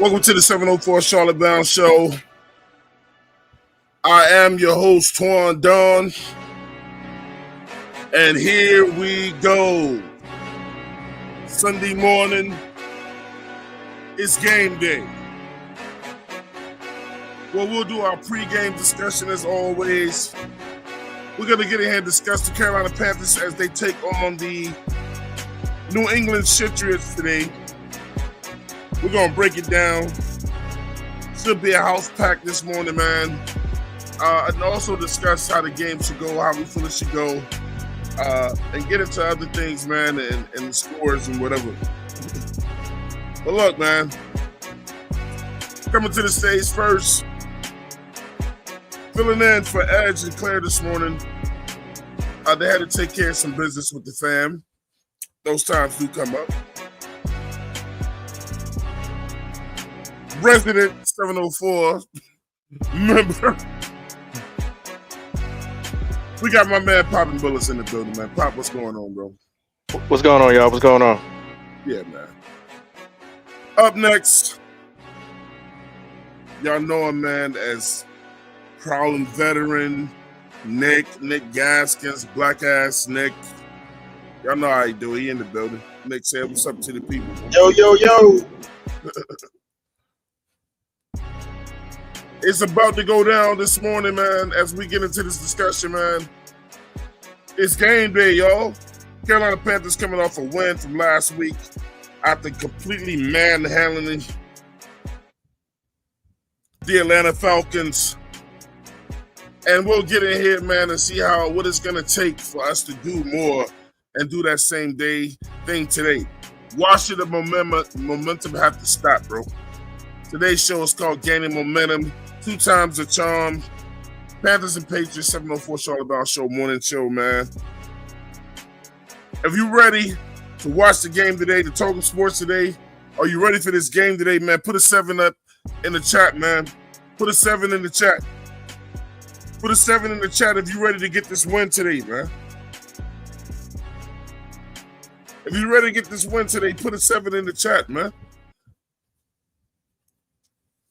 Welcome to the 704 Charlotte Bound Show. I am your host, Twan Don. And here we go. Sunday morning, it's game day. Well, we'll do our pregame discussion as always. We're going to get in here and discuss the Carolina Panthers as they take on the New England Patriots today. We're going to break it down. Should be a house pack this morning, man. And also discuss how the game should go, how we feel it should go. And get into other things, man, and the scores and whatever. But look, man. Coming to the stage first. Filling in for Edge and Claire this morning. They had to take care of some business with the fam. Those times do come up. Resident 704 member. We got my man Popping Bullets in the building, man. Pop, what's going on, bro? What's going on, y'all? What's going on? Yeah, man. Up next, y'all know him, man, as Prowling Veteran, Nick Gaskins, Black Ass Nick. Y'all know how he do. He in the building. Nick said, what's up to the people? Yo. It's about to go down this morning, man, as we get into this discussion, man. It's game day, y'all. Carolina Panthers coming off a win from last week after completely manhandling the Atlanta Falcons. And we'll get in here, man, and see what it's going to take for us to do more and do that same day thing today. Washington momentum have to stop, bro. Today's show is called Gaining Momentum. 2 times the charm. Panthers and Patriots, 704 Charlotte Show, morning show, man. If you're ready to watch the game today, the Total Sports today, are you ready for this game today, man? Put a 7 up in the chat, man. Put a 7 in the chat. Put a 7 in the chat if you're ready to get this win today, man. If you're ready to get this win today, put a 7 in the chat, man.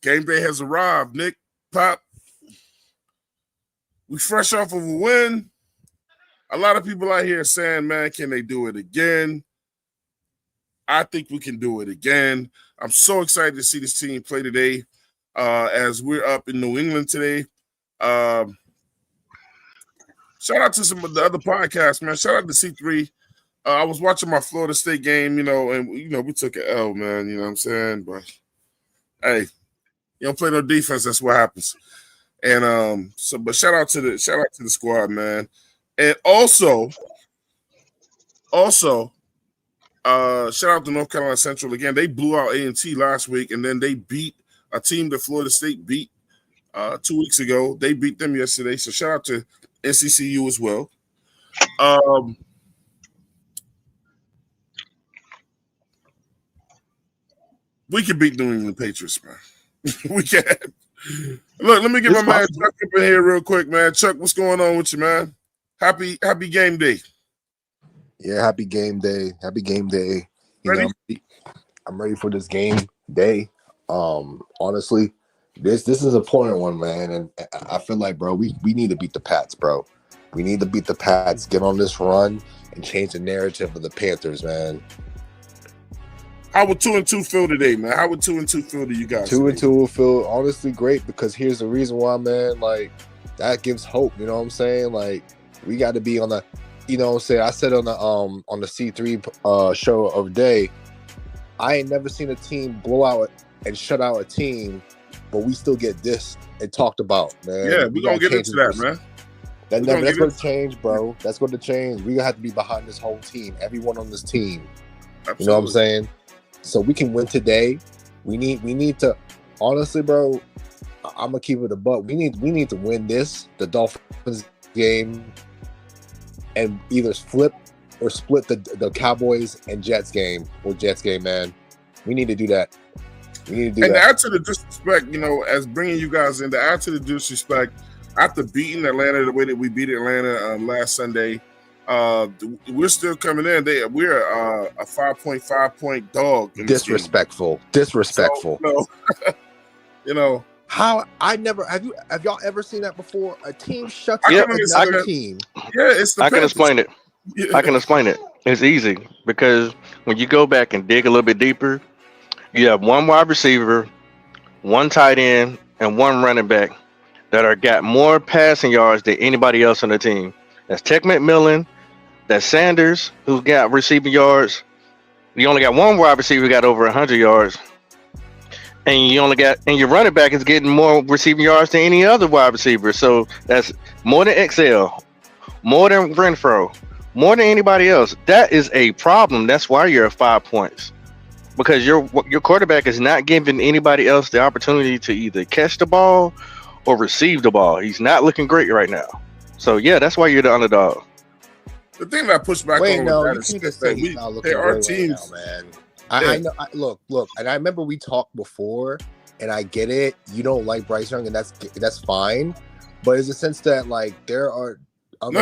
Game day has arrived, Nick, Pop. We fresh off of a win. A lot of people out here saying, man, can they do it again? I think we can do it again. I'm so excited to see this team play today as we're up in New England today. Shout out to some of the other podcasts, man. Shout out to C3. I was watching my Florida State game, and we took an L, man. You know what I'm saying? But hey, you don't play no defense. That's what happens. And but shout out to the squad, man. And also, shout out to North Carolina Central again. They blew out A&T last week, and then they beat a team that Florida State beat 2 weeks ago. They beat them yesterday. So shout out to NCCU as well. We can beat New England Patriots, man. We can. Look, let me get my man Chuck up in here real quick, man. Chuck, what's going on with you, man? Happy game day. Yeah, happy game day. Happy game day. Ready? I'm ready for this game day. Honestly, this is an important one, man. And I feel like, bro, we need to beat the Pats, bro. We need to beat the Pats, get on this run, and change the narrative of the Panthers, man. How would 2-2 feel today, man? How would 2-2 feel to you guys? 2-2 will feel honestly great because here's the reason why, man. Like, that gives hope. You know what I'm saying? Like, we got to be on the, you know what I'm saying? I said on the C3 show of the day, I ain't never seen a team blow out and shut out a team, but we still get this and talked about, man. Yeah, we're going to get into that, man. That's going to change, bro. That's going to change. We're going to have to be behind this whole team, everyone on this team. Absolutely. You know what I'm saying? So we can win today. We need to, honestly, bro, I'm gonna keep it a buck. We need to win the Dolphins game, and either flip or split the Cowboys and Jets game, man. We need to do that. And to add to the disrespect, as bringing you guys in, to add to the disrespect, after beating Atlanta the way that we beat Atlanta last Sunday, we're still coming in. We're a 5.5 point dog. Disrespectful. So, how have y'all ever seen that before? A team shuts out another team. Yeah, it's the I can explain it. Yeah. I can explain it. It's easy because when you go back and dig a little bit deeper, you have one wide receiver, one tight end, and one running back that are got more passing yards than anybody else on the team. That's Tech McMillan. That's Sanders, who's got receiving yards. You only got one wide receiver who got over 100 yards. And your running back is getting more receiving yards than any other wide receiver. So that's more than XL, more than Renfro, more than anybody else. That is a problem. That's why you're at 5 points. Because your quarterback is not giving anybody else the opportunity to either catch the ball or receive the ball. He's not looking great right now. So, yeah, that's why you're the underdog. The thing that I push back on that is that there are teams, right now, man. I know. Look, and I remember we talked before, and I get it. You don't like Bryce Young, and that's fine. But it's a sense that like there are. No.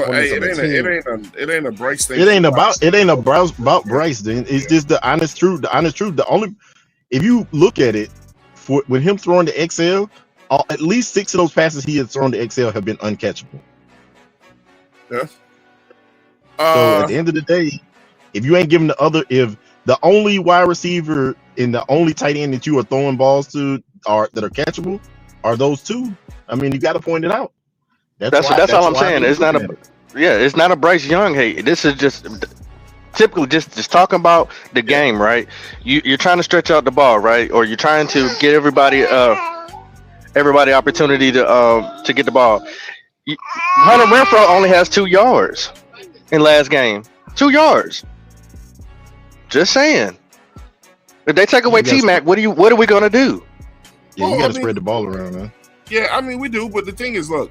Hey, it ain't a Bryce thing. It ain't about Bryce. Then it's just the honest truth. The only, if you look at it, with him throwing the XL, at least 6 of those passes he has thrown to XL have been uncatchable. Yeah. So at the end of the day, if you ain't giving if the only wide receiver and the only tight end that you are throwing balls to that are catchable are those two, I mean, you got to point it out. That's all I'm saying. It's not it's not a Bryce Young hate. This is just typically just talking about the game, right? You're trying to stretch out the ball, right? Or you're trying to get everybody opportunity to get the ball. Hunter Renfrow only has 2 yards in last game. 2 yards. Just saying. If they take away T-Mac, what are we gonna do? Yeah, you got to spread the ball around, man. Yeah, I mean we do, but the thing is, look,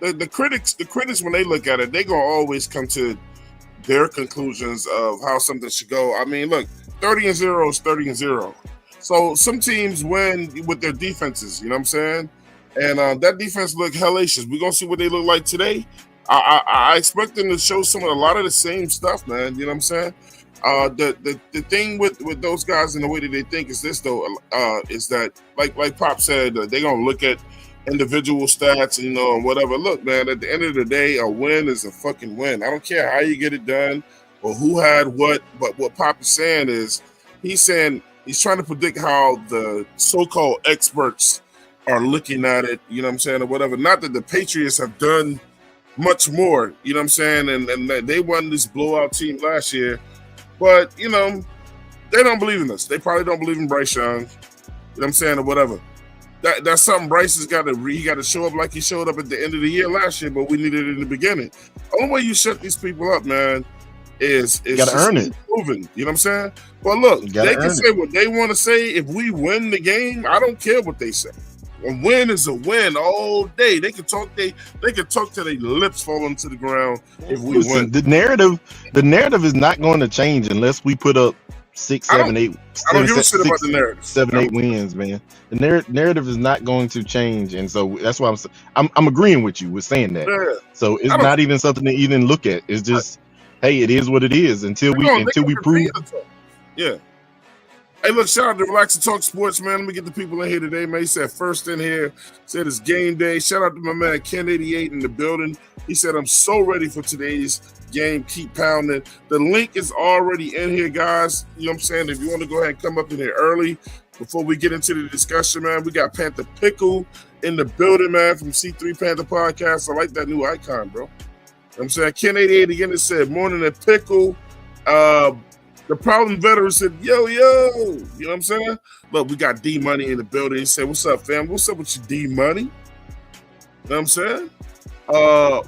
the critics when they look at it, they gonna always come to their conclusions of how something should go. I mean, look, 30-0 is 30-0. So some teams win with their defenses. You know what I'm saying? And that defense look hellacious. We're gonna see what they look like today. I expect them to show a lot of the same stuff, man. You know what I'm saying? The thing with those guys and the way that they think is this though, is that like Pop said, they're gonna look at individual stats, and whatever. Look, man, at the end of the day, a win is a fucking win. I don't care how you get it done or who had what, but what Pop is saying is he's trying to predict how the so-called experts are looking at it, you know what I'm saying, or whatever. Not that the Patriots have done much more, you know what I'm saying, and they won this blowout team last year, but, they don't believe in us. They probably don't believe in Bryce Young, you know what I'm saying, or whatever. That's something Bryce has got to show up like he showed up at the end of the year last year, but we needed it in the beginning. The only way you shut these people up, man, is you gotta earn it. Moving, you know what I'm saying? Well, look, they can say what they want to say. If we win the game, I don't care what they say. A win is a win all day. They can talk. They can talk till their lips fall into the ground. If we win, the narrative is not going to change unless we put up 6, 7, 8. I don't give a shit about the narrative. 7, 8 wins, man. The narrative is not going to change, and so that's why I'm agreeing with you with saying that. Yeah. So it's not even something to even look at. It's just, hey, it is what it is until we prove. Yeah. Hey, look, shout out to Relax and Talk Sports, man. Let me get the people in here today, man. He said first in here, said it's game day. Shout out to my man Ken88 in the building. He said, I'm so ready for today's game. Keep pounding. The link is already in here, guys. You know what I'm saying? If you want to go ahead and come up in here early before we get into the discussion, man, we got Panther Pickle in the building, man, from C3 Panther Podcast. I like that new icon, bro. You know what I'm saying? Ken88 again, it said, morning at Pickle. The problem veteran said, yo, you know what I'm saying? Look, we got D-Money in the building. He said, what's up, fam? What's up with your D-Money? You know what I'm saying?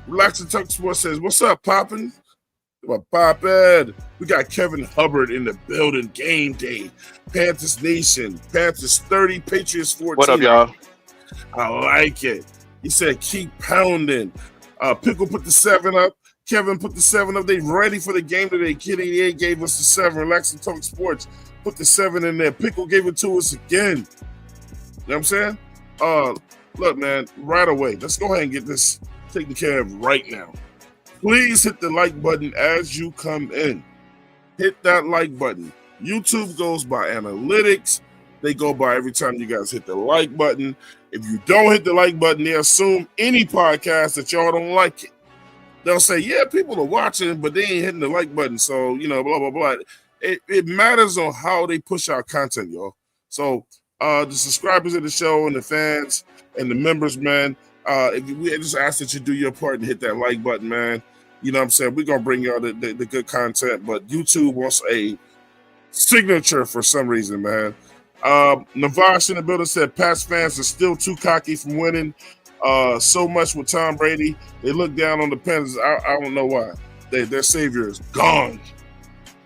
Relax and Talk Sports says, what's up, Poppin'? Pop Ed. We got Kevin Hubbard in the building. Game day. Panthers Nation. Panthers 30, Patriots 14. What up, y'all? I like it. He said, keep pounding. Pickle put the 7 up. Kevin put the 7 up. They ready for the game today. Kid 88 gave us the 7. Relax and Talk Sports put the 7 in there. Pickle gave it to us again. You know what I'm saying? Look, man, right away. Let's go ahead and get this taken care of right now. Please hit the like button as you come in. Hit that like button. YouTube goes by analytics. They go by every time you guys hit the like button. If you don't hit the like button, they assume any podcast that y'all don't like it. They'll say, yeah, people are watching, but they ain't hitting the like button. So, blah, blah, blah. It matters on how they push our content, y'all. So the subscribers of the show and the fans and the members, man, we just ask that you do your part and hit that like button, man. You know what I'm saying? We're going to bring y'all the good content, but YouTube wants a signature for some reason, man. Navash in the building said Pats fans are still too cocky from winning. So much with Tom Brady. They look down on the Panthers. I don't know why. Their savior is gone.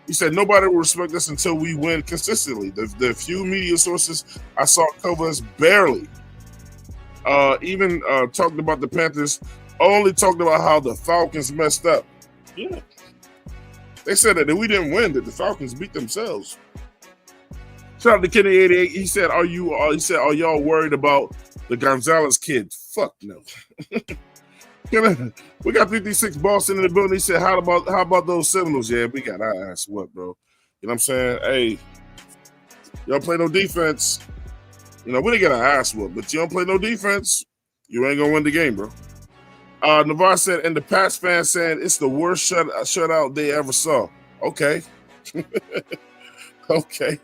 He said nobody will respect us until we win consistently. The few media sources I saw cover us barely. Even talked about the Panthers, only talked about how the Falcons messed up. Yeah. They said that we didn't win, that the Falcons beat themselves. Shout out to Kenny88. He said, are y'all worried about the Gonzalez kid? Fuck no. We got 56 Boston in the building. He said, how about those Seminoles? Yeah, we got our ass what, bro? You know what I'm saying? Hey, y'all play no defense. We didn't get our ass whooped, but you don't play no defense, you ain't gonna win the game, bro. Navar said, and the Pats fans saying it's the worst shutout they ever saw. Okay. Okay,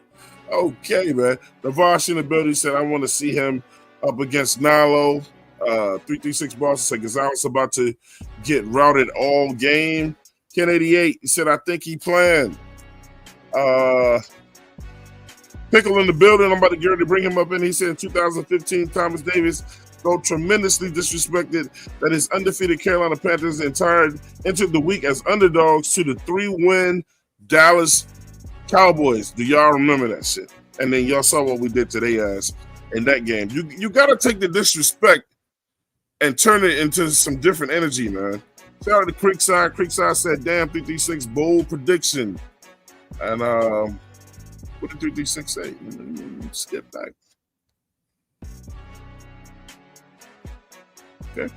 man. Navar in the building said, I want to see him up against Nalo. 336 Boston said Gonzalez about to get routed all game. Ken 88 he said, I think he planned. Pickle in the building. I'm about to get ready to bring him up in. He said in 2015, Thomas Davis felt tremendously disrespected that his undefeated Carolina Panthers entered the week as underdogs to the 3-win Dallas Cowboys. Do y'all remember that shit? And then y'all saw what we did to their ass in that game. You got to take the disrespect and turn it into some different energy, man. Shout out to Creekside. Creekside said, damn, 336, bold prediction. And what did 336 say? Skip back. Okay.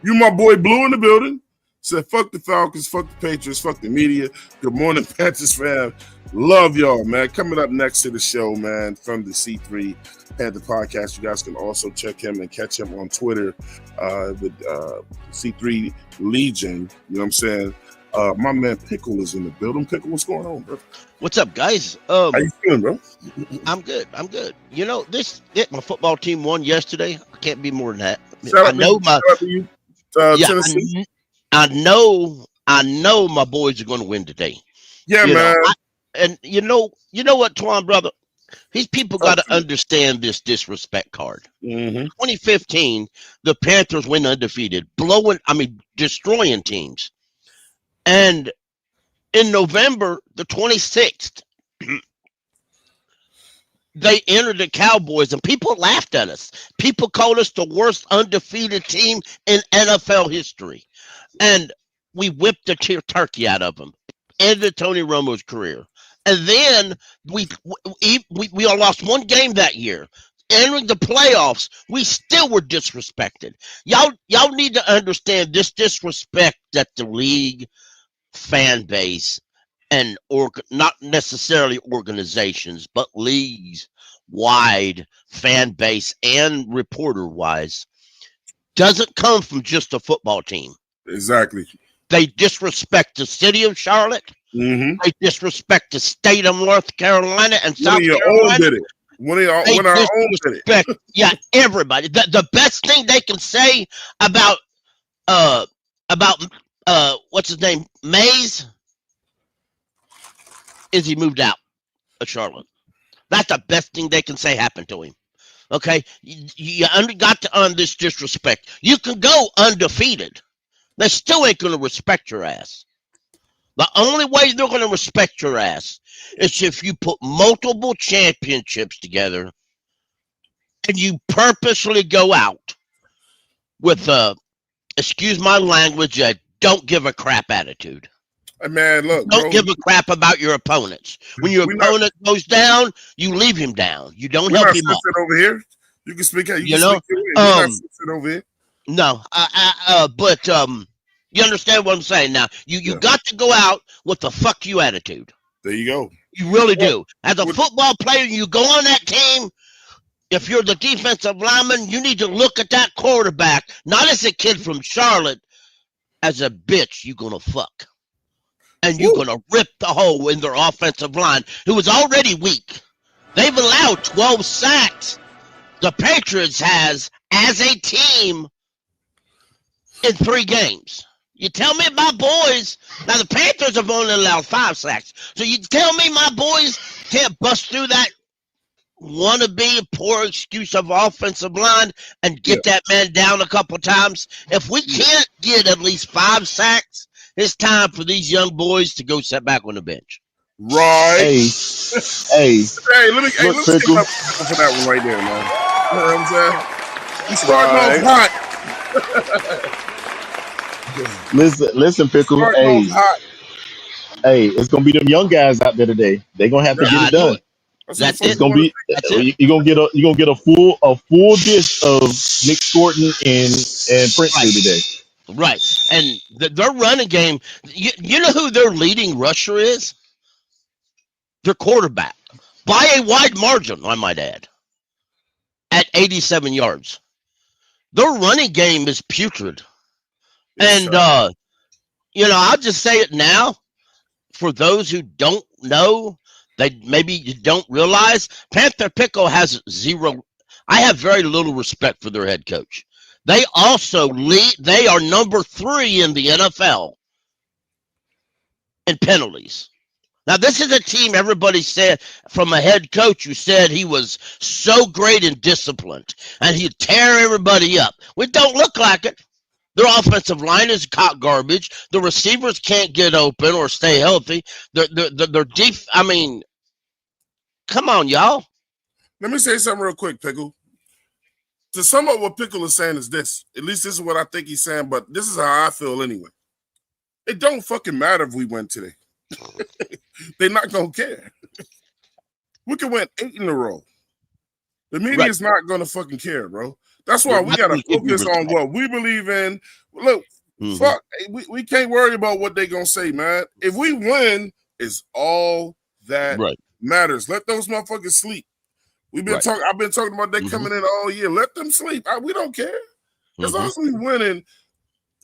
You my boy Blue in the building. Said, fuck the Falcons, fuck the Patriots, fuck the media. Good morning, Panthers fam. Love y'all, man. Coming up next to the show, man, from the C3 Panther podcast. You guys can also check him and catch him on Twitter with C3 Legion. You know what I'm saying? My man Pickle is in the building. Pickle, what's going on, bro? What's up, guys? How you feeling, bro? I'm good. You know, my football team won yesterday. I can't be more than that. Tennessee. I know my boys are going to win today. Yeah, man. You know what, Twan, brother? These people got to understand this disrespect card. 2015, the Panthers went undefeated, destroying teams. And in November the 26th, they entered the Cowboys, and people laughed at us. People called us the worst undefeated team in NFL history. And we whipped the turkey out of them. Ended Tony Romo's career. And then we all lost one game that year. Entering the playoffs, we still were disrespected. Y'all need to understand this disrespect that the league, fan base, and not necessarily organizations, but leagues wide, fan base and reporter wise, doesn't come from just a football team. Exactly. They disrespect the city of Charlotte. They disrespect the state of North Carolina and South Carolina. Did it. When our own did it. Yeah, everybody. The best thing they can say about what's his name, Mays, is he moved out of Charlotte. That's the best thing they can say happened to him. Okay, you got to earn this disrespect. You can go undefeated. They still ain't going to respect your ass. The only way they're going to respect your ass is if you put multiple championships together and you purposely go out with excuse my language, a don't give a crap attitude. Hey man, look, don't give a crap about your opponents. When your opponent goes down, you leave him down. You don't help him up. Over here, you can speak out. You over here. No, but you understand what I'm saying now. You got to go out with the fuck you attitude. There you go. You really do. As a football player, you go on that team. If you're the defensive lineman, you need to look at that quarterback, not as a kid from Charlotte, as a bitch you're going to fuck. And you're going to rip the hole in their offensive line, who is already weak. They've allowed 12 sacks. The Patriots has, as a team, in 3 games. You tell me my boys, now the Panthers have only allowed 5 sacks. So you tell me my boys can't bust through that wannabe poor excuse of offensive line and get that man down a couple times. If we can't get at least 5 sacks, it's time for these young boys to go sit back on the bench. Right. Hey, let me get up for that one right there, man. You know what I'm saying? He's starting off hot. Listen, Pickle. Hey, it's gonna be them young guys out there today. They're gonna have to get it done. That's it's gonna be. You're gonna get a full dish of Nick Scorton and Princely today. Right, and their running game. You know who their leading rusher is? Their quarterback, by a wide margin, I might add, at 87 yards. Their running game is putrid. And, I'll just say it now. For those who don't know, they maybe don't realize, Panther Pickle has 0. I have very little respect for their head coach. They also lead. They are number 3 in the NFL in penalties. Now, this is a team everybody said from a head coach who said he was so great and disciplined and he'd tear everybody up. We don't look like it. Their offensive line is hot garbage. The receivers can't get open or stay healthy. Their I mean, come on, y'all. Let me say something real quick, Pickle. To sum up what Pickle is saying is this. At least this is what I think he's saying, but this is how I feel anyway. It don't fucking matter if we win today. They're not going to care. We can win 8 in a row. The media is not going to fucking care, bro. That's why we got to focus on what we believe in. Look, fuck, we can't worry about what they're going to say, man. If we win, it's all that matters. Let those motherfuckers sleep. We've been talking. I've been talking about that coming in all year. Let them sleep. We don't care. As long as we winning,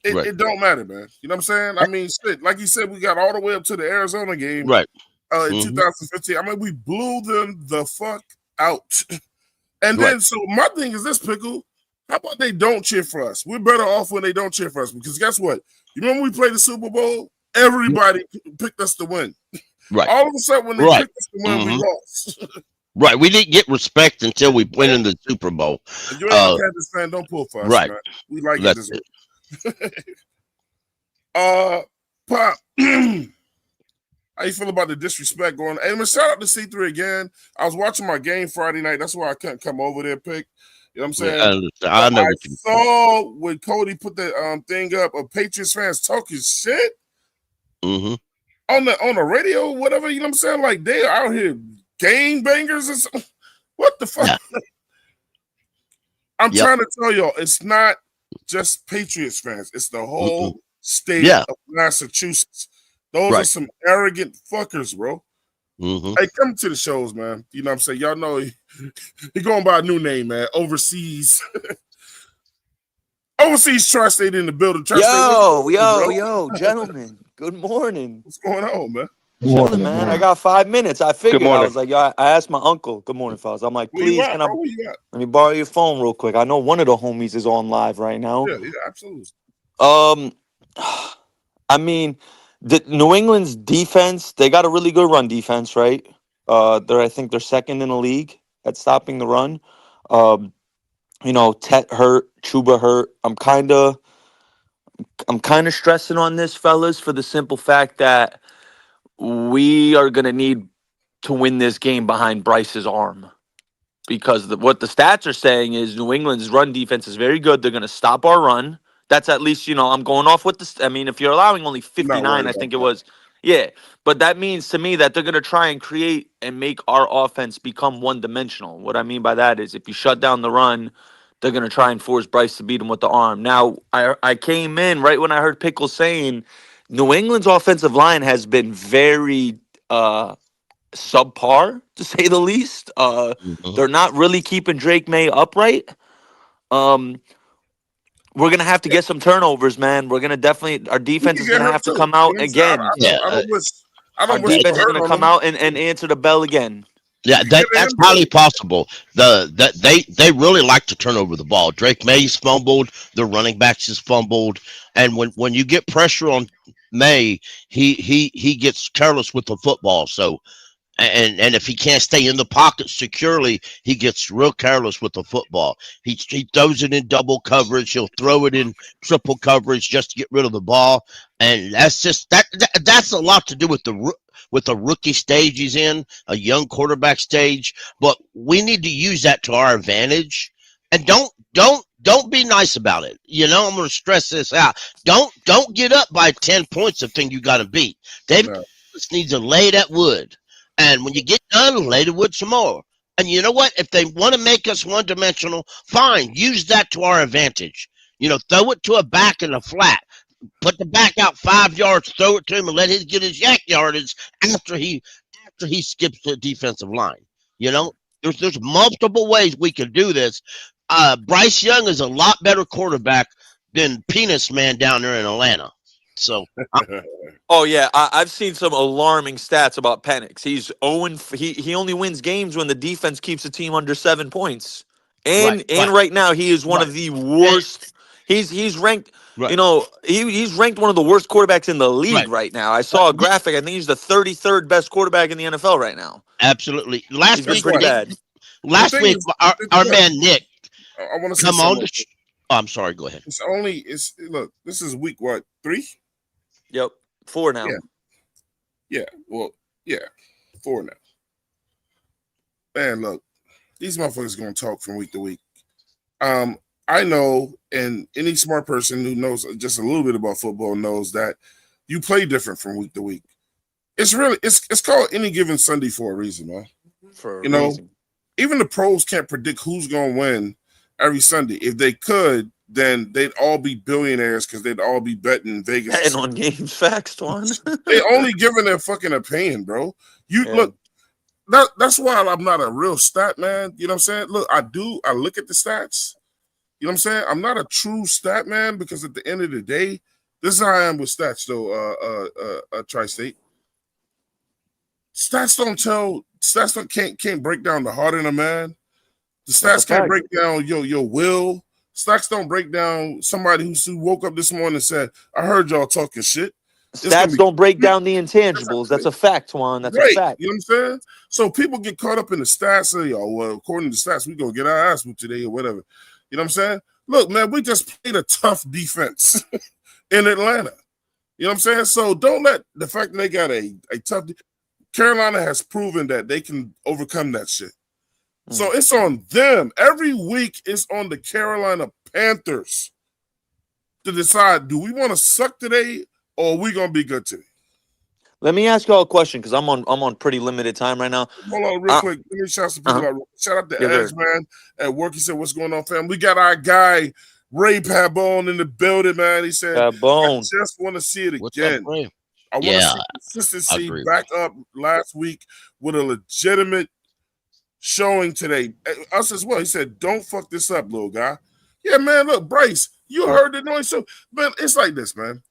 it don't matter, man. You know what I'm saying? I mean, shit. Like you said, we got all the way up to the Arizona game, in 2015. I mean, we blew them the fuck out. And then, so my thing is this, Pickle. How about they don't cheer for us? We're better off when they don't cheer for us because guess what? You remember when we played the Super Bowl? Everybody picked us to win. Right. All of a sudden, when they picked us to win, we lost. Right. We didn't get respect until we went in the Super Bowl. If you ain't a Panthers fan, don't pull for us. Right. Man. We like That's it. Pop, how you feel about the disrespect going on? And shout out to C3 again. I was watching my game Friday night. That's why I couldn't come over there, Pick. You know what I'm saying? I know. I saw when Cody put that thing up of Patriots fans talking shit on the radio, whatever. You know what I'm saying? Like they out here gang bangers and something. What the fuck? Yeah. I'm trying to tell y'all, it's not just Patriots fans. It's the whole state of Massachusetts. Those are some arrogant fuckers, bro. Hey, come to the shows, man. You know what I'm saying? Y'all know he going by a new name, man. Overseas. Overseas Tri-State in the building. Yo, gentlemen. Good morning. What's going on, man? Chilling, man. I got 5 minutes. I figured. I was like, yo, I asked my uncle. Good morning, fellas. I'm like, please, can I let me borrow your phone real quick? I know one of the homies is on live right now. Yeah, absolutely. I mean, the New England's defense, they got a really good run defense, right? I think they're second in the league at stopping the run. You know, Tet hurt, Chuba hurt. I'm kind of stressing on this, fellas, for the simple fact that we are going to need to win this game behind Bryce's arm. Because what the stats are saying is New England's run defense is very good. They're going to stop our run. That's at least, you know, I'm going off with this. I mean, if you're allowing only 59, I think it was. Yeah. But that means to me that they're going to try and create and make our offense become one-dimensional. What I mean by that is if you shut down the run, they're going to try and force Bryce to beat him with the arm. Now, I came in right when I heard Pickle saying New England's offensive line has been very subpar, to say the least. They're not really keeping Drake May upright. We're going to have to get some turnovers, man. We're going to definitely – our defense is going to have to come out again. Our defense is going to come out and answer the bell again. Yeah, that's highly possible. They really like to turn over the ball. Drake May's fumbled. The running backs is fumbled. And when you get pressure on May, he gets careless with the football. So and if he can't stay in the pocket securely, he gets real careless with the football. He throws it in double coverage. He'll throw it in triple coverage just to get rid of the ball. And that's just that's a lot to do with the rookie stage he's in, a young quarterback stage. But we need to use that to our advantage. And don't be nice about it. You know, I'm going to stress this out. Don't get up by 10 points of thing you got to beat. David just needs to lay that wood. And when you get done, lay the wood some more. And you know what? If they want to make us one-dimensional, fine. Use that to our advantage. You know, throw it to a back in a flat. Put the back out 5 yards, throw it to him, and let him get his yak yardage after he skips the defensive line. You know, there's multiple ways we can do this. Bryce Young is a lot better quarterback than Penis Man down there in Atlanta. So, oh yeah, I've seen some alarming stats about Penix. He's he only wins games when the defense keeps the team under 7 points. And right now he is one Right. of the worst. He's ranked. Right. You know, he's ranked one of the worst quarterbacks in the league Right. right now. I saw a graphic. I think he's the 33rd best quarterback in the NFL right now. Absolutely. He's Last been week, pretty Nick, bad. last week, our man Nick I want to say come on something. the. Oh, I'm sorry. Go ahead. Look. This is week what 3? Yep, 4 now. Yeah. Well, yeah, 4 now. Man, look, these motherfuckers gonna talk from week to week. I know, and any smart person who knows just a little bit about football knows that you play different from week to week. It's called any given Sunday for a reason, man. For a reason. Even the pros can't predict who's gonna win every Sunday. If they could, then they'd all be billionaires because they'd all be betting in Vegas. Betting on games, facts, Twan. They only giving their fucking opinion, bro. Look. That's why I'm not a real stat man. You know what I'm saying? Look, I look at the stats. You know what I'm saying? I'm not a true stat man because at the end of the day, this is how I am with stats though, Tri-State. Stats can't break down the heart in a man. The stats can't break down your will. Stats don't break down somebody who woke up this morning and said, I heard y'all talking shit. Stats don't break down the intangibles. That's a fact, Twan. That's a fact. You know what I'm saying? So people get caught up in the stats and well, according to the stats, we gonna get our ass whooped today or whatever. You know what I'm saying? Look, man, we just played a tough defense in Atlanta. You know what I'm saying? So don't let the fact that they got a tough Carolina has proven that they can overcome that shit. So it's on them. Every week it's on the Carolina Panthers to decide, do we want to suck today or are we gonna be good today? Let me ask y'all a question because I'm on pretty limited time right now. Hold on, real quick. Let me shout some people out. Shout out to Edge, man. At work, he said, "What's going on, fam?" We got our guy Ray Pabone in the building, man. He said, Pabone. "I just want to see it What's again. up, Ray? I want to see consistency back up last week with a legitimate showing today. Us as well." He said, "Don't fuck this up, little guy." Yeah, man. Look, Bryce, you heard the noise. So, man, it's like this, man.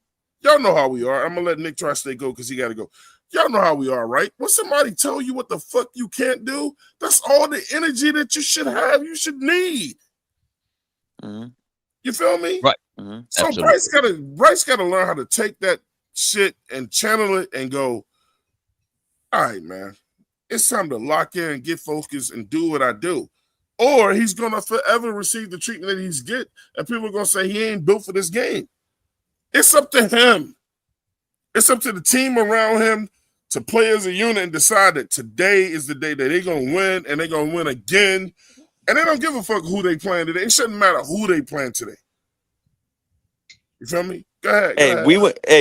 Y'all know how we are. I'm gonna let Nick Tri-State go because he got to go. Y'all know how we are, right? When somebody tell you what the fuck you can't do, that's all the energy that you should have. You should need. Mm-hmm. You feel me? Right. Mm-hmm. So Bryce gotta learn how to take that shit and channel it and go, all right, man. It's time to lock in, get focused, and do what I do. Or he's gonna forever receive the treatment that he's get, and people are gonna say he ain't built for this game. It's up to him. It's up to the team around him to play as a unit and decide that today is the day that they're going to win and they're going to win again. And they don't give a fuck who they playing today. It shouldn't matter who they playing today. You feel me? Go ahead.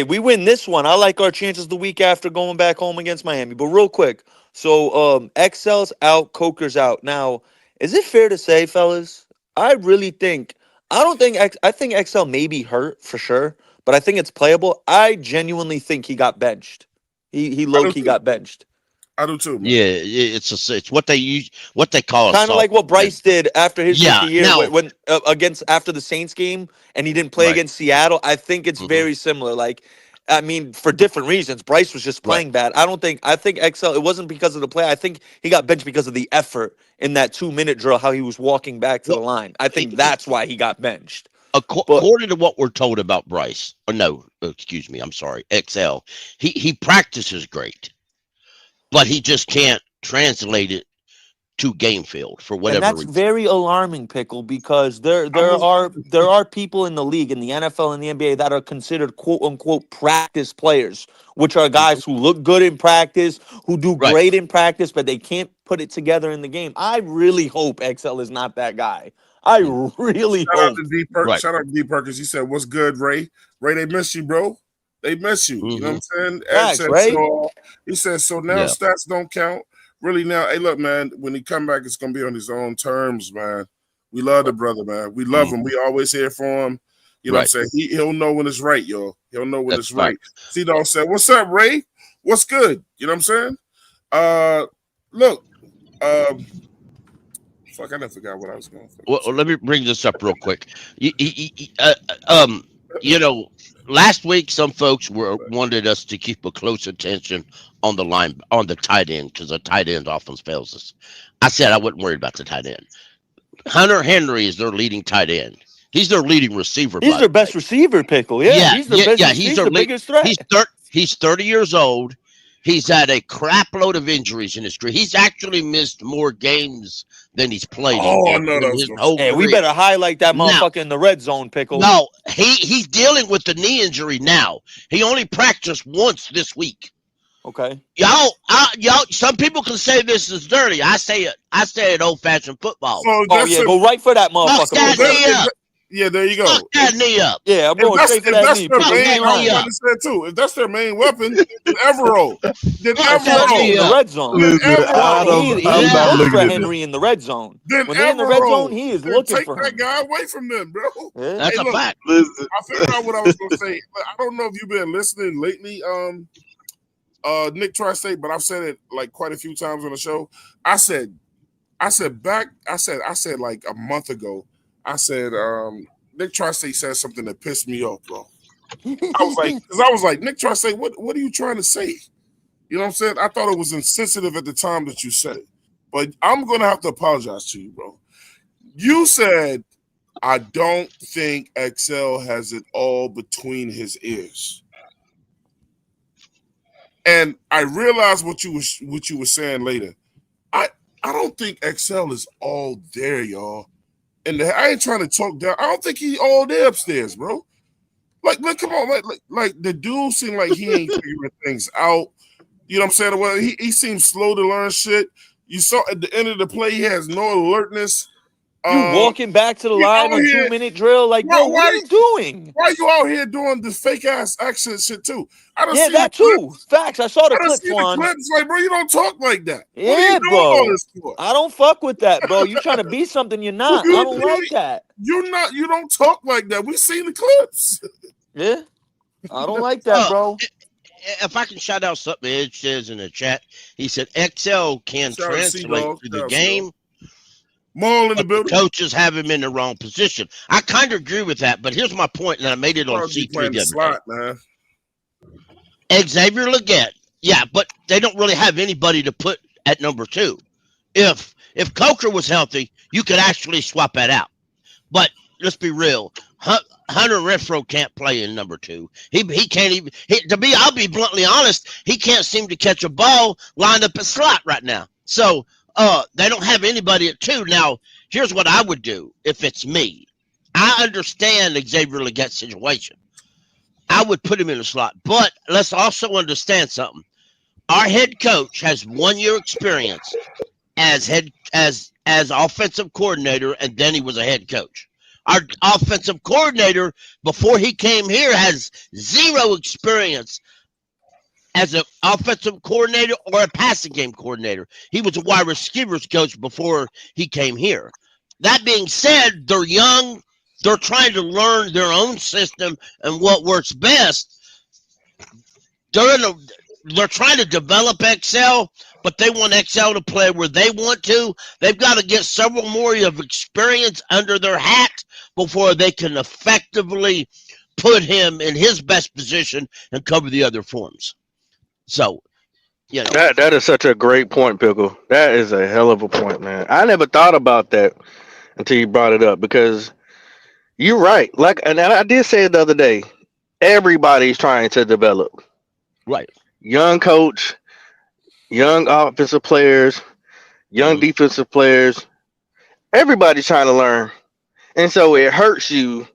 We win this one. I like our chances the week after going back home against Miami. But real quick, so XL's out, Coker's out. Now, is it fair to say, fellas, I think XL may be hurt for sure. But I think it's playable. I genuinely think he got benched. He low-key got benched. I do too, man. Yeah, it's what they call kind of like what Bryce did after his rookie year when against after the Saints game and he didn't play against Seattle. I think it's very similar. Like, I mean, for different reasons. Bryce was just playing bad. I think XL, it wasn't because of the play. I think he got benched because of the effort in that 2-minute drill, how he was walking back to the line. I think that's why he got benched. According to what we're told about Bryce, I'm sorry, XL, he practices great, but he just can't translate it to game field for whatever reason. That's very alarming, Pickle, because there are people in the league, in the NFL and the NBA, that are considered quote unquote practice players, which are guys who look good in practice, who do great in practice, but they can't put it together in the game. I really hope XL is not that guy. I really hope. Shout out to D Perkins. He said, "What's good, Ray? Ray, they miss you, bro. They miss you. You know what I'm saying?" Ed said, Ray? He says, "So now stats don't count. Really now, hey, look, man, when he come back, it's going to be on his own terms, man. We love the brother, man. We love him. We always here for him. You know what I'm saying? He'll know when it's right, yo. He'll know when it's right." C-Dog said, "What's up, Ray? What's good?" You know what I'm saying? Look, fuck, I never forgot what I was going for. Well, let me bring this up real quick. Last week some folks wanted us to keep a close attention on the tight end because the tight end often fails us. I said I wouldn't worry about the tight end. Hunter Henry is their leading tight end. He's their leading receiver. He's their best receiver, Pickle. He's their best. He's their biggest threat. He's 30 years old. He's had a crap load of injuries in his career. He's actually missed more games than he's played. We better highlight that motherfucker in the red zone, Pickle. No, he's dealing with the knee injury now. He only practiced once this week. Okay. Y'all, some people can say this is dirty. I say it old-fashioned football. So go right for that motherfucker. Yeah, there you go. Fuck that knee up. Yeah, I'm going straight for that knee. If that's their main weapon, then Evero. In the red zone. I'm not looking at Henry in the red zone. When they're in the red zone, he is looking for him. Take that guy away from them, bro. Yeah. That's a fact. Listen. I figured out what I was going to say. I don't know if you've been listening lately, Nick Tri-State, but I've said it like quite a few times on the show. I said like a month ago, I said, Nick Tri-State said something that pissed me off, bro. I was like, Nick Tri-State, what are you trying to say? You know what I'm saying? I thought it was insensitive at the time that you said it, but I'm going to have to apologize to you, bro. You said, I don't think XL has it all between his ears. And I realized what you were saying later. I don't think XL is all there, y'all. And I ain't trying to talk down. I don't think he all there upstairs, bro. Like, come on, like the dude seemed like he ain't figuring things out. You know what I'm saying? Well, he seems slow to learn shit. You saw at the end of the play, he has no alertness. You walking back to the line on 2-minute drill, like, bro, what are you doing? Why are you out here doing the fake ass accent shit too? That too. Facts. I saw the clips, Juan. Like, bro, you don't talk like that. Yeah, bro. I don't fuck with that, bro. You trying to be something you're not. I don't like that. You're not. You don't talk like that. We seen the clips. Yeah, I don't like that, bro. If I can shout out something Ed says in the chat, he said XL can translate to the game. Maul in the building. Coaches have him in the wrong position. I kind of agree with that, but here's my point, and I made it on C3 the other day. Xavier Legette, but they don't really have anybody to put at number 2. If Coker was healthy, you could actually swap that out. But let's be real, Hunter Renfro can't play in number 2. He can't even. I'll be bluntly honest, he can't seem to catch a ball lined up a slot right now. So. They don't have anybody at 2. Now, here's what I would do if it's me. I understand Xavier Legette's situation. I would put him in a slot. But let's also understand something. Our head coach has 1 year experience as offensive coordinator, and then he was a head coach. Our offensive coordinator, before he came here, has 0 experience as an offensive coordinator or a passing game coordinator. He was a wide receivers coach before he came here. That being said, they're young. They're trying to learn their own system and what works best. They're trying to develop XL, but they want XL to play where they want to. They've got to get several more of experience under their hat before they can effectively put him in his best position and cover the other forms. So, that is such a great point, Pickle. That is a hell of a point, man. I never thought about that until you brought it up, because you're right. And I did say it the other day. Everybody's trying to develop. Right. Young coach, young offensive players, young defensive players. Everybody's trying to learn, and so it hurts you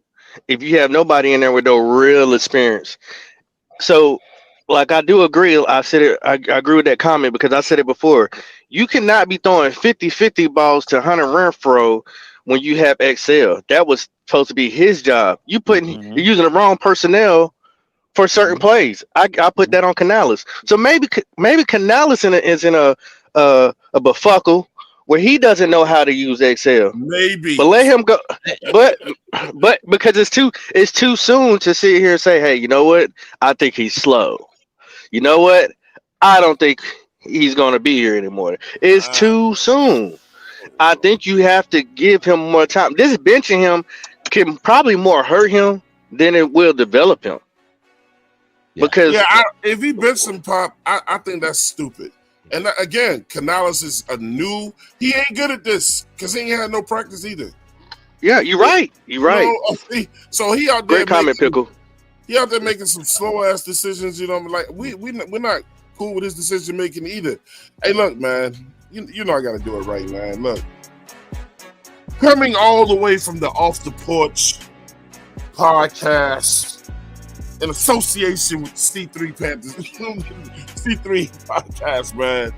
if you have nobody in there with no real experience. So. Like, I do agree. I said it. I agree with that comment, because I said it before. You cannot be throwing 50-50 balls to Hunter Renfro when you have XL. That was supposed to be his job. You're using the wrong personnel for certain plays. I put that on Canales. So maybe Canales is in a befuckle where he doesn't know how to use XL. Maybe. But let him go. But because it's too soon to sit here and say, hey, you know what? I think he's slow. You know what? I don't think he's going to be here anymore. It's too soon. I think you have to give him more time. This benching him can probably more hurt him than it will develop him. Because if he bench him, Pop, I think that's stupid. And again, Canales is he ain't good at this because he ain't had no practice either. Yeah, you're right. You're right. So he out there. Great comment, Pickle. He out there making some slow ass decisions. You know, like we're not cool with his decision making either. Hey, look, man, you know I got to do it right, man. Look, coming all the way from the Off the Porch podcast in association with C3 Panthers, C3 podcast, man.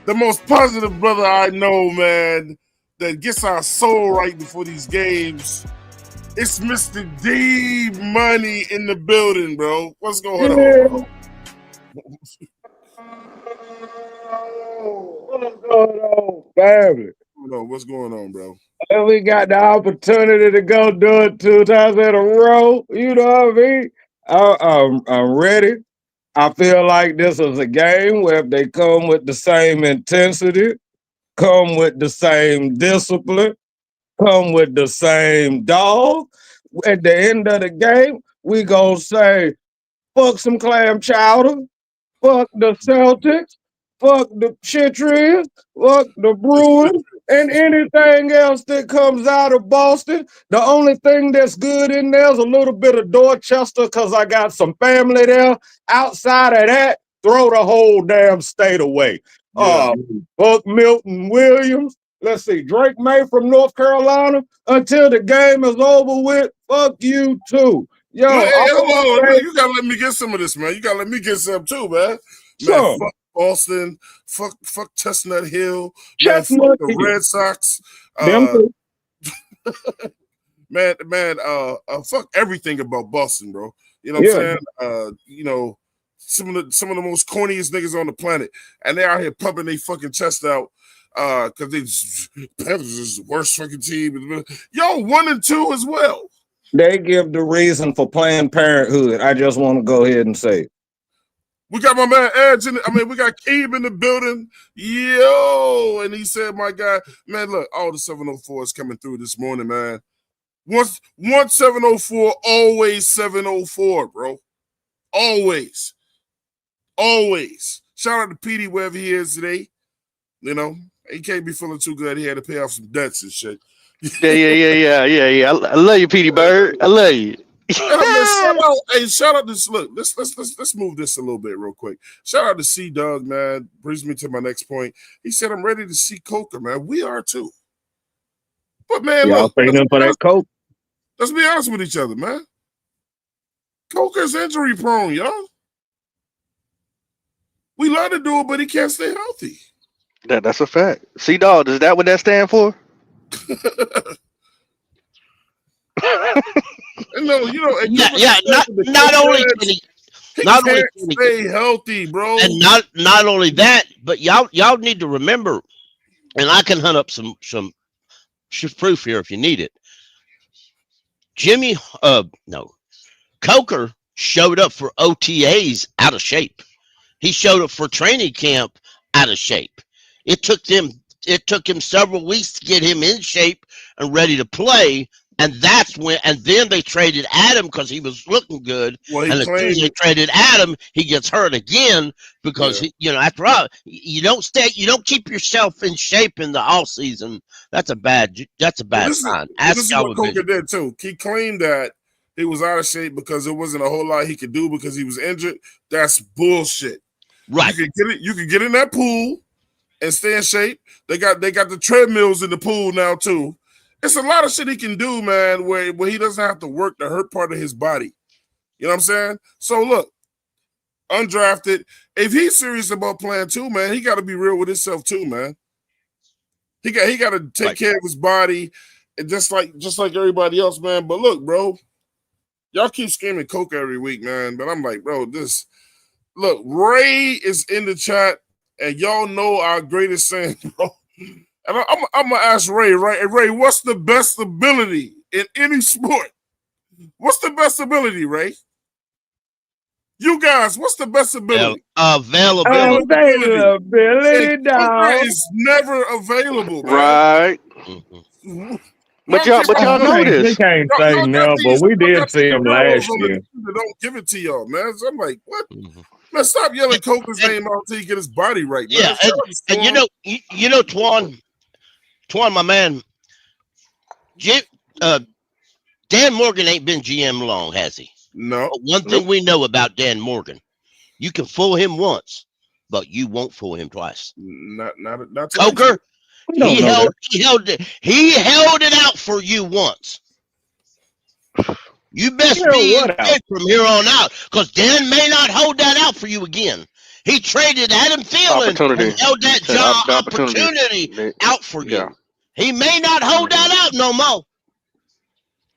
The most positive brother I know, man, that gets our soul right before these games. It's Mr. D Money in the building, bro. What's going on, bro? What's going on, family? What's going on, bro? And we got the opportunity to go do it 2 times in a row. You know what I mean? I'm ready. I feel like this is a game where if they come with the same intensity, come with the same discipline, come with the same dog, at the end of the game, we gonna say, fuck some clam chowder, fuck the Celtics, fuck the Patriots, fuck the Bruins, and anything else that comes out of Boston. The only thing that's good in there is a little bit of Dorchester because I got some family there. Outside of that, throw the whole damn state away. Yeah. Fuck Milton Williams. Let's see, Drake May from North Carolina. Until the game is over with, fuck you too. Yo, hold on. You gotta let me get some of this, man. You gotta let me get some too, man. Man, fuck Boston, fuck Chestnut Hill, man, fuck the Red Sox. Fuck everything about Boston, bro. You know what I'm saying? You know, some of the most corniest niggas on the planet, and they're out here pumping their fucking chest out because Panthers is the worst fucking team. Yo, 1-2 as well. They give the reason for Planned Parenthood. I just want to go ahead and say it. We got my man Edge we got Keeb in the building. Yo, and he said, my guy, man, look, all the 704s coming through this morning, man. Once 704, always 704, bro. Always. Shout out to Petey wherever he is today. You know, he can't be feeling too good. He had to pay off some debts and shit. Yeah. I love you, Petey Bird. I love you. Shout out this. Look, let's move this a little bit real quick. Shout out to C Doug, man. Brings me to my next point. He said, "I'm ready to see Coker, man. We are too." But man, look, for that Coke. Let's be honest with each other, man. Coker's injury prone, y'all. We love to do it, but he can't stay healthy. That's a fact. C Dog, is that what that stand for? Not only can he stay healthy, bro, and not only that, but y'all need to remember, and I can hunt up some proof here if you need it. Coker showed up for OTAs out of shape. He showed up for training camp out of shape. It took him several weeks to get him in shape and ready to play. And then they traded Adam because he was looking good. Well, and as soon as they traded Adam, he gets hurt again because after all, you don't keep yourself in shape in the off season. That's a bad sign. This is what Coker did too. He claimed that he was out of shape because there wasn't a whole lot he could do because he was injured. That's bullshit. Right. You can get in that pool and stay in shape. They got the treadmills in the pool now too. It's a lot of shit he can do, man, where he doesn't have to work the hurt part of his body. You know what I'm saying? So look, undrafted. If he's serious about playing too, man, he got to be real with himself too, man. He got to take care of his body, and just like everybody else, man. But look, bro, y'all keep screaming Coke every week, man. But I'm like, bro, look, Ray is in the chat, and y'all know our greatest saying, bro. And I'm going to ask Ray, right? Hey, Ray, what's the best ability in any sport? What's the best ability, Ray? You guys, what's the best ability? Availability. Availability, dog. Is never available, man. Right. But y'all know We this. can't say Y'all no, got but these, we y'all did got see these him girls last on the year. team that don't give it to y'all, man. So I'm like, what? Mhm. Man, stop yelling Coker's name out until he get his body right, man. Yeah, and you know, Twan, my man, Dan Morgan ain't been GM long, has he? No. But one thing we know about Dan Morgan, you can fool him once, but you won't fool him twice. Not twice. Coker, We don't he know that. held it out for you once. You best Held be in what out? shape from here on out, because Dan may not hold that out for you again. He traded Adam Thielen Opportunity. and held that Said job the opportunity out for Yeah. you. He may not hold that out no more.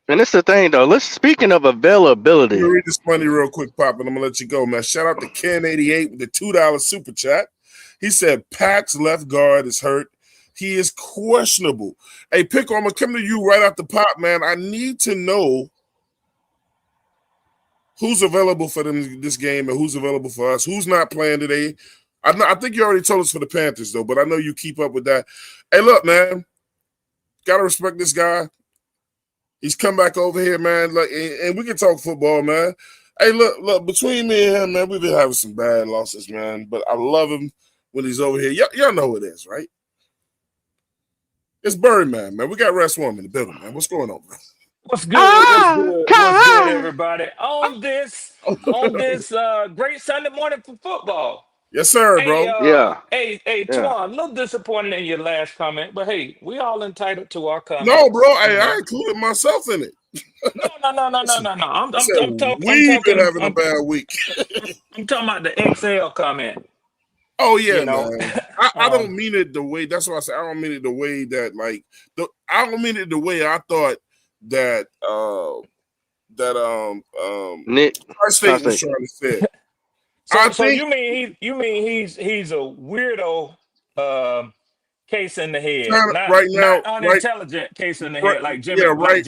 And it's the thing though. Speaking of Let me availability. read this money real quick, Pop, and I'm gonna let you go, man. Shout out to Ken88 with the $2 super chat. He said Pat's left guard is hurt. He is questionable. Hey, Pickle, I'm gonna come to you right off the pop, man. I need to know who's available for them this game and who's available for us. Who's not playing today? I think you already told us for the Panthers though, but I know you keep up with that. Hey, look, man, gotta respect this guy. He's come back over here, man. Like, and we can talk football, man. Hey, look, between me and him, man, we've been having some bad losses, man. But I love him when he's over here. Y'all know who it is, right? It's Bird, man. We got Rest One in the building, man. What's going on, man? What's good? What's good, everybody? On this great Sunday morning for football. Yes, sir, Hey, bro. Yeah. hey, Twan, a little disappointed in your last comment, but hey, we all entitled to our comments. No, bro. Hey, you know? I included myself in it. No. I'm We've been talking. having a bad week. I'm talking about the XL comment. Oh yeah, You know, man. I don't mean it the way. That's why I say I don't mean it the way that I don't mean it the way I thought that Nick State was trying to say. So you mean he's a weirdo case in the head, not unintelligent case in the head like Jimmy Horn. Right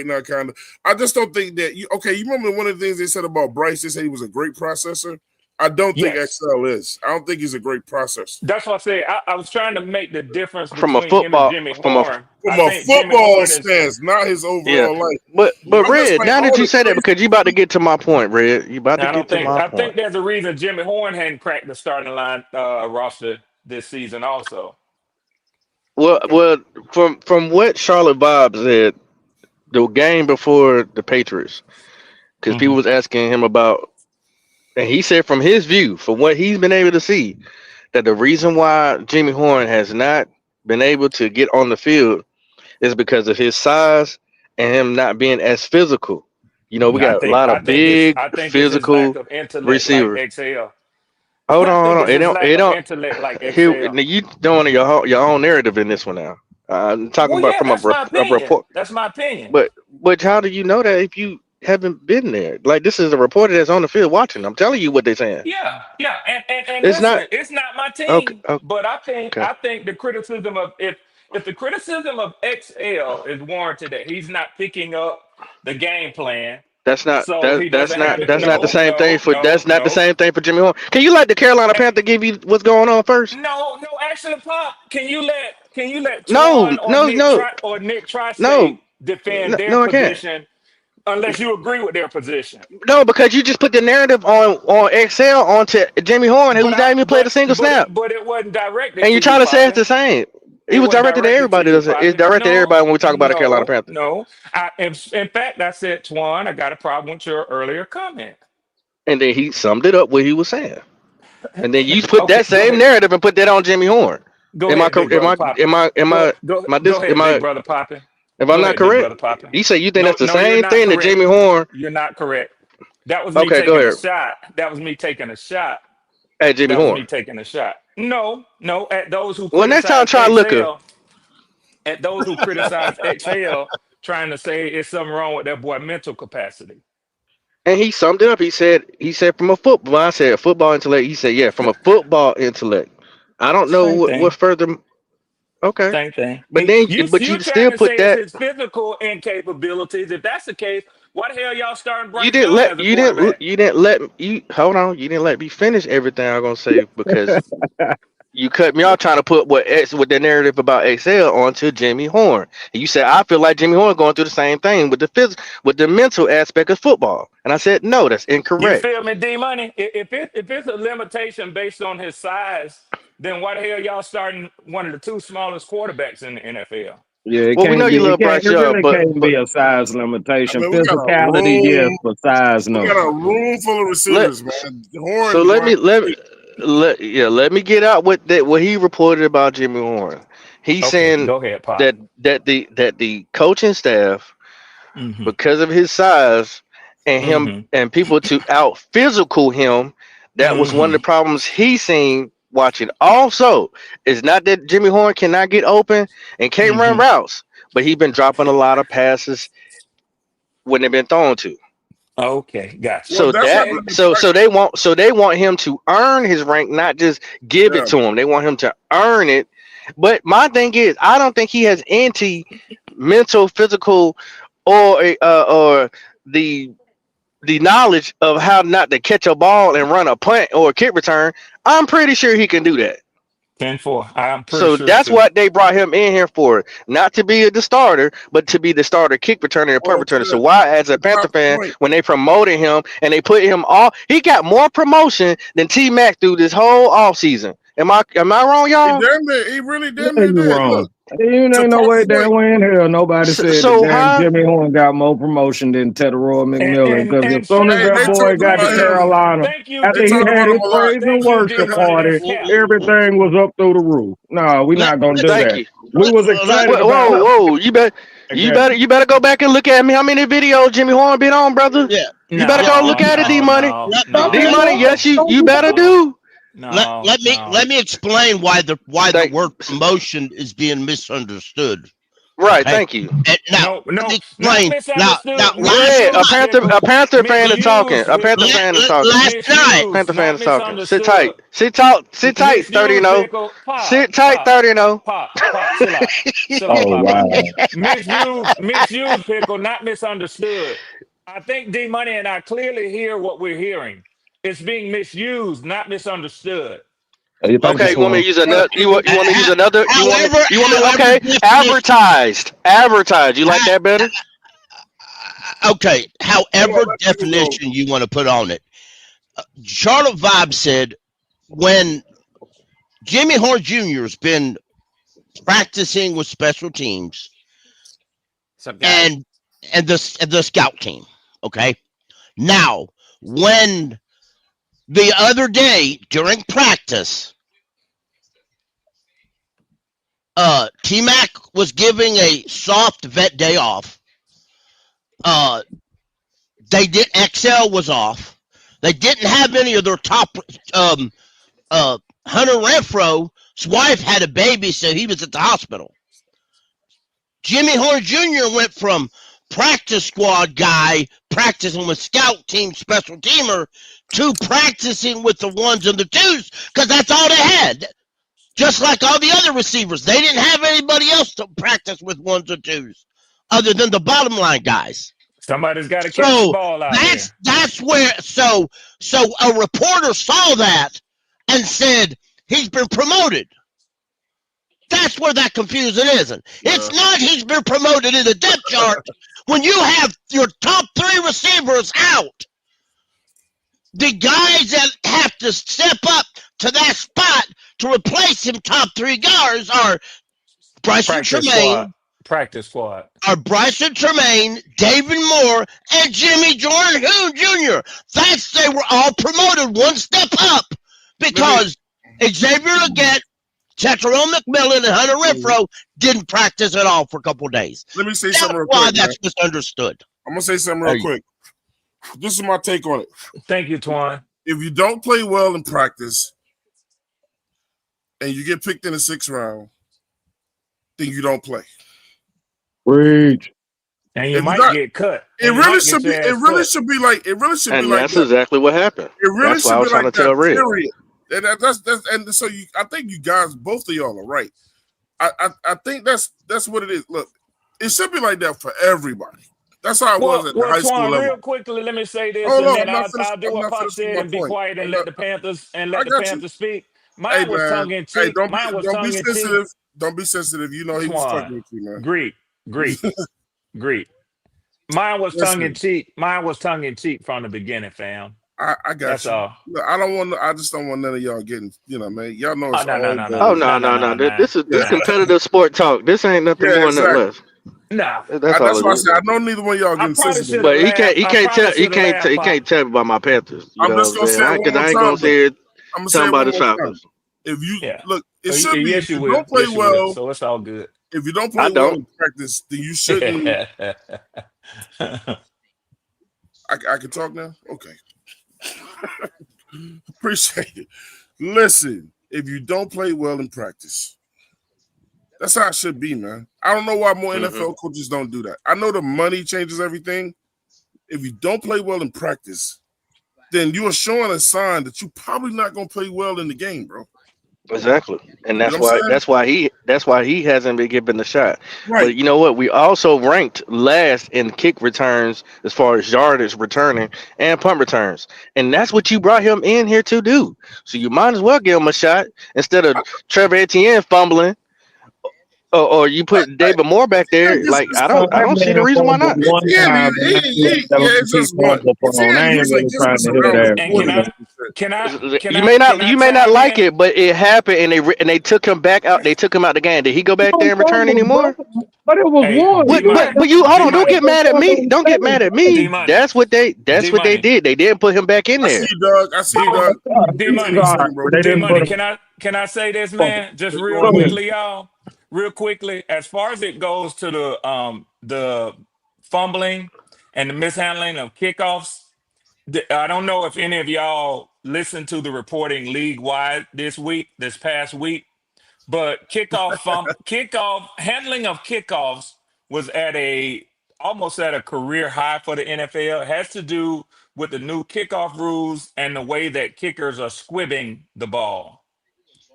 now, kind of. I just don't think that you remember one of the things they said about Bryce, they said he was a great processor. I don't think XL is. I don't think he's a great processor. That's what I say. I was trying to make the difference from a between football him and Jimmy from Horn. a football stance, not his overall life. But Red, now that you say that, because you about to get to my point, Red. You about to get to my point. I think there's a reason Jimmy Horn hadn't cracked the starting line roster this season also. Well, from what Charlotte Bob said, the game before the Patriots, because people was asking him about, and he said from his view, from what he's been able to see, that the reason why Jimmy Horn has not been able to get on the field is because of his size and him not being as physical. You know, we got a lot of big physical receivers. Like XL. Hold on. It don't. Intellect like XL. You doing your own narrative in this one now. I'm talking about from a report. That's my opinion. But how do you know that if you haven't been there? Like, this is a reporter that's on the field watching. I'm telling you what they're saying. Yeah, and it's not my team. Okay. But I think the criticism of if the criticism of XL is warranted that he's not picking up the game plan. That's not the same thing for the same thing for Jimmy Horn. Can you let the Carolina Panther give you what's going on first? No, actually, Pop, can you let Twan or Nick Tri-State defend their position unless you agree with their position? No, because you just put the narrative on XL onto Jimmy Horn, who's not even played a single snap. But it wasn't directed. And you're trying to say it's the same. He was directed to everybody. It's directed to everybody when we talk about the Carolina Panthers. No, in fact, I said, Twan, I got a problem with your earlier comment. And then he summed it up what he was saying. And then you put that same narrative and put that on Jimmy Horn. Am I correct? Brother Poppin? If I'm not correct, you say you think that's the same thing that Jimmy Horn. You're not correct. That was me taking a shot. That was me taking a shot. At Jimmy Horn. Me taking a shot. No. At those who next time try to look up. At those who criticize XL, trying to say it's something wrong with that boy mental capacity. And he summed it up. He said from a football. I said football intellect. He said from a football intellect. I don't know what further. Okay. Same thing. But then you still put that his physical incapabilities. If that's the case, why the hell y'all starting Bryce You didn't let me finish everything I'm gonna say because You cut me off trying to put what the narrative about XL onto Jimmy Horn. And you said I feel like Jimmy Horn going through the same thing with the mental aspect of football. And I said no, that's You incorrect. feel me, D Money? If it's a limitation based on his size, then why the hell y'all starting one of the two smallest quarterbacks in the NFL? Yeah, it Well, we know can't be. you love Bryce It Young, really but can't be a size limitation. I mean, Physicality, yes, but size, we no. got a room full of receivers, man. Horn, so let me get out what he reported about Jimmy Horn. He's Okay, saying go ahead, Pop. that the coaching staff, Mm-hmm. because of his size and him and people to out physical him, that was one of the problems he seen watching. Also, it's not that Jimmy Horn cannot get open and can't run routes, but he's been dropping a lot of passes when they've been thrown to. Okay, gotcha. So they want him to earn his rank, not just give it to him. They want him to earn it. But my thing is, I don't think he has any mental, physical, or the knowledge of how not to catch a ball and run a punt or a kick return. I'm pretty sure he can do that. 10-4. I'm pretty So sure that's too. what they brought him in here for, not to be the starter, but to be the starter kick returner and punt returner. So why, as a Panther fan, when they promoted him and they put him he got more promotion than T-Mac through this whole offseason. Am I wrong, y'all? He really damn near did. Wrong. Ain't no way in hell nobody said that Jimmy Horn got more promotion than Teteroy McMillan. Because as soon as that boy got to Carolina, after he had his praise and worship party, everything was up through the roof. No, we're not gonna do that. We was excited about Whoa, you better go back and look at me. How many videos Jimmy Horn been on, brother? Yeah. You better go look at it, D Money. D Money, yes, you better do. Let me explain why the word promotion is being misunderstood. Right, okay? Thank you. Now, explain. Now, a Panther fan is talking. A Panther fan is talking. Last night, Panther fan is talking. Sit tight. Sit tight. 30-0. Sit tight. 30-0. Pop, chill out. Oh wow. Misused, Pickle, not misunderstood. I think D Money and I clearly hear what we're hearing. It's being misused, not misunderstood. Okay, you want me to use another? You want me to use another? You want me? Okay, advertised. You like that better? Okay, however definition you want to put on it. Charlotte Vibe said when Jimmy Horn Jr. has been practicing with special teams and the scout team. Okay, now when the other day during practice, T-Mac was giving a soft vet day off. XL was off. They didn't have any of their top. Hunter Renfro's wife had a baby, so he was at the hospital. Jimmy Horn Jr. went from practice squad guy practicing with scout team special teamer to practicing with the ones and the twos because that's all they had. Just like all the other receivers, they didn't have anybody else to practice with ones or twos other than the bottom line guys. Somebody's got to catch the ball out there. That's where so a reporter saw that and said he's been promoted. That's where that confusion isn't. It's not he's been promoted in the depth chart when you have your top three receivers out. The guys that have to step up to that spot to replace him, top three guards, are Bryson Tremaine. Practice squad. Are Bryson Tremaine, David Moore, and Jimmy Jordan Jr. They were all promoted one step up because Xavier Legette, Teteroy McMillan, and Hunter Renfro didn't practice at all for a couple of days. Let me say something real quick. That's misunderstood. I'm going to say something real quick. This is my take on it. Thank you, Twan. If you don't play well in practice and you get picked in the 6th round, then you don't play. Preach. And you might get cut. It really should be like that's exactly what happened. It really should be like that, period. And so I think you guys, both of y'all are right. I think that's what it is. Look, it should be like that for everybody. That's how it was at the high school level. Real quickly, let me say this, and then I'll do what Pop said and be quiet and let the Panthers speak. Mine was tongue in cheek. Hey, don't Mine was be tongue in cheek. sensitive. Don't be sensitive. You know he was fucking with you, man. Greek. Mine was tongue in cheek. Mine was tongue in cheek from the beginning, fam. I got That's you. all. Look, I just don't want none of y'all getting, man. Y'all know it's no. Oh no. This is competitive sport talk. This ain't nothing more and nothing less. No. That's all that's why I it is. said I know neither one of y'all getting sensitive. But he can't tell me about my Panthers. I'm just gonna say it one more I ain't time. gonna say it. I'm gonna Talking say about it his one more Falcons. time. If you look, it Oh, should be. yes, If you you will. don't play Yes, you well, will. So it's all good. if you don't play well in practice, then you shouldn't. I can talk now? Okay. Appreciate it. Listen, if you don't play well in practice, that's how it should be, man. I don't know why more NFL coaches don't do that. I know the money changes everything. If you don't play well in practice, then you are showing a sign that you're probably not going to play well in the game, bro. Exactly, and You know what I'm saying? that's why he hasn't been given the shot. Right. But you know what? We also ranked last in kick returns as far as yardage returning and punt returns, and that's what you brought him in here to do. So you might as well give him a shot instead of Trevor Etienne fumbling, or you put David Moore back there. Like I don't see the reason why not. It's just one. I ain't really trying to hear that. You may not like it, but it happened, and they took him back out. They took him out the game. Did he go back there and return anymore? But it was one. But you hold on. Don't get mad at me. Don't get mad at me. That's what they did. They didn't put him back in there. I see you, Doug. D-Money, can I say this, man? Just real quickly, y'all. Real quickly, as far as it goes to the fumbling and the mishandling of kickoffs, I don't know if any of y'all listened to the reporting league-wide this past week, but kickoff handling of kickoffs was almost at a career high for the NFL. It has to do with the new kickoff rules and the way that kickers are squibbing the ball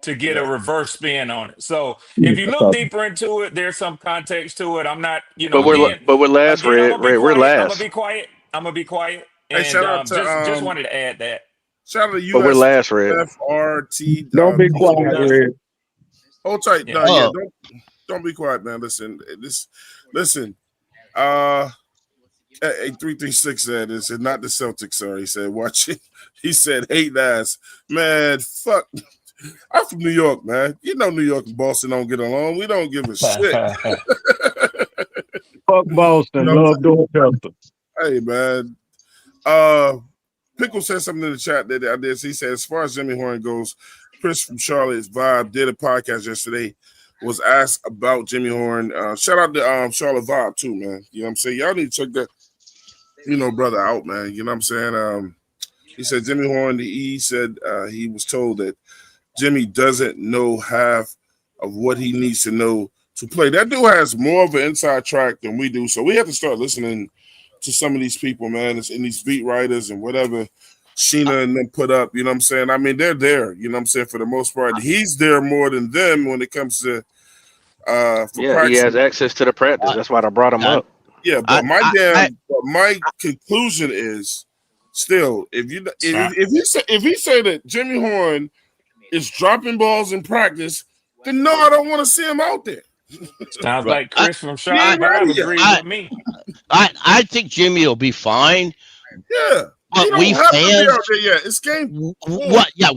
to get a reverse spin on it. So if you look deeper into it, there's some context to it. I'm not, but we're last, Red. We're last. I'm gonna be quiet. And shout out to, just wanted to add that. Shout out to but we're last, Red. FRT. Don't be quiet, Red. Hold tight. No, don't be quiet, man. Listen. 336 said this is not the Celtics, sir. He said, watch it. He said, hate ass. Man, fuck. I'm from New York, man. You know New York and Boston don't get along. We don't give a shit. Fuck Boston. Love Dorchester. Hey, man. Pickle said something in the chat that I did. He said, as far as Jimmy Horn goes, Chris from Charlotte's Vibe did a podcast yesterday, was asked about Jimmy Horn. Shout out to Charlotte Vibe, too, man. You know what I'm saying? Y'all need to check that, brother out, man. You know what I'm saying? He said Jimmy Horn, he said he was told that Jimmy doesn't know half of what he needs to know to play. That dude has more of an inside track than we do, so we have to start listening to some of these people, man, and these beat writers and whatever Sheena and them put up, you know what I'm saying? I mean, they're there, you know what I'm saying, for the most part. He's there more than them when it comes to practice. He has access to the practice. That's why I brought him up. Yeah, but my conclusion is still, if he say that Jimmy Horn is dropping balls in practice, then no, I don't want to see him out there. Sounds like Chris from Charlotte agrees with me. I think Jimmy will be fine. Yeah. But we fans, it's game.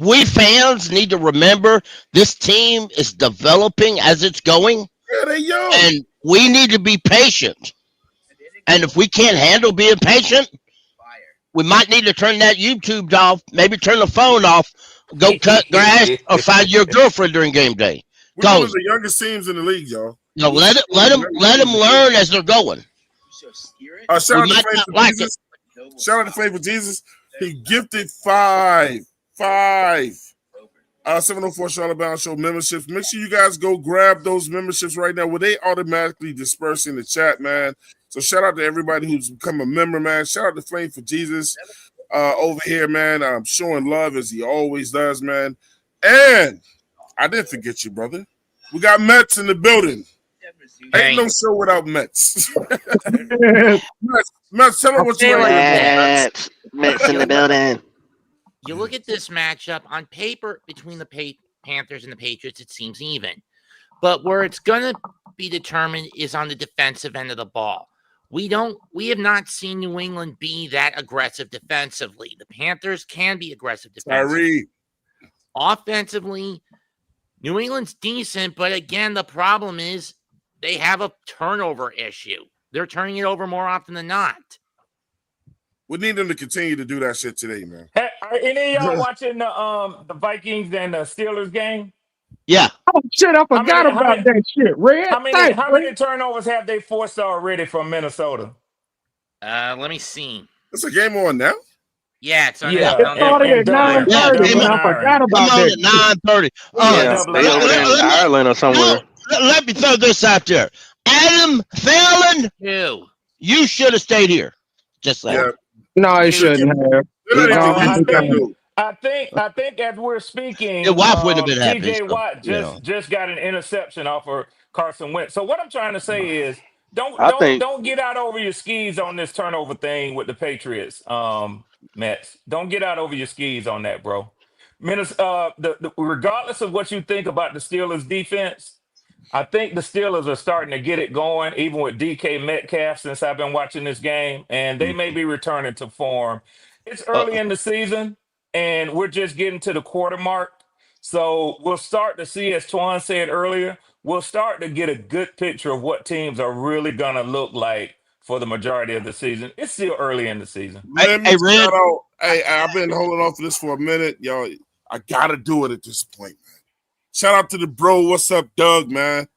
We fans need to remember this team is developing as it's going. Yeah, they're young. And we need to be patient. And if we can't handle being patient, we might need to turn that YouTube off, maybe turn the phone off, go cut grass, or find your girlfriend during game day. We're one of the youngest teams in the league, y'all. Let them learn as they're going. Shout out to Flavor Jesus. He gifted 5 704 Charlotte Bound Show memberships. Make sure you guys go grab those memberships right now. Well, they automatically disperse in the chat, man. So shout out to everybody who's become a member, man. Shout out to Flame for Jesus over here, man. Showing love as he always does, man. And I didn't forget you, brother. We got Mets in the building. Ain't no show without Mets. Mets, tell me what you Mets in the building. You look at this matchup on paper between the Panthers and the Patriots, it seems even. But where it's going to be determined is on the defensive end of the ball. We have not seen New England be that aggressive defensively. The Panthers can be aggressive defensively. Offensively, New England's decent, but again, the problem is they have a turnover issue. They're turning it over more often than not. We need them to continue to do that shit today, man. Hey, are any of y'all watching the Vikings and the Steelers game? Yeah. Oh shit! I forgot about that shit. Red. How many turnovers have they forced already from Minnesota? Let me see. It's a game on now. Yeah, it's on. It started at 9:30, but I forgot about that. 9:30. They over there in Ireland or somewhere. Let me throw this out there. Adam Thielen, you should have stayed here. Just like no, he shouldn't have. I think as we're speaking, your wife would have been happy. TJ Watt just got an interception off of Carson Wentz. So what I'm trying to say is don't get out over your skis on this turnover thing with the Patriots, Mets. Don't get out over your skis on that, bro. Regardless of what you think about the Steelers defense, I think the Steelers are starting to get it going, even with DK Metcalf, since I've been watching this game, and they may be returning to form. It's early in the season, and we're just getting to the quarter mark. So we'll start to see, as Twan said earlier, we'll start to get a good picture of what teams are really going to look like for the majority of the season. It's still early in the season. I've been holding on for this for a minute. Y'all, I got to do it at this point, man. Shout out to the bro. What's up, Doug, man?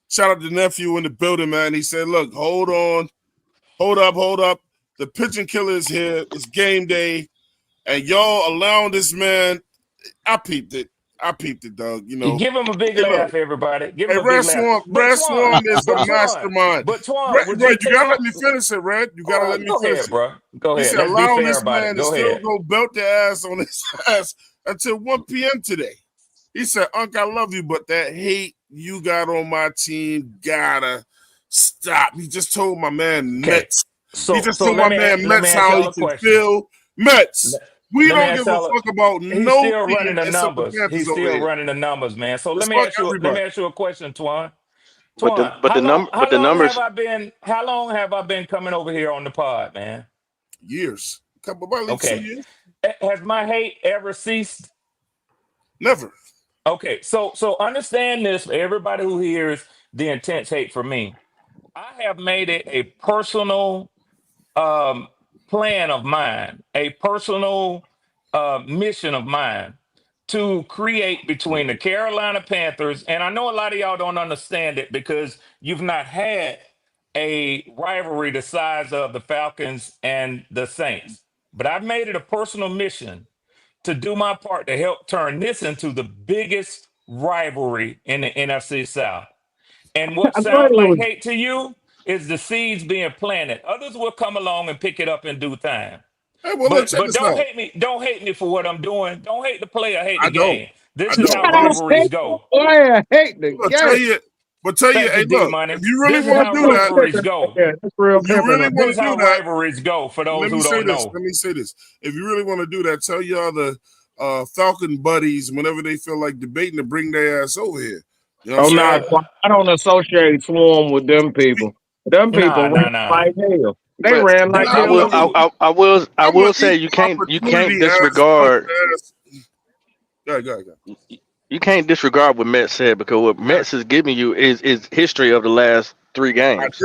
Shout out to the nephew in the building, man. He said, look, hold on. Hold up. The pitching killer is here. It's game day. And y'all allowing this man. I peeped it, Doug. You know, give him a big laugh, everybody. Give him a Red big laugh. Red Swan is the mastermind. But Twan, Red, you gotta let me finish it, Red. You gotta let me finish it, bro. Go ahead. He said, allowing this man to still go belt the ass on his ass until 1 p.m. today. He said, Unc, I love you, but that hate you got on my team gotta stop. He just told my man Mets. He just told my man Mets how he can feel. Mets. We don't give a fuck about no. He's still running the numbers. He's still running the numbers, man. So let me ask you a question, Twan. How long have I been coming over here on the pod, man? Years. About 2 years. Has my hate ever ceased? Never. Okay, so understand this for everybody who hears the intense hate for me. I have made it a personal plan of mine, a personal mission of mine to create between the Carolina Panthers, and I know a lot of y'all don't understand it because you've not had a rivalry the size of the Falcons and the Saints. But I've made it a personal mission to do my part to help turn this into the biggest rivalry in the NFC South. And what sounds like hate to you is the seeds being planted. Others will come along and pick it up in due time. Hey, well, but don't hate me. Don't hate me for what I'm doing. Don't hate the player. Hate the game. This is how rivalries go. I hate the game. Tell you, hey, look, if you really want to do that, rivalries go. That's real. If you really want to do that, rivalries go. For those who don't know, let me say this: if you really want to do that, tell y'all the Falcon buddies whenever they feel like debating to bring their ass over here. You know I don't associate Swarm with them people. Them people ran like hell. They ran like hell. I will say you can't disregard. Go. You can't disregard what Mets said because what Mets is giving you is history of the last 3 games,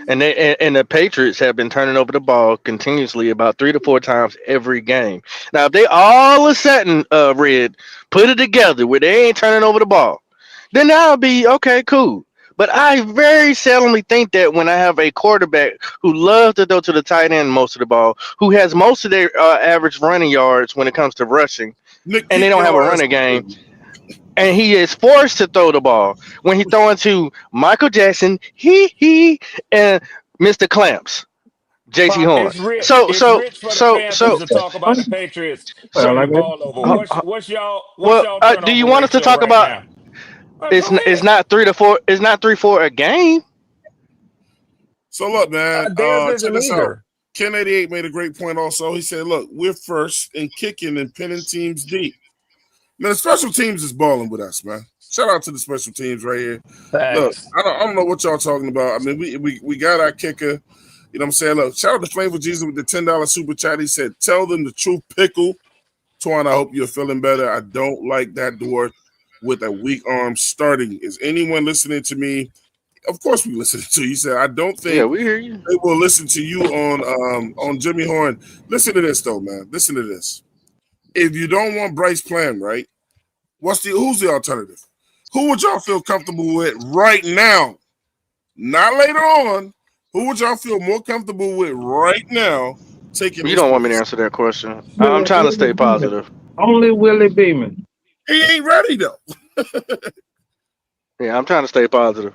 and the Patriots have been turning over the ball continuously about 3 to 4 times every game. Now, if they all of a sudden, Red, put it together where they ain't turning over the ball, then that'll be okay, cool. But I very seldomly think that when I have a quarterback who loves to go to the tight end most of the ball, who has most of their average running yards when it comes to rushing, and they don't have a running game. And he is forced to throw the ball when he's throwing to Michael Jackson, and Mr. Clamps, JC Horn. It's to talk about the Patriots turning the ball over. What's y'all do you want us to talk about? It's not 3 to 4. It's not 3-4 a game. So look, man. Check this out. Ken 88 made a great point. Also, he said, "Look, we're first in kicking and pinning teams deep." Man, the special teams is balling with us, man. Shout out to the special teams right here. Thanks. Look, I don't know what y'all talking about. I mean, we got our kicker. You know what I'm saying? Look, shout out to Flame for Jesus with the $10 super chat. He said, tell them the truth, pickle. Twan, I hope you're feeling better. I don't like that door with a weak arm starting. Is anyone listening to me? Of course we listen to you. He said, I don't think we hear you. they will listen to you on Jimmy Horn. Listen to this, though, man. Listen to this. If you don't want Bryce playing, right, who's the alternative? Who would y'all feel comfortable with right now? Not later on. Who would y'all feel more comfortable with right now? You don't want me to answer that question. I'm trying to stay positive. Only Willie Beeman. He ain't ready though. Yeah, I'm trying to stay positive.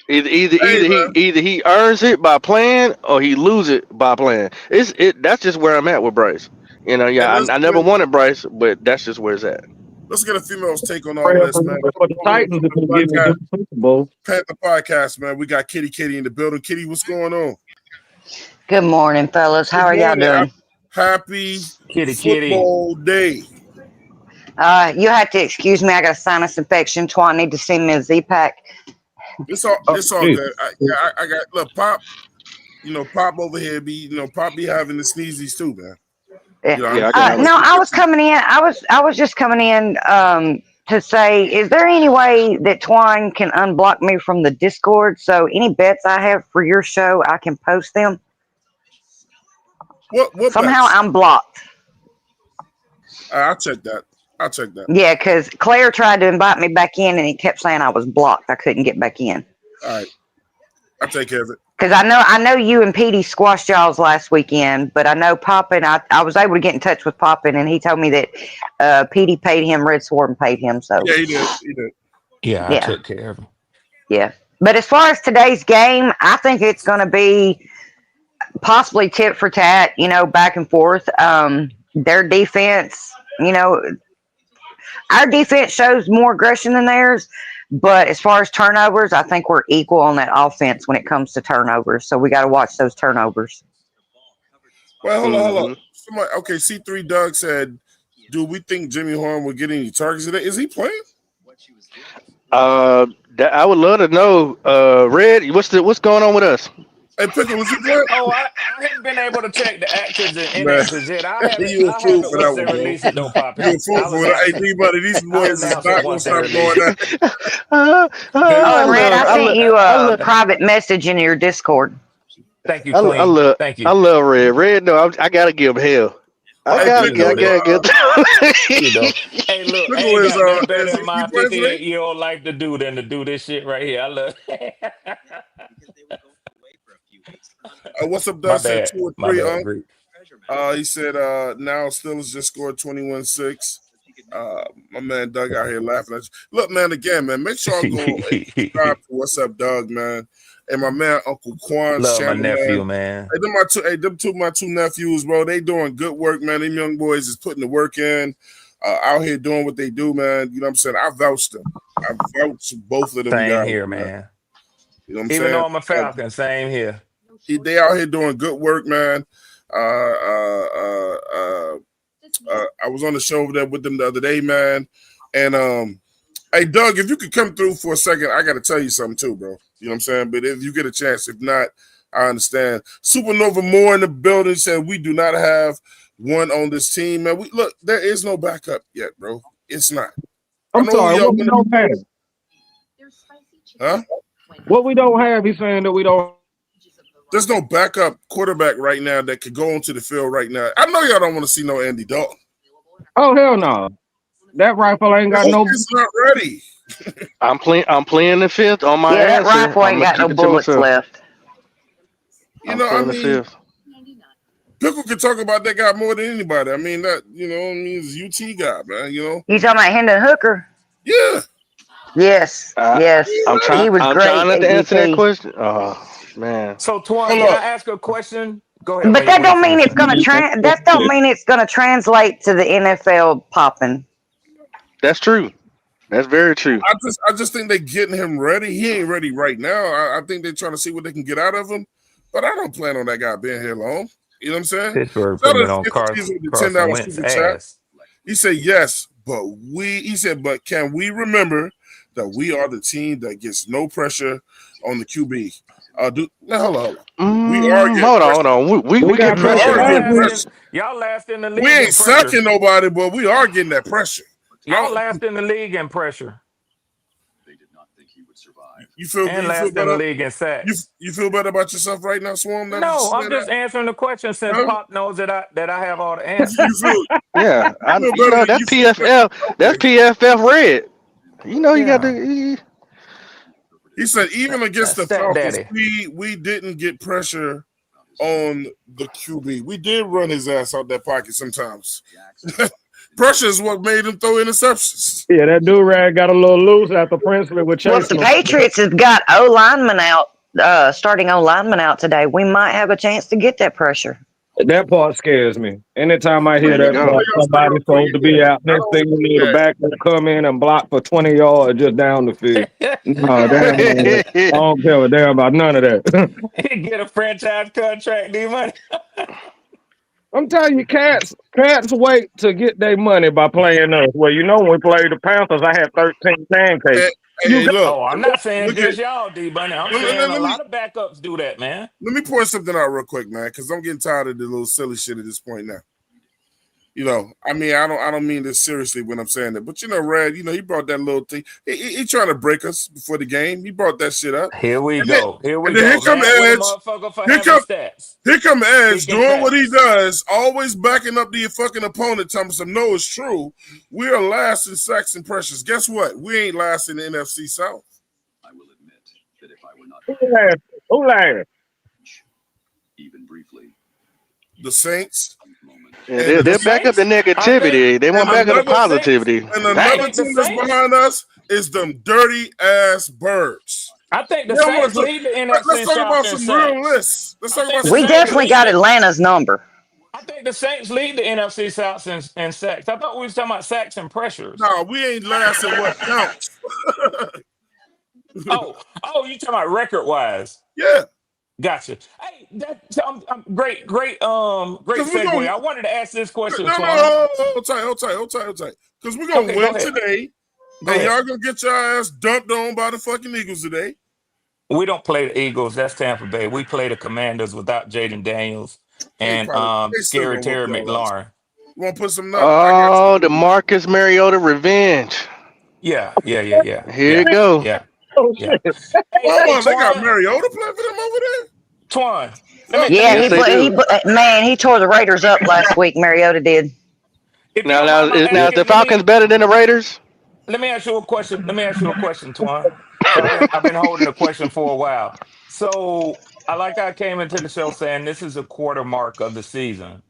Either he earns it by playing or he loses it by playing. That's just where I'm at with Bryce. You know, I never wanted Bryce, but that's just where it's at. Let's get a female's take on all this, man. For the Titans, if we give the Super Bowl. Panther podcast, man. We got Kitty in the building. Kitty, what's going on? Good morning, fellas. How are y'all doing? Happy football day. You have to excuse me. I got a sinus infection. Twan need to send me a Z-Pack. It's all good. I got look, Pop. You know, Pop over here Pop be having the sneezies too, man. You know, I was coming in. I was just coming in to say, is there any way that Twan can unblock me from the Discord so any bets I have for your show I can post them? What somehow bets? I'm blocked. I'll check that. Yeah, because Claire tried to invite me back in and he kept saying I was blocked. I couldn't get back in. All right, I'll take care of it. Because I know you and Petey squashed y'all's last weekend, but I know Poppin, I was able to get in touch with Poppin, and he told me that Petey paid him, Red Sword paid him. So yeah, he did. Yeah, I took care of him. Yeah, but as far as today's game, I think it's going to be possibly tit for tat, back and forth. Their defense, our defense shows more aggression than theirs. But as far as turnovers, I think we're equal on that offense when it comes to turnovers. So we got to watch those turnovers. Well, hold on. Somebody, okay, C3 Doug said, do we think Jimmy Horn will get any targets today? Is he playing? I would love to know. Red, what's going on with us? Hey, Pickle, was you playing? Oh, I haven't been able to check the actives and innings yet. I haven't for that once they release it, though, Poppy. You a fool for that. Hey, anybody, these boys is not going to stop going down. Red, I sent you a private message in your Discord. Thank you, Queen. Thank you. I love Red. Red, no, I got to give him hell. I gotta give. Hey, look, I ain't got nothing better in my 58-year-old life to do than to do this shit right here. I love. What's up, Doug? Said 2 or 3. He said now Steelers just scored 21-6. My man Doug out here laughing at you. Look, man, again, man, make sure I go and subscribe to What's Up, Doug, man. And my man Uncle Quan, love my nephew, man. Hey, them my two nephews, bro. They doing good work, man. Them young boys is putting the work in, out here doing what they do, man. You know what I'm saying? I vouched them. I vouched both of them. Same here, man. You know what I'm saying? Even though I'm a Falcon, same here. They out here doing good work, man. I was on the show over there with them the other day, man. And hey, Doug, if you could come through for a second, I got to tell you something too, bro. You know what I'm saying? But if you get a chance, if not, I understand. Supernova Moore in the building said we do not have one on this team, man. Look, there is no backup yet, bro. It's not. I'm sorry, what we don't have? Huh? What we don't have, he's saying that we don't. There's no backup quarterback right now that could go onto the field right now. I know y'all don't want to see no Andy Dalton. Oh, hell no. That rifle ain't got no. It's not ready. I'm playing the fifth on my answer. That rifle ain't got no bullets left. You know, I mean, Pickle can talk about that guy more than anybody. I mean, that, he's a UT guy, man, You talking about Hendon Hooker? Yeah. Yes. Yes. I'm trying not to answer that question. Oh, man. So, Twan, can I ask a question? Go ahead. But that don't mean it's gonna that don't mean it's gonna translate to the NFL popping. That's true. That's very true. I just think they're getting him ready. He ain't ready right now. I think they're trying to see what they can get out of him. But I don't plan on that guy being here long. You know what I'm saying? Pittsburgh putting it on Carson Wentz ass. He said yes, but but can we remember that we are the team that gets no pressure on the QB? Hold on. We are getting hold pressure. on. We got get pressure. Y'all last in the league We in ain't pressure. sucking nobody, but we are getting that pressure. Y'all last in the league in pressure. You feel And last in better? the league in sacks. You feel better about yourself right now, Swarm? No, I'm just answering the question since Pop knows that I have all the answers. Yeah, that's PFL. That's PFF red. You know, you got to. He said even against the Falcons, Daddy. we didn't get pressure on the QB. We did run his ass out that pocket sometimes. Pressure is what made him throw interceptions. Yeah, that do-rag got a little loose after Princely with Well, Chase. if the Patriots have got O-lineman out, starting O-lineman out today, we might have a chance to get that pressure. That part scares me. Anytime I hear that part, somebody's supposed to be out. Next thing you need a back to come in and block for 20 yards just down the field. No, damn, man. I don't care a damn about none of that. Get a franchise contract, D-Money. I'm telling you, cats wait to get their money by playing us. Well, you know, when we played the Panthers, I had 13 pancakes. Look, I'm not saying just y'all, D-Money. I'm saying a lot of backups do that, man. Let me point something out real quick, man, because I'm getting tired of the little silly shit at this point now. You know, I mean, I don't mean this seriously when I'm saying that, but you know, Red, you know, he brought that little thing. He trying to break us before the game. He brought that shit up. Here we go. Here come Edge. Here come Edge doing what he does, always backing up the fucking opponent. Telling us, no, it's true. We are last in sacks and pressures. Guess what? We ain't last in the NFC South. I will admit that if I were not Who laughed? Even briefly, the Saints. Yeah, they'll back up the negativity. They won't back up the positivity. And another team that's behind us is them dirty ass birds. I think the Saints lead the NFC. Let's talk about some real lists. Let's talk about. We definitely got Atlanta's number. I think the Saints lead the NFC South in sacks. I thought we was talking about sacks and pressures. No, we ain't last in what counts. Oh, you talking about record wise? Yeah. Gotcha. Hey, great segue. I wanted to ask this question. Hold tight. Because we're gonna win today, and y'all gonna get your ass dumped on by the fucking Eagles today. We don't play the Eagles. That's Tampa Bay. We play the Commanders without Jaden Daniels and Scary Terry McLaurin. You want to put some? The Marcus Mariota revenge. Yeah. Here you go. Yeah. Hey, they got Mariota playing for them over there. Twan. He tore the Raiders up last week. Mariota did. Now is the Falcons better than the Raiders? Let me ask you a question. Twan. I've been holding a question for a while. So I came into the show saying this is a quarter mark of the season.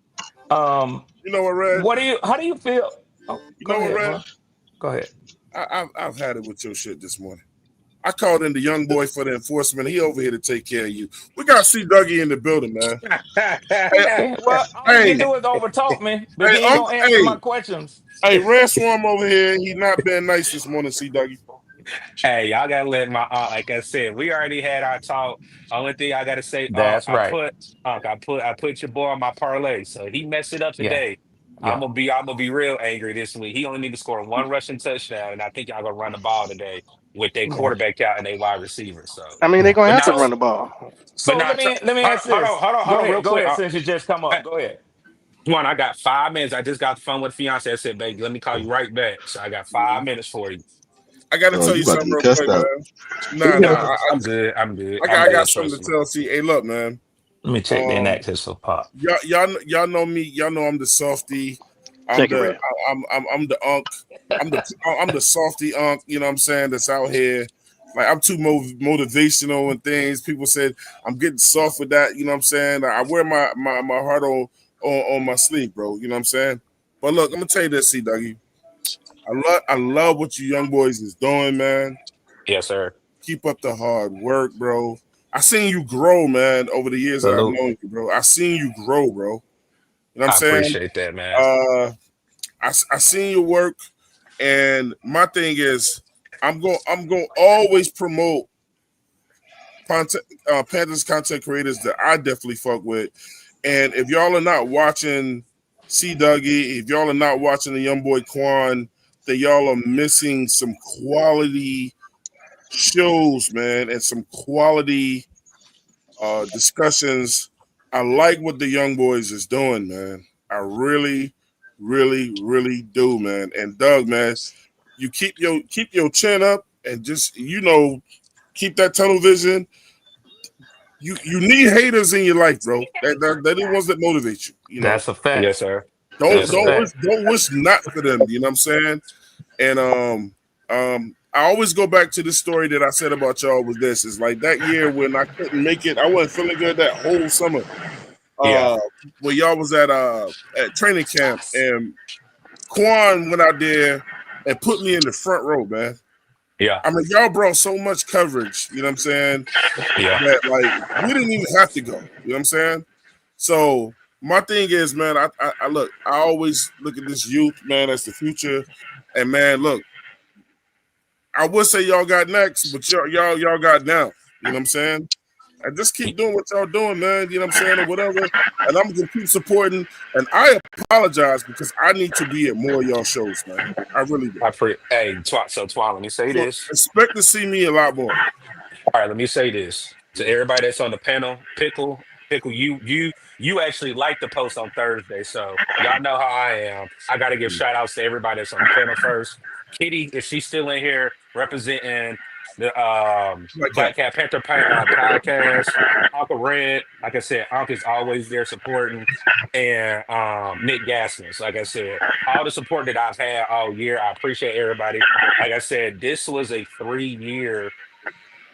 You know what, Red? How do you feel? Oh, you know what, Red? Go ahead. I've had it with your shit this morning. I called in the young boy for the enforcement. He over here to take care of you. We got to see Dougie in the building, man. All you do is overtalk me, but he ain't gonna answer my questions. Hey, Red Swarm over here. He not been nice this morning. See Dougie. Hey, y'all gotta let my aunt. Like I said, we already had our talk. Only thing I gotta say, that's right. I put your boy on my parlay, so he messed it up today. Yeah. I'm gonna be real angry this week. He only need to score one rushing touchdown, and I think y'all gonna run the ball today with their quarterback out and their wide receivers. So I mean, they're gonna have to run the ball. So let me ask this. Hold on, go ahead. Since you just come up, go ahead. One, I got 5 minutes. I just got the phone with fiance. I said, baby, let me call you right back. So I got 5 minutes for you. I got to tell you something real quick, man. Nah, I'm good. I got something to tell. See, hey, look, man. Let me check the inactives for Pop. Y'all know me. Y'all know I'm the softy. I'm the unk. I'm the softy unk. You know what I'm saying? That's out here. Like I'm too motivational and things. People said I'm getting soft with that. You know what I'm saying? I wear my heart on my sleeve, bro. You know what I'm saying? But look, I'm gonna tell you this, C Dougie. I love what you young boys is doing, man. Yes, sir. Keep up the hard work, bro. I seen you grow, man, over the years that I've known you, bro. I seen you grow, bro. You know what I'm saying? I appreciate that, man. I seen your work, and my thing is, I'm going to always promote Panthers content creators that I definitely fuck with. And if y'all are not watching C Dougie, if y'all are not watching the young boy Quan, that y'all are missing some quality shows, man, and some quality discussions. I like what the young boys is doing, man. I really, really, really do, man. And Doug, man, you keep your chin up and just keep that tunnel vision. You need haters in your life, bro. They're the ones that motivate you. That's a fact. Yes, sir. Don't Yes, sir. wish not for them. You know what I'm saying? And I always go back to the story that I said about y'all with this. Is like that year when I couldn't make it. I wasn't feeling good that whole summer. Where y'all was at training camp, and Quan went out there and put me in the front row, man. Yeah. I mean, y'all brought so much coverage, you know what I'm saying? Yeah. That, like, we didn't even have to go, you know what I'm saying? So my thing is, man, I always look at this youth, man, as the future. And man, look, I would say y'all got next, but y'all got now. You know what I'm saying? And just keep doing what y'all doing, man. You know what I'm saying, or whatever. And I'm gonna keep supporting. And I apologize because I need to be at more of y'all shows, man. I really do. Hey, Twan, let me say this. Expect to see me a lot more. All right, let me say this to everybody that's on the panel. Pickle, you actually liked the post on Thursday, so y'all know how I am. I got to give shout outs to everybody that's on the panel first. Kitty, if she's still in here representing the Black Cat Panther podcast. Uncle Red, like I said, Uncle's always there supporting, and Nick Gaskins, like I said, all the support that I've had all year. I appreciate everybody. Like I said, this was a 3-year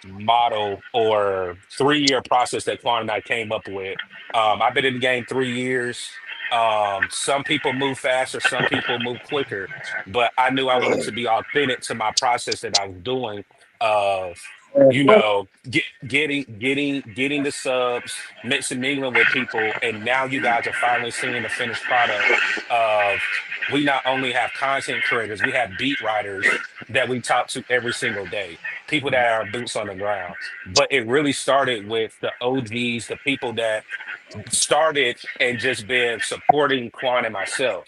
model or 3-year process that Quan and I came up with. I've been in the game 3 years. Some people move faster, some people move quicker, but I knew I wanted to be authentic to my process that I was doing of, getting the subs, mixing mingling with people, and now you guys are finally seeing the finished product of we not only have content creators, we have beat writers that we talk to every single day, people that are boots on the ground. But it really started with the OGs, the people that started and just been supporting Quan and myself.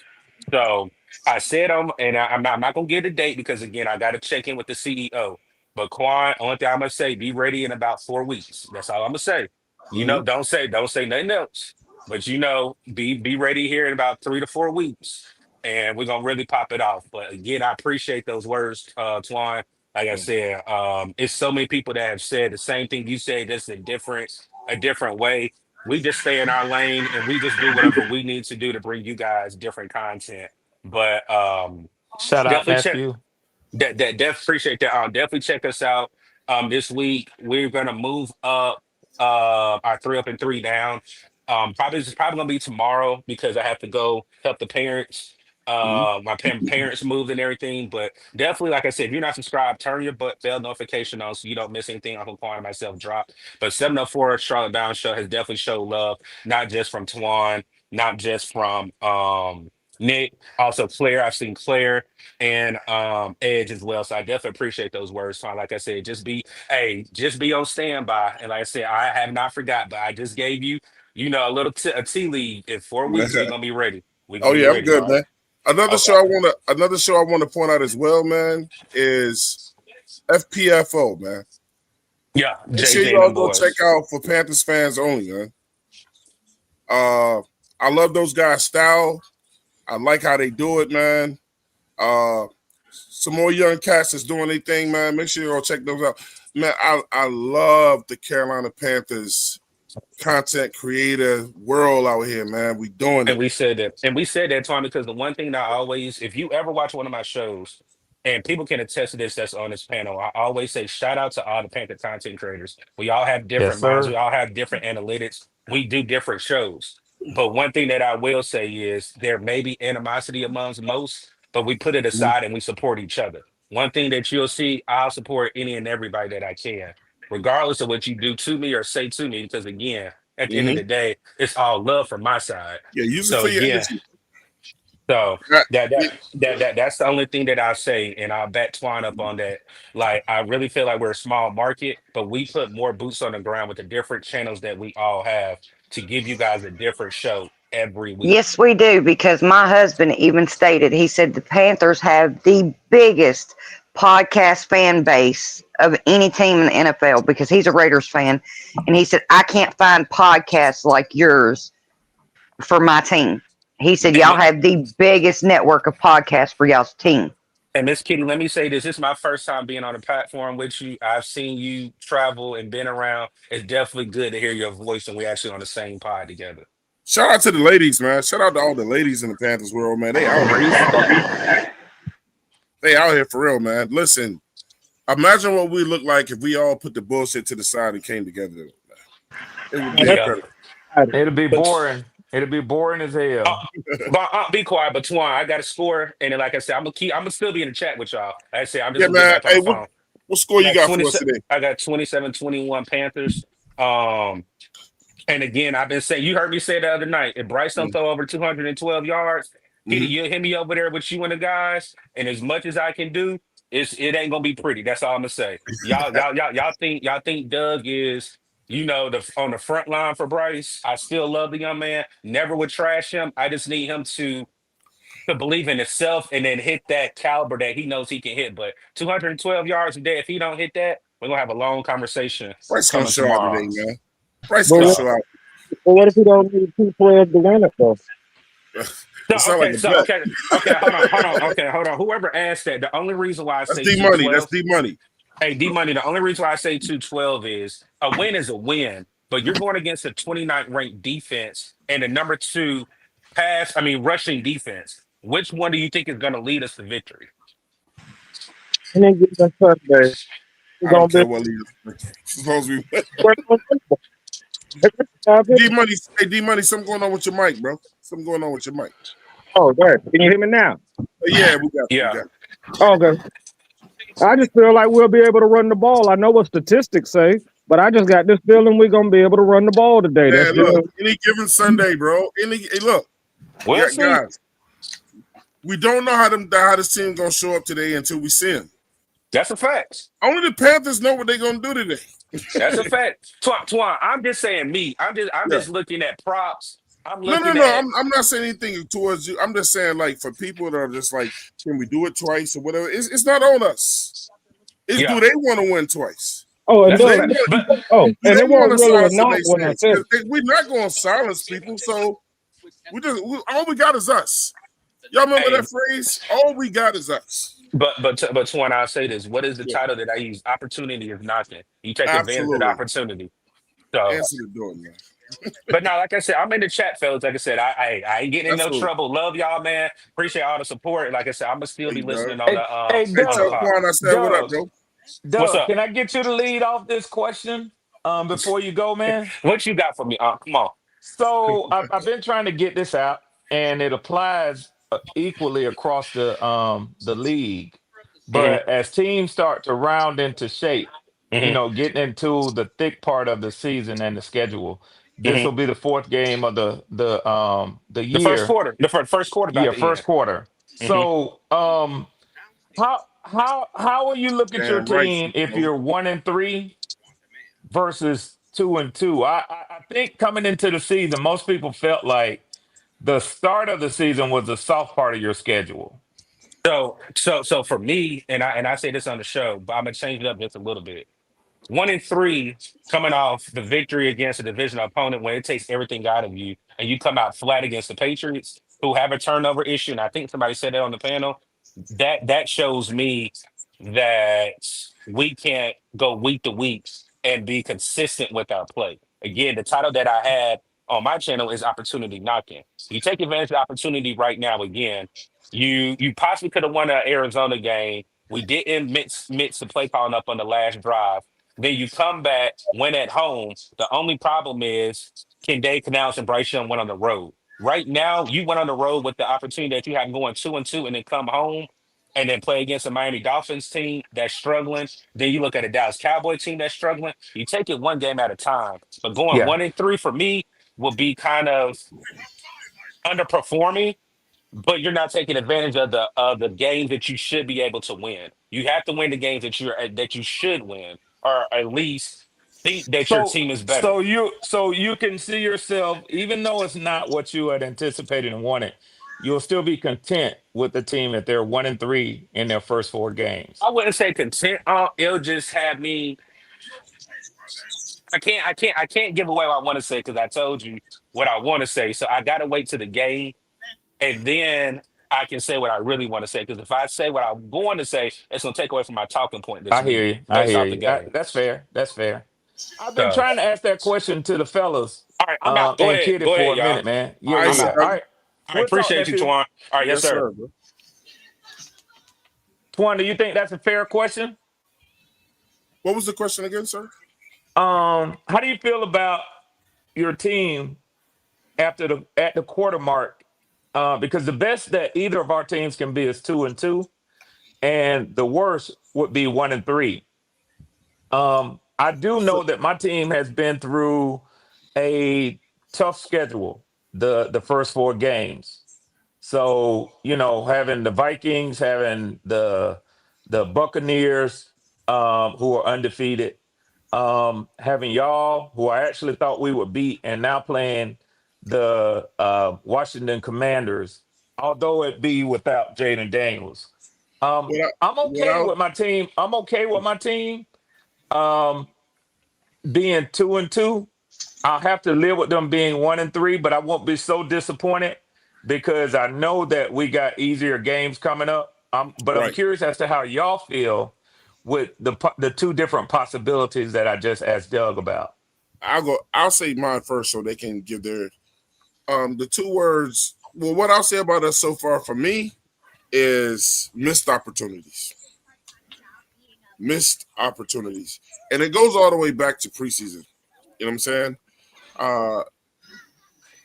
So I said and I'm not gonna get a date because again I got to check in with the CEO. But Quan, only thing I'm gonna say, be ready in about 4 weeks. That's all I'm gonna say. Don't say nothing else. But be ready here in about 3 to 4 weeks, and we're gonna really pop it off. But again, I appreciate those words, Twan. Like I said, it's so many people that have said the same thing you said, just a different way. We just stay in our lane and we just do whatever we need to do to bring you guys different content. But Shout out, definitely check nephew. that appreciate that. Definitely check us out. This week we're gonna move up our 3 up and 3 down. It's probably gonna be tomorrow because I have to go help the parents. My parents moved and everything, but definitely, like I said, if you're not subscribed, turn your bell notification on so you don't miss anything Uncle Quan and myself drop. But 704 Charlotte Bound Show has definitely showed love, not just from Twan, not just from Nick, also Claire. I've seen Claire and Edge as well. So I definitely appreciate those words, Twan. Like I said, just be on standby. And like I said, I have not forgot, but I just gave you, a little a tea lead. In 4 weeks, we're gonna be ready. We're Oh gonna be yeah, I'm ready, good, bro. man. Another Okay. show I want to point out as well, man, is FPFO, man. Yeah, Make sure JJ and y'all them go check boys. out for Panthers fans only, man. I love those guys' style. I like how they do it, man. Some more young cats that's doing their thing, man. Make sure you all check those out. Man, I love the Carolina Panthers content creator world out here, man. We doing And it. we said that, Tom, because the one thing that I always, if you ever watch one of my shows, and people can attest to this that's on this panel, I always say shout out to all the Panther content creators. We all have Yes, different minds, we sir. all have different analytics, we do different shows. But one thing that I will say is there may be animosity amongst most, but we put it aside and we support each other. One thing that you'll see, I'll support any and everybody that I can, regardless of what you do to me or say to me, because again, at the end of the day, it's all love from my side. Yeah, use it So for your again, energy. so That- that's the only thing that I'll say, and I'll back Twine up on that. Like I really feel like we're a small market, but we put more boots on the ground with the different channels that we all have to give you guys a different show. every week. Yes, we do, because my husband even stated, he said the Panthers have the biggest podcast fan base of any team in the NFL, because he's a Raiders fan. And he said, I can't find podcasts like yours for my team. He said, And y'all have the biggest network of podcasts for y'all's team. and Miss Kitty, let me say this. This is my first time being on a platform with you. I've seen you travel and been around. It's definitely good to hear your voice and we're actually on the same pod together. Shout out to the ladies, man. Shout out to all the ladies in the Panthers world, man. They out here. They out here for real, man. Listen, imagine what we look like if we all put the bullshit to the side and came together. It would be incredible. It'll be boring. It'll be boring as hell. But be quiet, but Twan, I got a score, and then like I said, I'm gonna still be in the chat with y'all. Like I said, I'm just Yeah, gonna get man. back on Hey, the phone. what score you got for us today? I got 27-21 Panthers. And again, I've been saying, you heard me say the other night, if Bryce don't throw over 212 yards, you hit me over there with you and the guys, and as much as I can do, it ain't gonna be pretty. That's all I'm gonna say. Y'all think Doug is, on the front line for Bryce. I still love the young man. Never would trash him. I just need him to believe in himself and then hit that caliber that he knows he can hit. But 212 yards a day, if he don't hit that, we're gonna have a long conversation Bryce gonna coming show out tomorrow. today, man. Bryce gonna show out. But what if you don't need 212 to win it, though? Okay, hold on. Whoever asked that, the only reason why I say D Money. 212, That's D Money. hey, D Money, the only reason why I say 212 is a win is a win, but you're going against a 29th ranked defense and the number 2 rushing defense. Which one do you think is going to lead us to victory? And then get the Sunday. I don't care what leader. Suppose we D Money, hey D Money, something going on with your mic, bro. Something going on with your mic. Oh, there. Can you hear me now? Yeah, we got. Yeah. Okay. I just feel like we'll be able to run the ball. I know what statistics say, but I just got this feeling we're gonna be able to run the ball today. Man, look, any given Sunday, bro. Look, guys, we don't know how this team gonna show up today until we see them. That's a fact. Only the Panthers know what they're gonna do today. That's a fact. Twan, I'm just saying me. I'm just looking at props. No. I'm not saying anything towards you. I'm just saying, like, for people that are just like, can we do it twice or whatever? It's not on us. Do they want to win twice? Oh, and they won't really not when I said we're not going to silence people. So all we got is us. Y'all remember that phrase? All we got is us. But Twan, I'll say this: what is the title that I use? Opportunity is knocking. You take advantage of the opportunity. So answer the door, man. But no, like I said, I'm in the chat, fellas. Like I said, I ain't getting in no trouble. Love y'all, man. Appreciate all the support. Like I said, I'm gonna still be listening on the. Doug, what's up? Can I get you to lead off this question before you go, man? What you got for me? Come on. So I've been trying to get this out, and it applies equally across the league. But as teams start to round into shape, getting into the thick part of the season and the schedule, this will be the fourth game of the year. The first quarter. The first quarter. First quarter. So how will you look at your team if you're 1-3 versus 2-2? I think coming into the season, most people felt like the start of the season was the soft part of your schedule. So for me, and I say this on the show, but I'm gonna change it up just a little bit. 1-3 coming off the victory against a divisional opponent when it takes everything out of you and you come out flat against the Patriots who have a turnover issue. And I think somebody said that on the panel. That shows me that we can't go week to week and be consistent with our play. Again, the title that I had on my channel is Opportunity Knocking. You take advantage of the opportunity right now again. You possibly could have won an Arizona game. We didn't mix the play calling up on the last drive. Then you come back, win at home. The only problem is, can Dave Canales and Bryce Young went on the road? Right now, you went on the road with the opportunity that you have going 2-2 and then come home and then play against a Miami Dolphins team that's struggling. Then you look at a Dallas Cowboy team that's struggling. You take it one game at a time. But going 1-3 for me will be kind of underperforming, but you're not taking advantage of the games that you should be able to win. You have to win the games that you should win, or at least think that your team is better. So you can see yourself, even though it's not what you had anticipated and wanted, you'll still be content with the team that they're 1-3 in their first 4 games. I wouldn't say content. It'll just have me. I can't give away what I want to say because I told you what I want to say. So I gotta wait to the game, and then I can say what I really want to say. Because if I say what I'm going to say, it's gonna take away from my talking point this I week hear you. I based hear off the you. game. That's fair. That's fair. I've been So, trying to ask that question to the fellas all right, I'm out. Go and ahead. Kitty Go ahead, for a y'all. minute, man. All Yeah, right, yeah, I'm yeah. out. sir. All right. All right, We'll talk appreciate you, nephew. Twan. All right, yes, Yes, sir. sir. Bro. Twan, do you think that's a fair question? What was the question again, sir? How do you feel about your team at the quarter mark? Because the best that either of our teams can be is 2-2, and the worst would be 1-3. I do know that my team has been through a tough schedule the first 4 games. So, having the Vikings, having the Buccaneers, who are undefeated, having y'all, who I actually thought we would beat, and now playing the Washington Commanders, although it be without Jaden Daniels. I'm okay with my team. I'm okay with my team being 2-2. I'll have to live with them being 1-3, but I won't be so disappointed because I know that we got easier games coming up. But I'm Right. curious as to how y'all feel with the 2 different possibilities that I just asked Doug about. I'll say mine first so they can give their the 2 words. Well, what I'll say about us so far for me is missed opportunities. Missed opportunities. And it goes all the way back to preseason. You know what I'm saying? I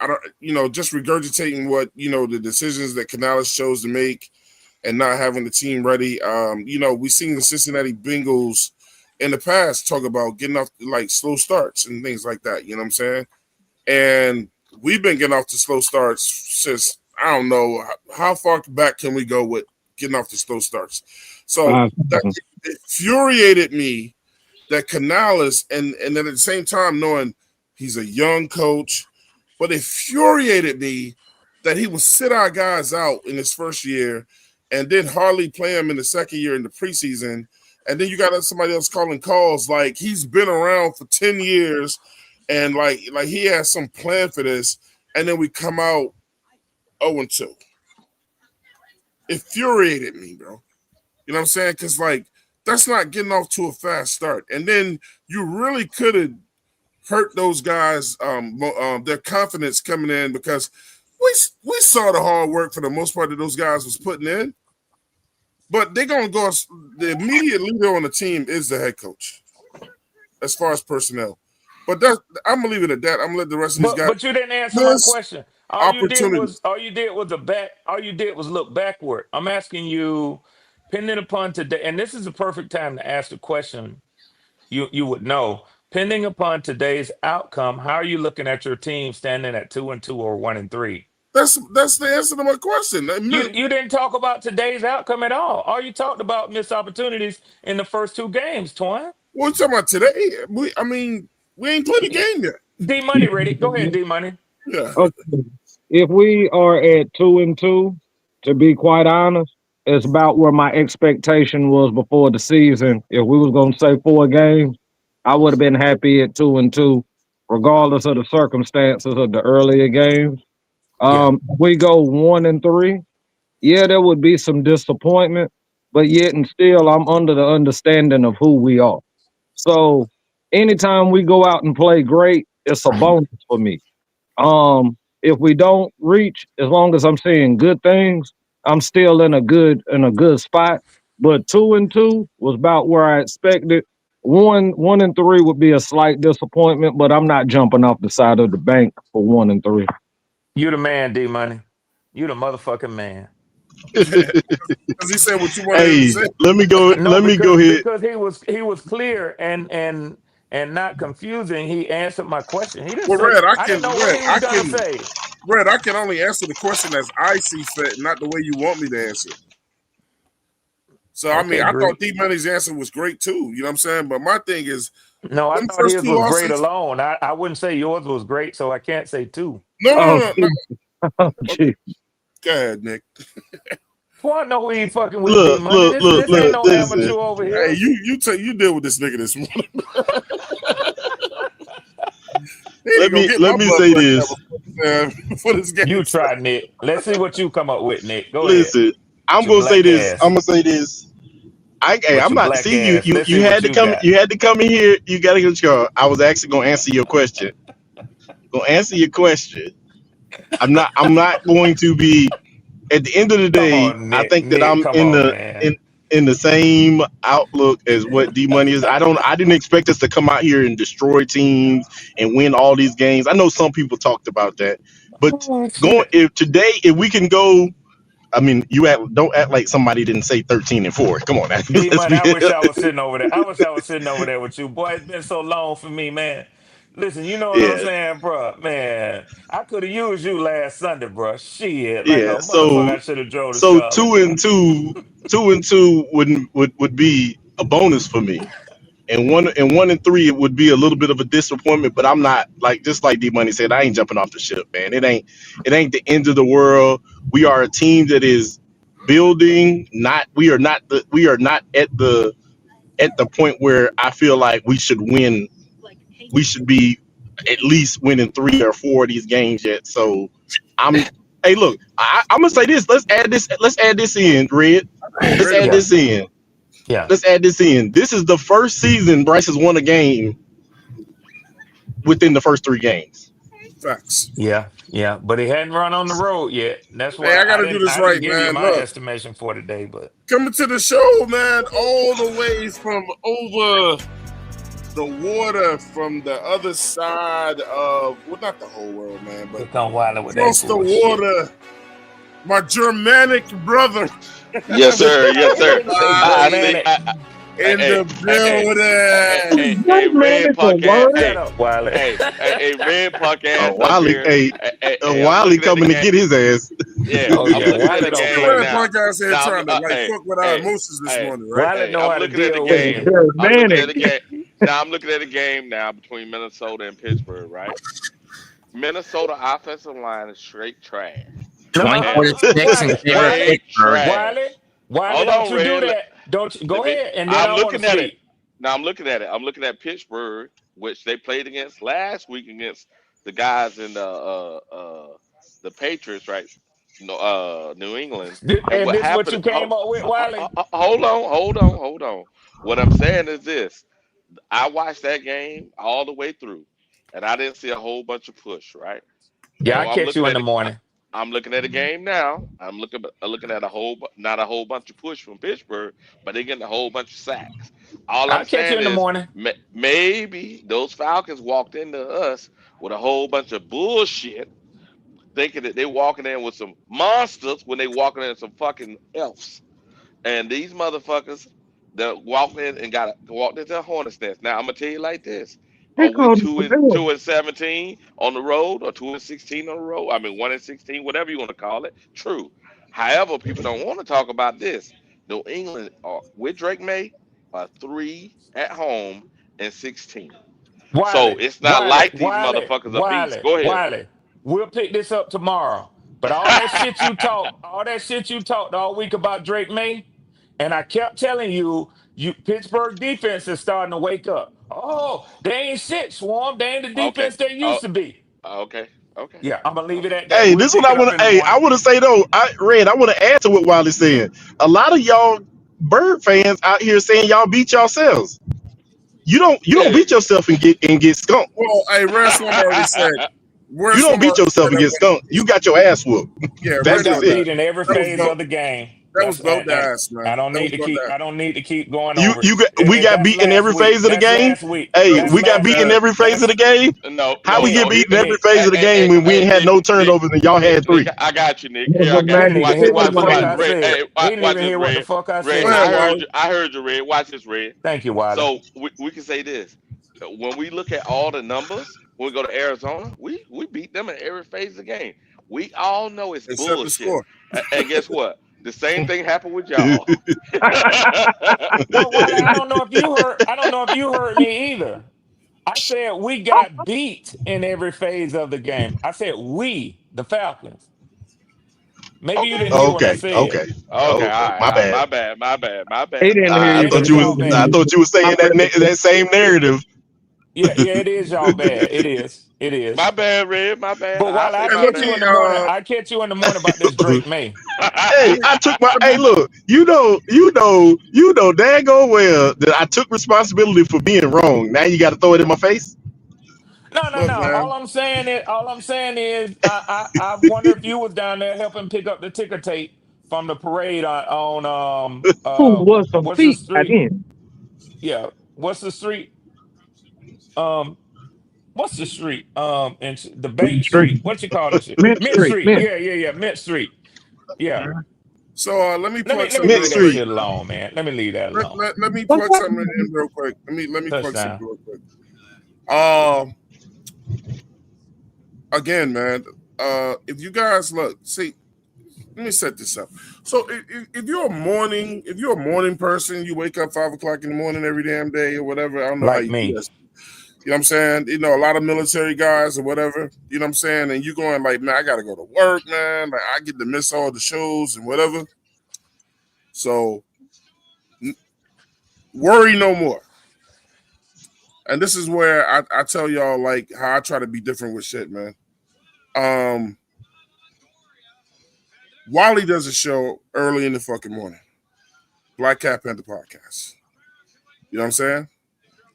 don't, just regurgitating what, the decisions that Canales chose to make and not having the team ready. We've seen the Cincinnati Bengals in the past talk about getting off like slow starts and things like that. You know what I'm saying? And we've been getting off to slow starts since, I don't know, how far back can we go with getting off to slow starts? So that infuriated me that Canales, and then at the same time knowing he's a young coach, but it infuriated me that he would sit our guys out in his first year and then hardly play them in the second year in the preseason. And then you got somebody else calling calls like he's been around for 10 years and like he has some plan for this, and then we come out 0-2. It infuriated me, bro. You know what I'm saying? Because, that's not getting off to a fast start. And then you really could have hurt those guys, their confidence coming in, because we saw the hard work for the most part that those guys was putting in. But they're going to go – the immediate leader on the team is the head coach as far as personnel. But I'm going to leave it at that. I'm going to let the rest of these guys – But you didn't answer my question. All you did was look backward. I'm asking you, pending upon today, and this is the perfect time to ask the question you would know. Pending upon today's outcome, how are you looking at your team standing at 2-2 or 1-3? That's the answer to my question. You didn't talk about today's outcome at all. All you talked about missed opportunities in the first 2 games, Twan. What are you talking about today? We ain't played the game yet. D Money ready? Go ahead, D Money. Yeah. Okay. If we are at 2-2, to be quite honest, it's about where my expectation was before the season. If we was gonna say 4 games, I would have been happy at 2-2, regardless of the circumstances of the earlier games. We go 1-3. Yeah, there would be some disappointment, but yet and still, I'm under the understanding of who we are. So anytime we go out and play great, it's a bonus for me. If we don't reach, as long as I'm seeing good things, I'm still in a good spot. But 2-2 was about where I expected. 1-3 would be a slight disappointment, but I'm not jumping off the side of the bank for 1-3. You the man, D Money. You the motherfucking man. Because he said what you wanted to say. Let me go ahead. Because he was clear and not confusing. He answered my question. He didn't say. Red, I didn't know what he was gonna say. Red, I can only answer the question as I see fit, not the way you want me to answer. So I mean, I thought D Money's answer was great too. You know what I'm saying? But my thing is, No, I them thought first his two was great losses. alone. I wouldn't say yours was great, so I can't say two. No. Oh, Okay. Go ahead, Nick. Well, I know we ain't fucking with D Money. This ain't no amateur over here. Hey, you deal with this nigga this morning. let me say this. For this game. You try, Nick. Let's see what you come up with, Nick. Go Listen, ahead. I'm gonna say this. I'm not Black see ass. Let's see you what had to you come. got. You had to come in here. You got to get your. I was actually gonna answer your question. Gonna answer your question. I'm not going to be. At the end of the Come day, on, I Nick. think that Nick, I'm come on, man. in the same outlook as what D Money is. I didn't expect us to come out here and destroy teams and win all these games. I know some people talked about that, but Oh, shit. if we can go. I mean, don't act like somebody didn't say 13-4. Come on, now. D Let's Money, be I wish I was sitting over there. I wish I was sitting over there with you. Boy, it's been so long for me, man. Listen, you know what I'm yeah, saying, bro? Man, I could have used you last Sunday, bro. Shit, like a yeah. motherfucker, I should have drove to So Charlotte. 2-2 would be a bonus for me. And 1-3 it would be a little bit of a disappointment, but I'm not just like D Money said, I ain't jumping off the ship, man. It ain't the end of the world. We are a team that is building, we are not at the point where I feel like we should win. We should be at least winning 3 or 4 of these games yet. So I'm hey look, I'm gonna say this. Let's add this in, Red. I ain't Let's ready add about Yeah, this in. yeah, Let's add this in. This is the first season Bryce has won a game within the first 3 games. facts. yeah. But he hadn't run on the road yet. That's Hey, why I gotta do this I didn't right, give you man. my Look, estimation for today, but coming to the show, man, all the way from over the water from the other side of, well, not the whole world, man, but here come Wilder with that across the bullshit. water, my Germanic brother. Yes, sir. Yes, sir. I see. Germanic. In the building. Red punk ass. Shut up, Wilder. Red punk ass up Wiley, here. I'm Wiley looking at the coming to game. get his ass. Yeah, Oh I'm yeah, looking at Wilder the don't game play. Red now. punk ass here Now, trying to like fuck with our emotions this morning, right? Wilder know I'm how to looking at the deal with game. me. I'm looking at the game. Now I'm looking at the game now between Minnesota and Pittsburgh, right? Minnesota offensive line is straight trash. No, 24 to 6 in favor of Wiley, Straight Pittsburgh. trash. Wiley, Hold don't on, you do Red. that? Don't you, go Let me. ahead, and then I'm I want to looking at it. speak. Now I'm looking at it. I'm looking at Pittsburgh, which they played against last week against the guys in the Patriots, right? No, New England. And And what this is what happened? you came up with, Wiley. Hold on. What I'm saying is this: I watched that game all the way through, and I didn't see a whole bunch of push, right? Yeah, I And I'm catch looking you in at the it. morning. I'm looking at the game now. I'm looking at not a whole bunch of push from Pittsburgh, but they're getting a whole bunch of sacks. All I'm I catch you saying in the is morning. maybe those Falcons walked into us with a whole bunch of bullshit, thinking that they walking in with some monsters when they walking in some fucking elves. And these motherfuckers that walked in and walked into a hornet's nest. Now I'm gonna tell you like this: Are we 2-17 on the road, or 2-16 on the road? I mean 1-16, whatever you want to call it. True. However, people don't want to talk about this. New England are with Drake May are 3 at home and 16. So Wiley, it's not Wiley, like these Wiley, motherfuckers are beasts. Wiley, Go ahead. Wiley. We'll pick this up tomorrow. But all that shit you talked all week about Drake May, and I kept telling you, Pittsburgh defense is starting to wake up. Oh, they ain't shit, Swarm. They ain't the Okay. defense they Oh, used to be. okay. Okay. Yeah, I'm gonna leave it Okay. at that. Hey, We'll this one pick I it up want in to. the Hey, I morning. want to say though, I want to add to what Wiley's saying. A lot of y'all Bird fans out here saying y'all beat yourselves. You don't Yeah. beat yourself and get skunked. Well, hey, Red Storm already said. You Red don't Storm beat already yourself said and that get skunked. You got your ass whooped. I That's Red just got Storm. it. beat in every That was phase dope. of the game. That was dope to And ass, man. I don't That need was to dope to keep. ass. I don't need to keep going You over it. you got we got That's beat in last every week. phase of the That's game. last week. Hey, That's we got last beat in week. every phase of the That's game. No, How we no, get no. Nick. beat in every Nick. phase of the game when we ain't had Nick, no turnovers and y'all had Nick, 3? I got you, Nick. Here, I Never got He you. didn't mind. even Watch, hear what watch, the Never fuck watch, I mind. Red. said. Hey, He didn't watch even this, hear what the Red. fuck I Red, Go said. ahead, I heard Wally. you. I heard you, Red. Watch this, Red. Thank you, Wilder. So we can say this: when we look at all the numbers, when we go to Arizona, we beat them in every phase of the game. We all know it's Except the bullshit. score. And guess what? The same thing happened with y'all. Well, Wally, I don't know if you heard. I don't know if you heard me either. I said we got beat in every phase of the game. I said we, the Falcons. Maybe you Okay. didn't hear what I Okay, said. okay. Okay, Oh, all right, my all right. bad. My bad, my bad, my He bad. didn't hear I you It thought because is you y'all was I bad. thought you were saying that same narrative. Yeah, it is y'all bad. It is. It My is. bad, Red. My bad. But I while say I And my let catch me you bad. in the morning, I catch you in the morning about this Drake May. let Hey, me I took my. let Hey, me look, daggone well that I took responsibility for being wrong. Now you got to throw it in my face. look, No. man. All I'm saying is, I wonder if you was down there helping pick up the ticker tape from the parade on who was some what's the feet at street? the end. Yeah, what's the street? Um, what's the street? And the Bank Street. Street. What you call that shit? Mint Mint Street. Street. Mint. Yeah. Mint Street. Yeah. So let me plug Let me something Mint real leave that quick. Street. shit alone, man. Let me leave that alone. Let me What's plug that? something in real quick. Let me plug something Touchdown. real quick. Um, again, man. If you guys look, see, let me set this up. So if you're a morning person, you wake up 5 o'clock in the morning every damn day or whatever. I don't know how Like you do me. that. You know what I'm saying? You know, a lot of military guys or whatever, you know what I'm saying? And you going like, man, I gotta go to work, man. Like I get to miss all the shows and whatever. So worry no more. And this is where I tell y'all like how I try to be different with shit, man. Wiley does a show early in the fucking morning. Black Cat Panther podcast. You know what I'm saying?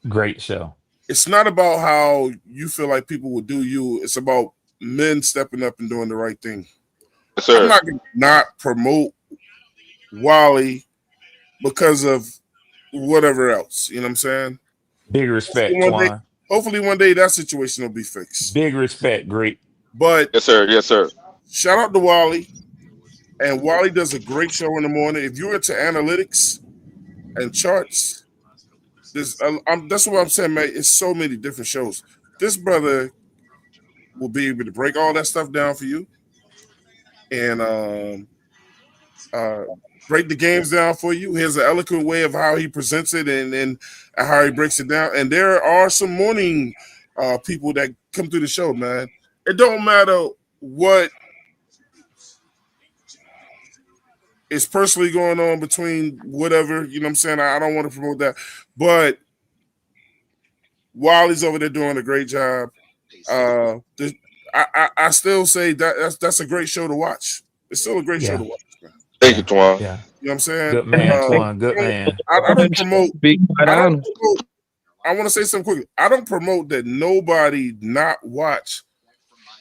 Great show. It's not about how you feel like people will do you. It's about men stepping up and doing the right thing. Yes, I'm sir. not going to not promote Wally because of whatever else. You know what I'm saying? Big Hopefully respect, one day, Twan. hopefully one day that situation will be fixed. Big respect, great. But Yes, sir. Yes, sir. shout out to Wally. And Wally does a great show in the morning. If you're into analytics and charts, that's what I'm saying, man. It's so many different shows. This brother will be able to break all that stuff down for you and break the games down for you. He has an eloquent way of how he presents it and how he breaks it down. And there are some morning people that come through the show, man. It don't matter what is personally going on between whatever, you know what I'm saying? I don't want to promote that. But Wiley's over there doing a great job. I still say that's a great show to watch. It's still a great show Yeah, to watch, man. Thank you, Twan. yeah. You know what I'm saying? Good man, Hey, Twan. Good man. I don't promote. be quite I don't honest. promote. I want to say something quickly. I don't promote that nobody not watch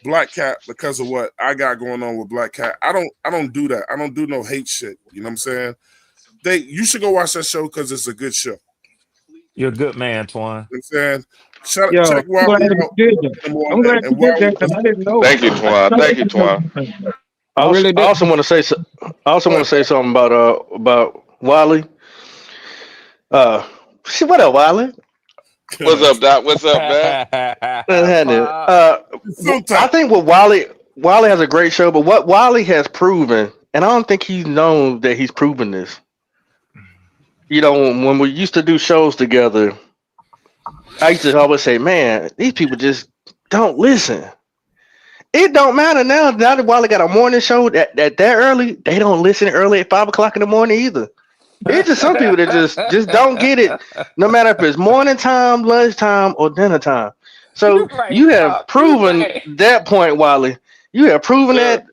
Black Cat because of what I got going on with Black Cat. I don't do that. I don't do no hate shit. You know what I'm saying? You should go watch that show because it's a good show. You're a good man, Twan. You know what I'm saying? Yo, Check I'm glad Wally you out did that. in the I'm morning. glad you And did that Wally because I didn't know. Thank you, Twan. Thank you, Twan. I really I did. also want to say. I also want to say something about Wiley. See what up, Wiley? What's up, Doc? What's up, Doc? What's happening? Pop. I think what Wiley has a great show, but what Wiley has proven, and I don't think he's known that he's proven this. You know, when we used to do shows together, I used to always say, "Man, these people just don't listen." It don't matter now. Now that Wiley got a morning show that early, they don't listen early at 5 o'clock in the morning either. It's just some people that just don't get it, no matter if it's morning time, lunchtime, or dinner time. So You right, you have Pop. You proven right. that point, Wiley. You have proven that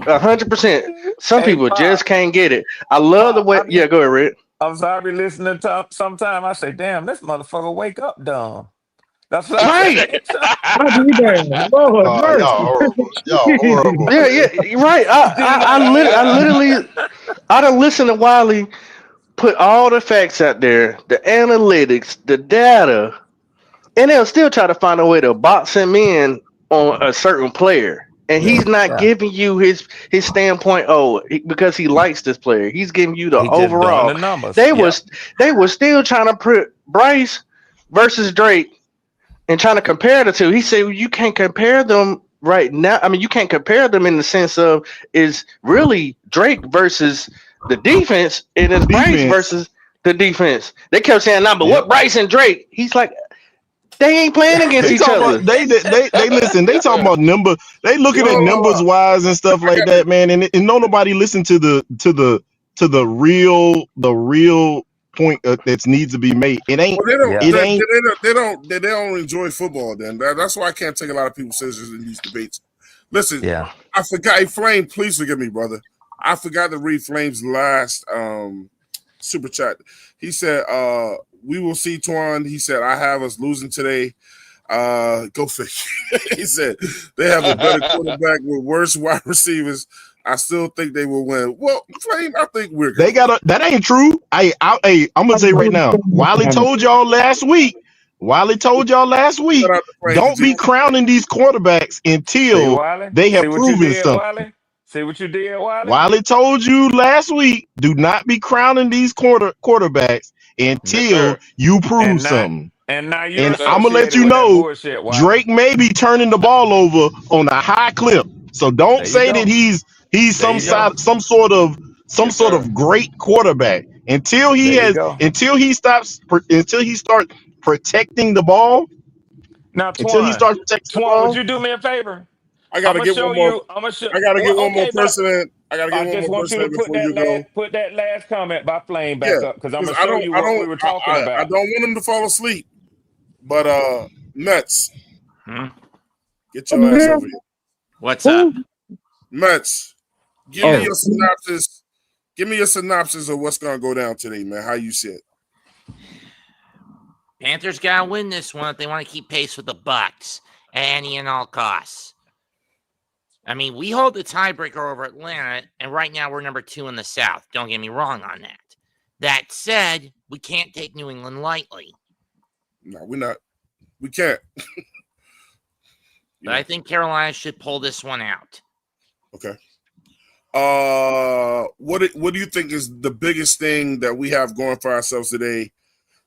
100%. Some Hey, people just Pop. can't get it. I love the Pop. way. Yeah, go ahead, Rick. I'm sorry listening to sometime I say, damn, this motherfucker wake up dumb. That's what I Right. say. I do that. Lord Y'all mercy. horrible. Y'all horrible, Yeah, man. yeah, you're right. I done listened to Wiley put all the facts out there, the analytics, the data, and they'll still try to find a way to box him in on a certain player. And Yeah, he's not yeah. giving you his standpoint. Because he likes this player. He's giving you the He just doing the overall. numbers. They Yep. was still trying to put Bryce versus Drake and trying to compare the two. He said, well, you can't compare them right now, I mean, you can't compare them in the sense of is really Drake versus the defense, and it's Bryce versus the defense. They kept saying, "Nah, but what Bryce and Drake?" He's like, they ain't playing against They each talk other. about they listen. They talking about number. They looking at Hold numbers on. wise and stuff like that, man. And no nobody listen to the real point that needs to be made. It ain't. Well, they don't. It ain't. They don't enjoy football. Then that's why I can't take a lot of people's scissors in these debates. Listen, I forgot. Hey, Flame, please forgive me, brother. I forgot to read Flame's last super chat. He said, "We will see, Twan." He said, "I have us losing today." Go figure. He said they have a better quarterback with worse wide receivers. I still think they will win. Well, Flame, I think we're good. They got that ain't true. I'm gonna say right now. Wiley told y'all last week. Don't be crowning these quarterbacks See, until Wiley? they have See what you proven did, something. Wiley? See what you did, Wiley? Wiley told you last week, do not be crowning these quarterbacks until you prove something. And now you're And I'm gonna let associated you with that know, bullshit, Wiley. Drake may be turning the ball over on a high clip. So don't There you say that go. he's There you go. some sort of great quarterback until There you go. until he starts protecting the ball. Now, Until he starts protecting the Twan, would ball. you do me a favor? I I'm gotta gonna get show one more. you. I'm gonna show. I gotta get Well, one more okay, but person in. I gotta get I one just more want you person to in before you go. put that last comment by Flame Yeah, back up because I'm because gonna show you what we were talking I about. don't want him to fall asleep. But Mets, get your ass over here. What's up? Mets, give me your synopsis. Give me your synopsis of what's gonna go down today, man. How you see it? Panthers gotta win this one if they want to keep pace with the Bucks at any and all costs. I mean, we hold the tiebreaker over Atlanta, and right now we're number 2 in the South. Don't get me wrong on that. That said, we can't take New England lightly. No, we're not. We can't. But I think Carolina should pull this one out. Okay. What do you think is the biggest thing that we have going for ourselves today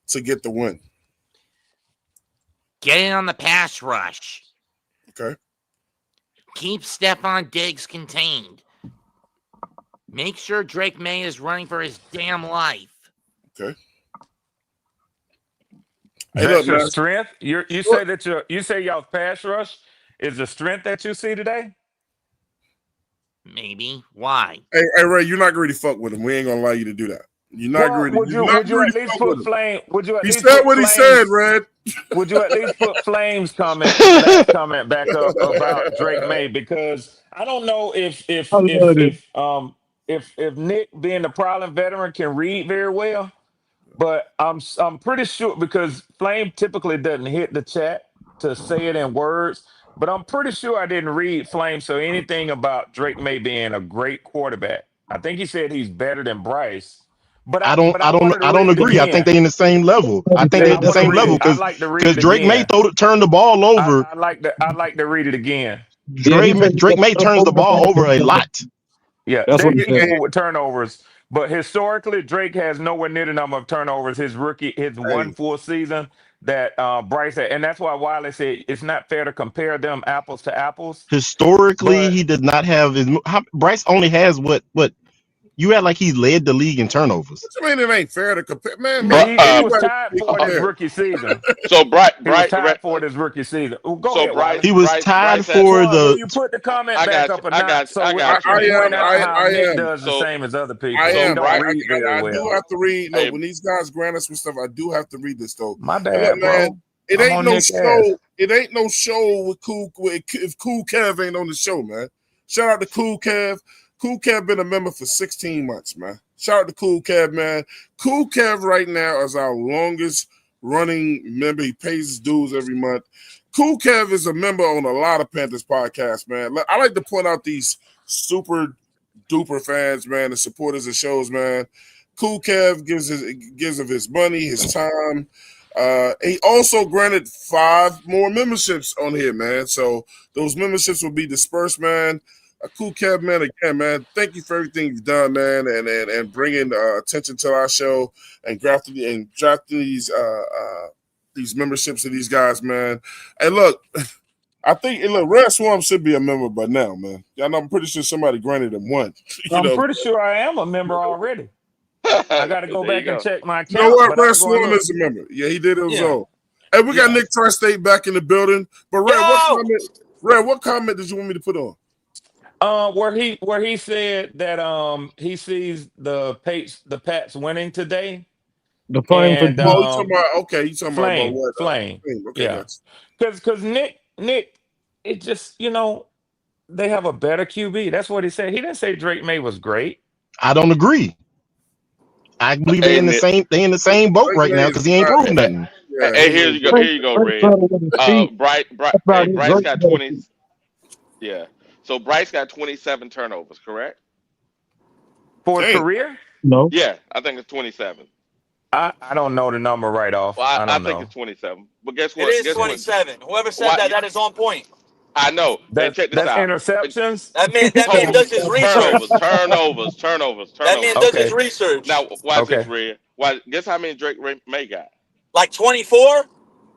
to get the win? Get in on the pass rush. Okay. Keep Stephon Diggs contained. Make sure Drake May is running for his damn life. Okay. Hey, that's your strength. You say y'all pass rush is the strength that you see today. Maybe. Why? Hey, Ray, you're not going to fuck with him. We ain't gonna allow you to do that. You're not going to. Would you at least put Flame? Would you at he least said put what Flames, he said, Red. Would you at least put Flames last comment back up about Drake May? Because I don't know if Nick, being the Prowling veteran, can read very well, but I'm pretty sure because Flame typically doesn't hit the chat to say it in words. But I'm pretty sure I didn't read Flame, so anything about Drake May being a great quarterback. I think he said he's better than Bryce. But I wanted to read it agree. I think again. they in the same level. I think And they I at the want to same read level it. I'd like to read because it Drake May again. turn the ball over. I'd like to read it again. Drake May turns the ball over a lot. Yeah, they're equal with turnovers. But historically, Drake has nowhere near the number of turnovers his one full season that Bryce had. And that's why Wiley said it's not fair to compare them apples to apples. Historically, he does not have Bryce only has what you act like he's led the league in turnovers. I mean, it ain't fair to compare, man. But he was tied for it his rookie season. So He was tied for it his rookie season. Go ahead, Wiley. He was tied for the. Will you put the comment back up or not? So we can point out how Nick does the same as other people. I am. Don't read very I well. do have to read. No, when these guys grant us with stuff, I do have to read this though. My bad, man, bro. It I'm ain't on no Nick show. ass. It ain't no show if Cool Kev ain't on the show, man. Shout out to Cool Kev. Cool Kev been a member for 16 months, man. Shout out to Cool Kev, man. Cool Kev right now is our longest running member. He pays his dues every month. Cool Kev is a member on a lot of Panthers podcasts, man. I like to point out these super duper fans, man, the supporters of shows, man. Cool Kev gives of his money, his time. He also granted 5 more memberships on here, man. So those memberships will be dispersed, man. Cool Kev, man, again, man, thank you for everything you've done, man, and bringing attention to our show and drafting these memberships to these guys, man. And look, I think look, Red Swarm should be a member by now, man. Yeah, I'm pretty sure somebody granted him one. I'm pretty sure I am a member already. I got to go back and check my account. You know what? Red Swarm is a member. Yeah, he did his own. Hey, we got Nick Tri-State back in the building. But Red, what comment did you want me to put on? Where he said that he sees the Pats winning today. The Flame for you talking about what? Flame. Okay, yeah. Because Nick, it just they have a better QB. That's what he said. He didn't say Drake May was great. I don't agree. I believe they're in the same boat right now because he ain't proven nothing. Yeah, hey, here you go, Red. Bryce got 20. Yeah. So Bryce got 27 turnovers, correct? For his career? No. Yeah, I think it's 27. I don't know the number right off. Well, I think it's 27. But guess what? It is 27. Whoever said that is on point. I know. That's interceptions. That man does his research. Turnovers. That man does his research. Now, watch this, Red. Guess how many Drake May got? Like 24?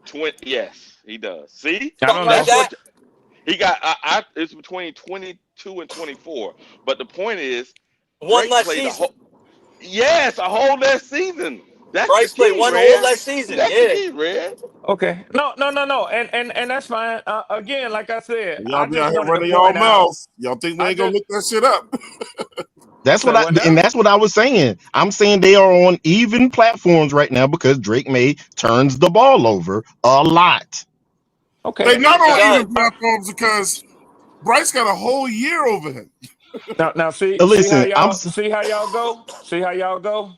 20. Yes, he does. See? I don't know. He got. It's between 22 and 24. But the point is, one less season. A whole last season. That's Bryce played one whole last season. That's the key, Red. Okay. No. And that's fine. Again, like I said, y'all be out here running y'all mouth. Y'all think they ain't gonna look that shit up? That's what that's what I was saying. I'm saying they are on even platforms right now because Drake May turns the ball over a lot. Okay. They not on even platforms because Bryce got a whole year over him. Now see how y'all go. See how y'all go.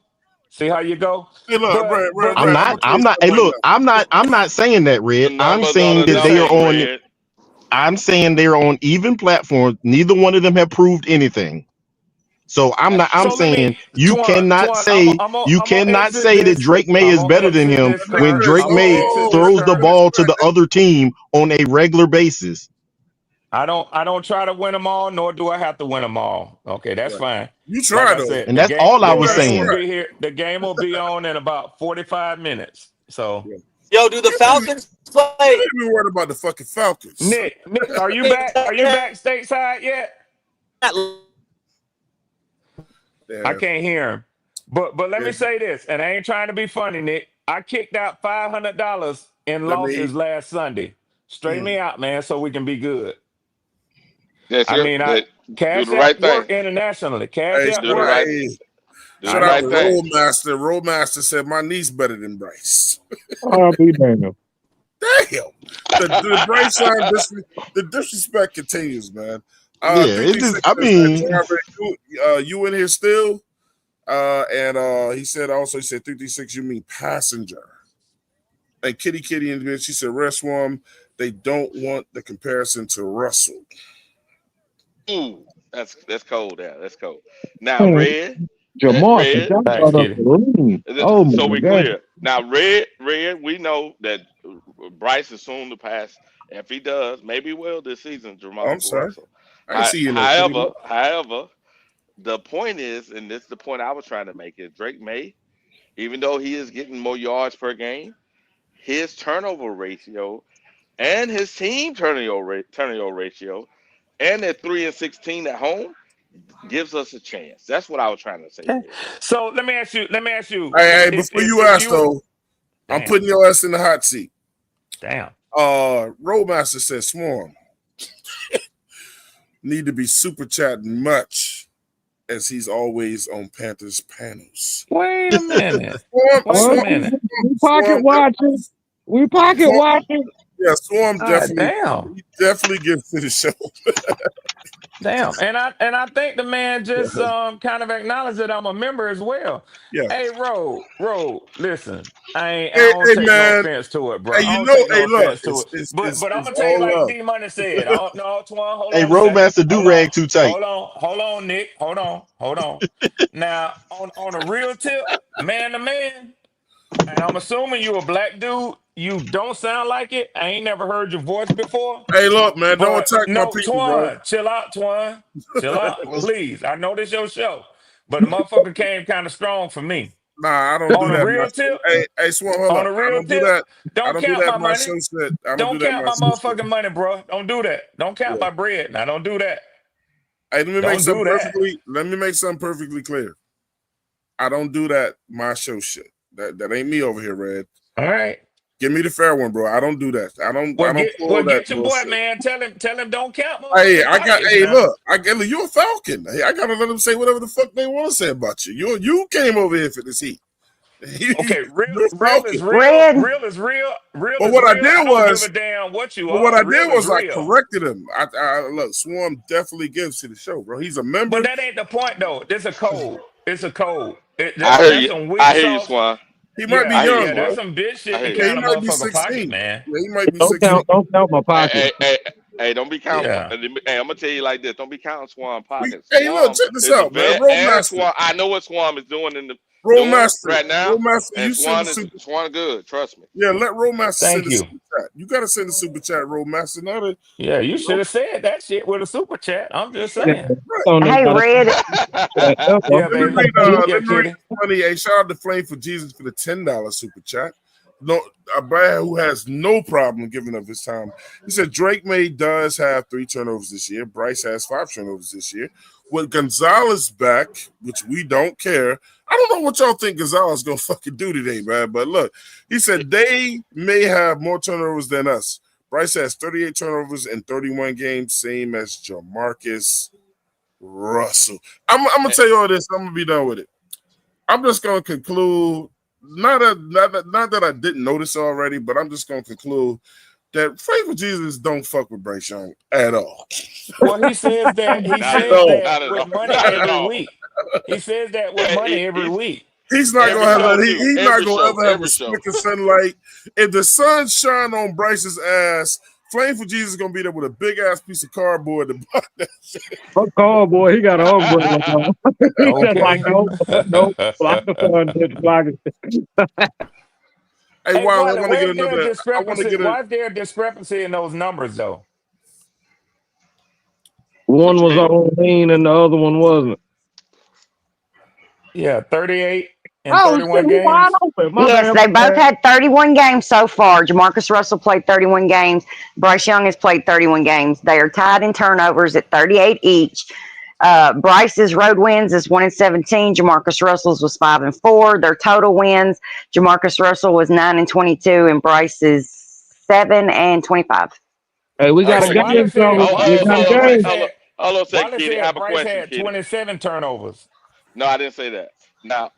See how you go. Hey, look, Red, I'm not. Hey, look, I'm not saying that, Red. I'm saying that they are on. Red. I'm saying they're on even platforms. Neither one of them have proved anything. So I'm not. I'm saying you cannot say that Drake May is better than him when Drake May throws the ball to the other team on a regular basis. I don't try to win them all, nor do I have to win them all. Okay, that's fine. You try though, and that's all I was saying. The game will be on in about 45 minutes. So, yo, do the Falcons play? I'm even worried about the fucking Falcons. Nick, are you back? Are you back stateside yet? I can't hear him. But let me say this, and I ain't trying to be funny, Nick. I kicked out $500 in losses last Sunday. Straighten me out, man, so we can be good. Yes, Cash do the right work thing internationally. Cash do the work. Shout out to Roadmaster. Roadmaster said my niece better than Bryce. I'll be damned. Damn. The Bryce the disrespect continues, man. You in here still? And he said 336, you mean passenger. And Kitty and she said Red Swarm, they don't want the comparison to Russell. Ooh, that's cold. Yeah, that's cold. Now, Red. Jamal, so we clear. Now, Red, we know that Bryce is soon to pass. If he does, maybe he will this season, Jamal. I'm sorry. Russell. I see you. However, the point is, and this is the point I was trying to make, is Drake May, even though he is getting more yards per game, his turnover ratio and his team turnover ratio and at 3-16 at home gives us a chance. That's what I was trying to say. So let me ask you. Hey, before you ask though, I'm putting your ass in the hot seat. Damn. Roadmaster says Swarm need to be super chatting much as he's always on Panthers panels. Wait a minute. We pocket watching. Yeah, Swarm definitely gets to the show. Damn. And I think the man just kind of acknowledged that I'm a member as well. Yeah. Hey, Ro, listen. I don't take no offense to it, bro. Hey, but I'm gonna tell you like D Money said. Hold on. Hey, Roadmaster do rag too tight. Hold on, Nick. Hold on. Now, on a real tip, man to man, and I'm assuming you a black dude. You don't sound like it. I ain't never heard your voice before. Hey, look, man, don't attack my people, bro. Chill out, Chill out, please. I know this your show, but the motherfucker came kind of strong for me. Nah, I don't On do a that. real tip. Hey, Swan, hold On up. a I real don't do tip. that. I Don't don't do count that. my My money. show shit. I don't do Don't that. count My my show shit. motherfucking money, bro. Don't do that. Don't count my bread. Now, don't do that. Hey, let me make Don't something do that. perfectly clear. I don't do that. My show shit. That ain't me over here, Red. All right. Give me the fair one, bro. I don't do that. I don't pull that Get your bullshit. boy, man. Tell him don't count Hey, motherfucking pockets now. look, you a Falcon. Hey, I gotta let them say whatever the fuck they want to say about you. You came over here for this heat. Okay, real is real. Red. Real is real. Real But is what I real. did I don't give was, a damn what you but are. what I Real did is was I real. corrected him. I look, Swarm definitely gives to the show, bro. He's a member. But that ain't the point, though. There's a code. It's a code. I hear That's you. some weak I hear you, sauce. Swan. He might be Yeah, young, yeah. That's bro. some bitch I shit to hear you. Yeah, he count a might be motherfucker pocket, 16. man. Yeah, he might be Don't 16. count my pocket. Hey, don't be counting. Yeah. Hey, I'm gonna tell you like this. Don't be counting Swan pockets. Hey, look, Swan check this is a out, man. vet, and Roadmaster. Swan. I know what Swan is doing right now, Roadmaster, and you send the Swan good. Trust me. Yeah, let Roadmaster send Thank the you. super chat. You gotta send the super chat, Roadmaster. Now that Yeah, you should have said that shit with a super chat. I'm just saying. Hey, Red. Yeah, baby. Yeah, let me read kitty. this money. Hey, shout out to Flame for Jesus for the $10 super chat. No, a Brad who has no problem giving up his time. He said Drake May does have 3 turnovers this year. Bryce has 5 turnovers this year. With Gonzalez back, which we don't care. I don't know what y'all think Gonzalez gonna fucking do today, man. But look, he said they may have more turnovers than us. Bryce has 38 turnovers in 31 games, same as Jamarcus Russell. I'm gonna tell you all this. I'm gonna be done with it. I'm just gonna conclude. Not that I didn't notice already, but I'm just gonna conclude that Faithful Jesus don't fuck with Bryce Young at all. Well, he says that Not at all. Not at with all. money Not at every all. week. He says that with money every week. He's not Every gonna show have too. he's not Every gonna show. ever have a Every show. speck of sunlight. If the sun shine on Bryce's ass, Flame for Jesus is gonna be there with a big ass piece of cardboard to block that shit. Fuck boy, he got an umbrella on. He just like, Okay. nope, block the sun, bitch, block it. Hey, Hey, Wild, I Wally, want to why get is there a another. I want to discrepancy? get a. Why is there a discrepancy in those numbers, though? One What you was mean? on lean and the other one wasn't. Yeah, 38 in Oh, shit, 31 he wide games. open. My Yes, bad, they my both bad. had 31 games so far. Jamarcus Russell played 31 games. Bryce Young has played 31 games. They are tied in turnovers at 38 each. Bryce's road wins is 1-17. Jamarcus Russell's was 5-4. Their total wins, Jamarcus Russell was 9-22, and Bryce is 7-25. Hey, we All got right, a Okay, game, Kitty. fellas. We got a Wally said game. Hold on, say, Wally Kitty. I have said a Bryce question, had Kitty. 27 turnovers. No, I didn't say that. Now,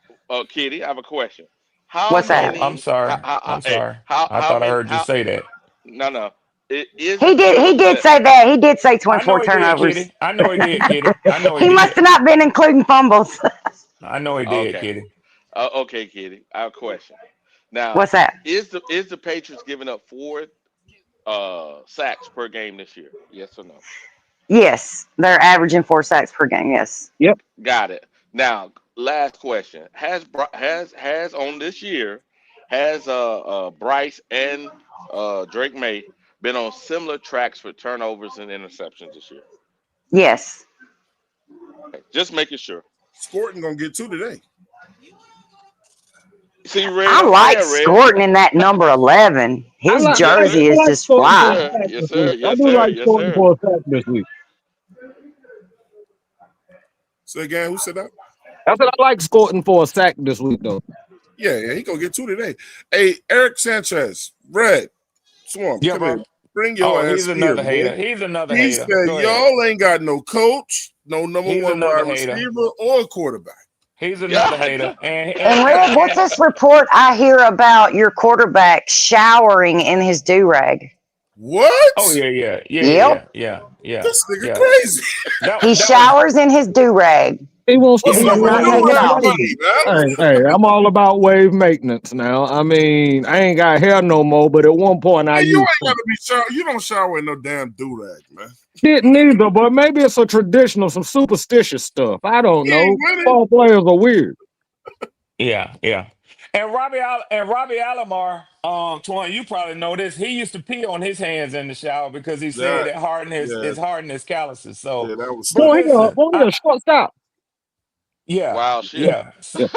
Kitty, I have a question. How What's that? Oh, I'm many? sorry. I'm sorry. I How thought I many? heard you say that. No. Is He it did. He true did that? say that. He did say I know 24 he did, turnovers. Kitty. I know he did, Kitty. I know he He must did. have not been including fumbles. I know he did, Okay, Kitty. okay, Kitty. I have a question. Now, What's that? is the Patriots giving up 4 sacks per game this year? Yes or no? Yes, they're averaging 4 sacks per game. Yes. Yep. Got it. Now, last question. Has on this year has Bryce and Drake May been on similar tracks for turnovers and interceptions this year? Yes. Okay, just making sure. Scorton gonna get 2 today. See, Red, I I'm like saying, Red. Scorton in that number 11. I His like, Yes, I, sir. jersey I is like just Scorton Yes, for a fly. sir. sack Yes, this sir. week. I Yes, do sir. like Yes, Scorton sir. for a sack this week. So again, who said that? I said I like Scorton for a sack this week, though. Yeah, he gonna get 2 today. Hey, Eric Sanchez, Red Swamp, Yeah, come here. bro. Bring Oh, your he's ass here, another hater. man. He's another He hater. said Go ahead. y'all ain't got no coach, no number He's 1 another wide hater. receiver or quarterback. He's another God. hater. And And Red, what's this report I hear about your quarterback showering in his do-rag? What? oh yeah. Yep. This nigga crazy. He That was showers in his do-rag. He wants to What's He be up does with not do take it rag off. money, man? Hey, I'm all about wave maintenance now. I mean, I ain't got hair no more, but at one point I Hey, you used ain't to. gotta be shower. You don't shower in no damn do rag, man. Didn't either, but maybe it's a traditional, some superstitious stuff. I don't He ain't know. with it. Ball players are weird. yeah. And Robbie Alomar, Twan, you probably know this. He used to pee on his hands in the shower because he said That, it hardened his calluses. So, that was bro, stupid. Boy, listen, he a shortstop. Yeah, Wild shit. yeah. That's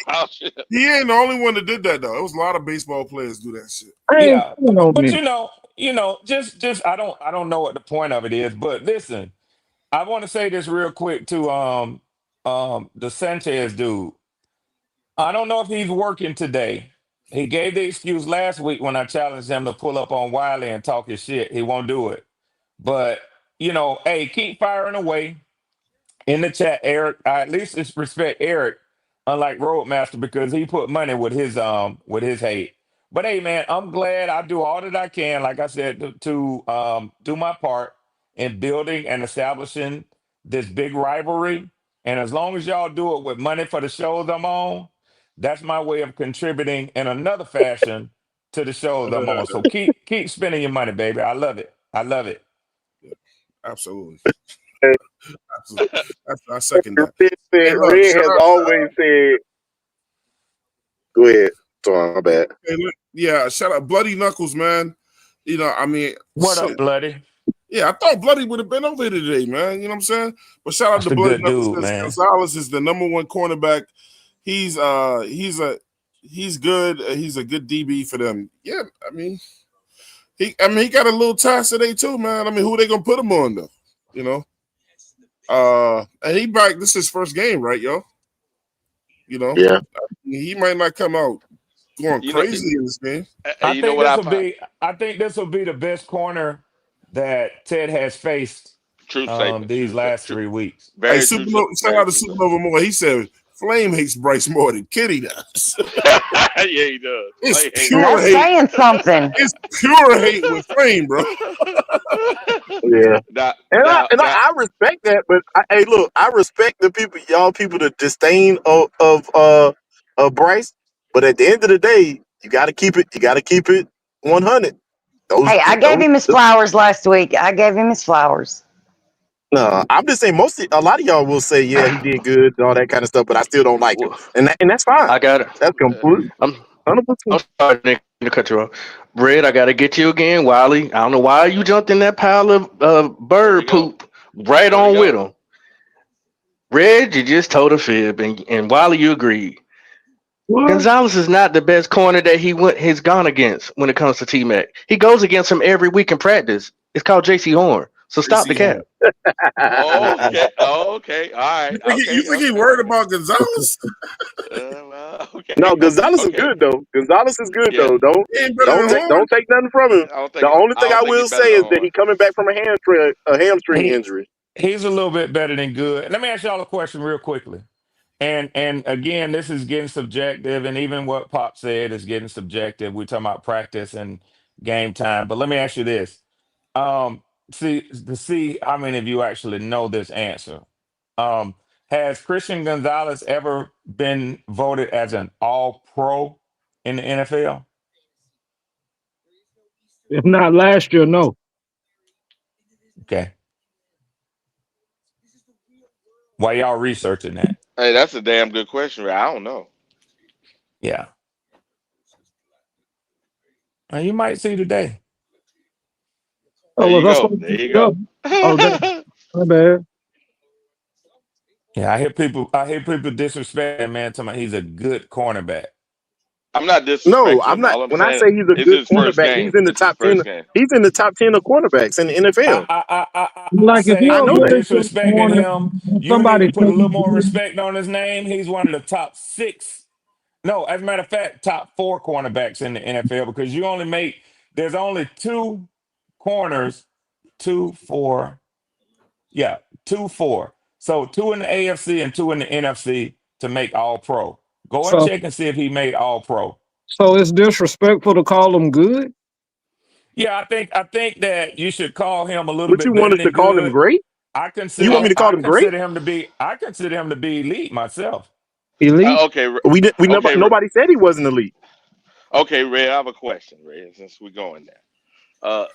wild shit. He ain't the only one that did that though. It was a lot of baseball players do that shit. Yeah, but just I don't know what the point of it is, but listen, I want to say this real quick to the Sanchez dude. I don't know if he's working today. He gave the excuse last week when I challenged him to pull up on Wiley and talk his shit. He won't do it. But hey, keep firing away. In the chat, Eric, I at least respect Eric, unlike Roadmaster, because he put money with his hate. But hey, man, I'm glad I do all that I can, like I said, to do my part in building and establishing this big rivalry. And as long as y'all do it with money for the shows I'm on, that's my way of contributing in another fashion to the shows I'm on. So keep spending your money, baby. I love it. I love it. Absolutely. Absolutely. I second that. Red has always said. Go ahead. Sorry, my bad. Yeah, shout out Bloody Knuckles, man. I mean, what up, Bloody? Yeah, I thought Bloody would have been over here today, man. You know what I'm saying? But shout out to Bloody Knuckles because Gonzalez is the number one cornerback. He's good. He's a good DB for them. Yeah, I mean, he got a little task today too, man. I mean, who they gonna put him on though? And he back. This is his first game, right, yo? Yeah. He might not come out going crazy in this game. I think this will be the best corner that Ted has faced these last 3 weeks. Hey, shout out to Supernova Moore. He said Flame hates Bryce more than Kitty does. Yeah, he does. It's pure hate. Saying something. It's pure hate with Flame, bro. Yeah. I respect that, but hey, look, I respect the people, the disdain of Bryce. But at the end of the day, you got to keep it 100. Hey, I gave him his flowers last week. I gave him his flowers. No, I'm just saying. A lot of y'all will say, yeah, he did good and all that kind of stuff, but I still don't like him, and that's fine. I got it. That's complete. I'm sorry to cut you off. Red, I got to get you again, Wiley. I don't know why you jumped in that pile of bird poop right on with him. Red, you just told a fib, and Wiley, you agreed. What? Gonzalez is not the best corner that he's gone against when it comes to T-Mac. He goes against him every week in practice. It's called J.C. Horn. So stop the cap. Okay. All right. You think he worried about Gonzalez? No, Gonzalez is good though. Gonzalez is good though. Don't take nothing from him. The only thing I will say is that he's coming back from a hamstring injury. He's a little bit better than good. Let me ask y'all a question real quickly. And again, this is getting subjective, and even what Pop said is getting subjective. We're talking about practice and game time. But let me ask you this. See how many of you actually know this answer. Has Christian Gonzalez ever been voted as an all-pro in the NFL? If not last year, no. Okay. Why y'all researching that? Hey, that's a damn good question, Ray. I don't know. Yeah. You might see today. There you go. Oh, my bad. Yeah, I hear people disrespect that man, talking about he's a good cornerback. I'm not disrespecting. No, I'm not. When I say he's a good cornerback, he's in the top 10. He's in the top 10 of cornerbacks in the NFL. Like if you're disrespecting him, you need to put a little more respect on his name. He's one of the top 6. No, as a matter of fact, top 4 cornerbacks in the NFL because there's only 2 corners, 2, 4. Yeah, 2, 4. So 2 in the AFC and 2 in the NFC to make all pro. Go and check and see if he made all pro. So it's disrespectful to call him good? Yeah, I think that you should call him a little bit. But you want us to call him great? You want me to call him great? I consider him to be elite myself. Elite? Okay. Nobody said he wasn't elite. Okay, Ray, I have a question, Ray, since we're going there.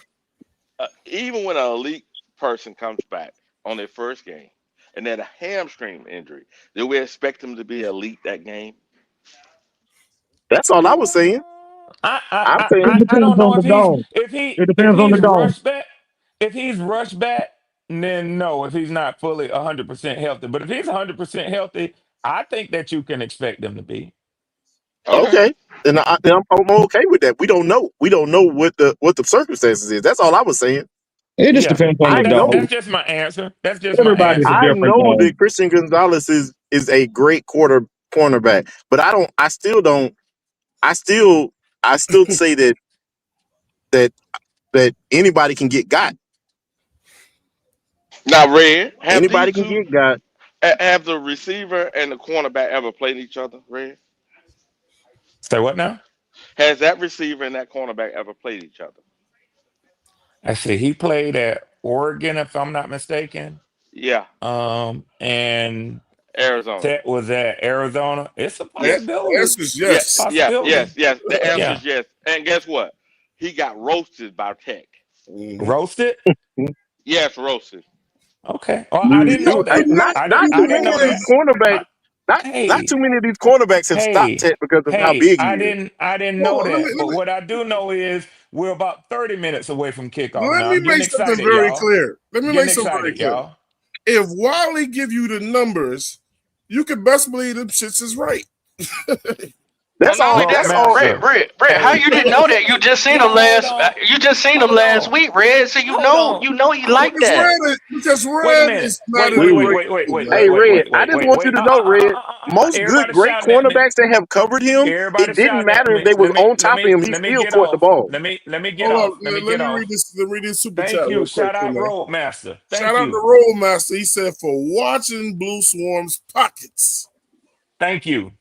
Even when an elite person comes back on their first game and then a hamstring injury, do we expect them to be elite that game? That's all I was saying. I don't know if he's rushed back. If he's rushed back, then no. If he's not fully 100% healthy, but if he's 100% healthy, I think that you can expect them to be. Okay. And I'm okay with that. We don't know. We don't know what the circumstances is. That's all I was saying. It just Yeah, depends on I the that's dog. know. just my answer. That's just my Everybody's a answer. I different know dog. that Christian Gonzalez is a great cornerback, but I still don't. I still say that that anybody can get got. Now, Red, have Anybody these can two, get got. have the receiver and the cornerback ever played each other, Red? Say what now? Has that receiver and that cornerback ever played each other? I see. He played at Oregon, if I'm not mistaken. Yeah, And Arizona. Tet was at Arizona. It's a The possibility. answer is Yeah, yes. yeah, Possibility. yes. The answer Yeah. is yes. And guess what? He got roasted by Tech. Mhm. Roasted. Yes, roasted. Okay. Well, I didn't know that. Not too I didn't many know of these that. cornerbacks. I, Not too hey, many of these cornerbacks have stopped hey, Tet because of how hey, big he I is. didn't Hold know on, that. But what I do know is we're about 30 minutes away from kickoff let now. me I'm getting make something excited, very y'all. clear. Let me make Getting something very excited, clear. y'all. If Wiley give you the numbers, you can best believe them shits is right. Well, That's not only all. Rope that, That's all. master. Red, how Hey, you didn't know that? You just seen him y'all hold last. on. You just seen him Hold last on. week, Red. So Hold on. you know he Hold on. like that. Because Wait a Red minute. is not in a We, great mood, man. hey, Red. I just want you to know, Red. Most good, Everybody great shouting at me. cornerbacks that have covered him, Everybody it didn't shouting at matter if me. they was on top of him. He Let me still get caught the off. ball. Let me get Hold on. off. Let me Let get me off. read this. Let me read this super Thank chat you. real quick, Shout too, out man. Roadmaster. Shout Thank out to you. Rollmaster. He said for watching Blue Swarm's pockets. Thank you.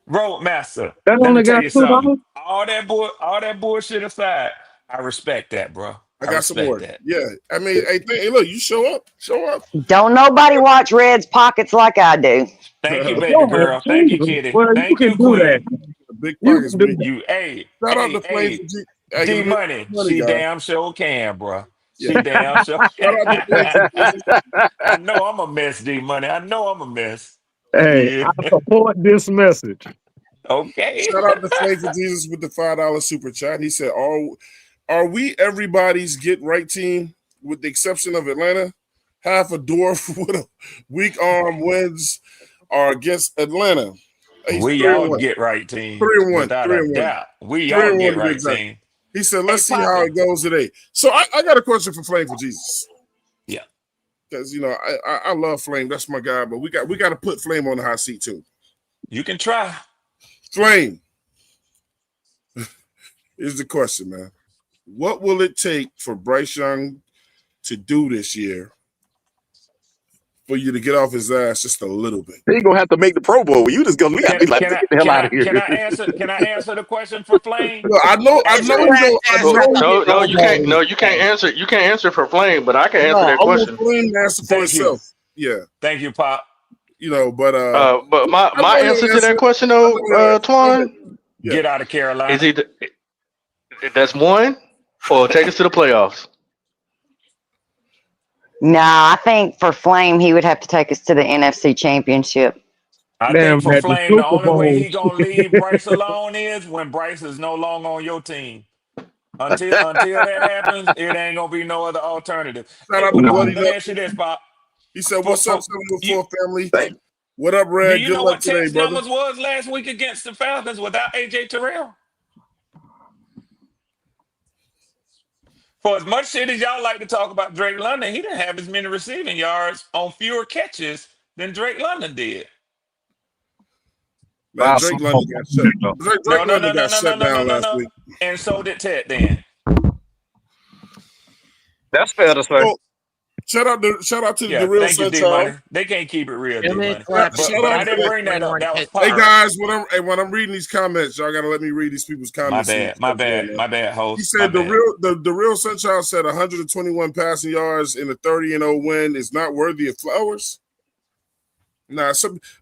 Roadmaster. That Let me only tell got you something. $2. All that bullshit aside, I respect that, bro. I I got some respect more. that. Yeah. I mean, hey, look, you show up. Show up. Don't nobody watch Red's pockets like I do. Thank you, baby Lord girl. Thank you, Jesus. kitty. Well, you Thank can you, do that. queen. Big You pockets, can do man. that. You, hey, Shout out to Flame hey, for G. Hey, D give me Money. money, She guys. damn sure can, bro. Yeah. She damn sure Shout out to Flame for can. Jesus. I know I'm a mess, D Money. I know I'm a mess. Hey, Yeah. I support this message. Okay. Shout out to Flame for Jesus with the $5 super chat. He said, Are we everybody's get right team with the exception of Atlanta? Half a dwarf with a weak arm wins are against Atlanta. He's We y'all 3-1. get right team, 3-1. without a 3-1. doubt. We y'all 3-1 get to be right exact. team. He said, Hey, let's see how Poppy. it goes today. So I got a question for Flame for Jesus. Yeah. Because I love Flame. That's my guy, but we got to put Flame on the hot seat too. You can try. Flame. Here's the question, man. What will it take for Bryce Young to do this year for you to get off his ass just a little bit? He gonna have to make the Pro Bowl. We got to be like, get the hell out of here. Can I answer the question for Flame? Well, I know No, you can't. No, you can't answer. You can't answer for Flame, but I can No, answer that I want question. Flame to answer for Thank you. himself. Yeah. Thank you, Pop. But But I my know he'll answer to answer that it. question, I know he'll though, answer it. Go ahead. Twan, Yeah. Get out of is Carolina. either that's one or take us to the playoffs. Nah, I think for Flame, he would have to take us to the NFC Championship. I think Damn, for at the Flame, the Super only way Bowl. he gonna leave Bryce alone is when Bryce is no longer on your team. Until that happens, it ain't gonna be no other alternative. Shout Hey, out well, to Pop, Bloody let me Nut. ask you this, Pop. He said, For, "What's up, for you, 704 family? What up, do Red? you Good know luck what today, Tech's brother." numbers was last week against the Falcons without AJ Terrell? For as much shit as y'all like to talk about Drake London, he didn't have as many receiving yards on fewer catches than Drake London did. Man, Drake London got shut. No, Drake no, London no, no, got no, no, shut no, no, down no, last no. week. And so did Ted then. That's fair to say. Oh, shout out to Yeah, the real thank you, D Money. Sunchild. They can't keep it real, 2 D minutes Money. left. Shout But out I to didn't the. bring that up. 21 That was Hey Pop. Pittsburgh. guys, when I'm reading these comments, y'all gotta let me read these people's comments. My bad, He host. My said bad. the real Sunchild said 121 passing yards in a 30-0 win is not worthy of flowers. Nah,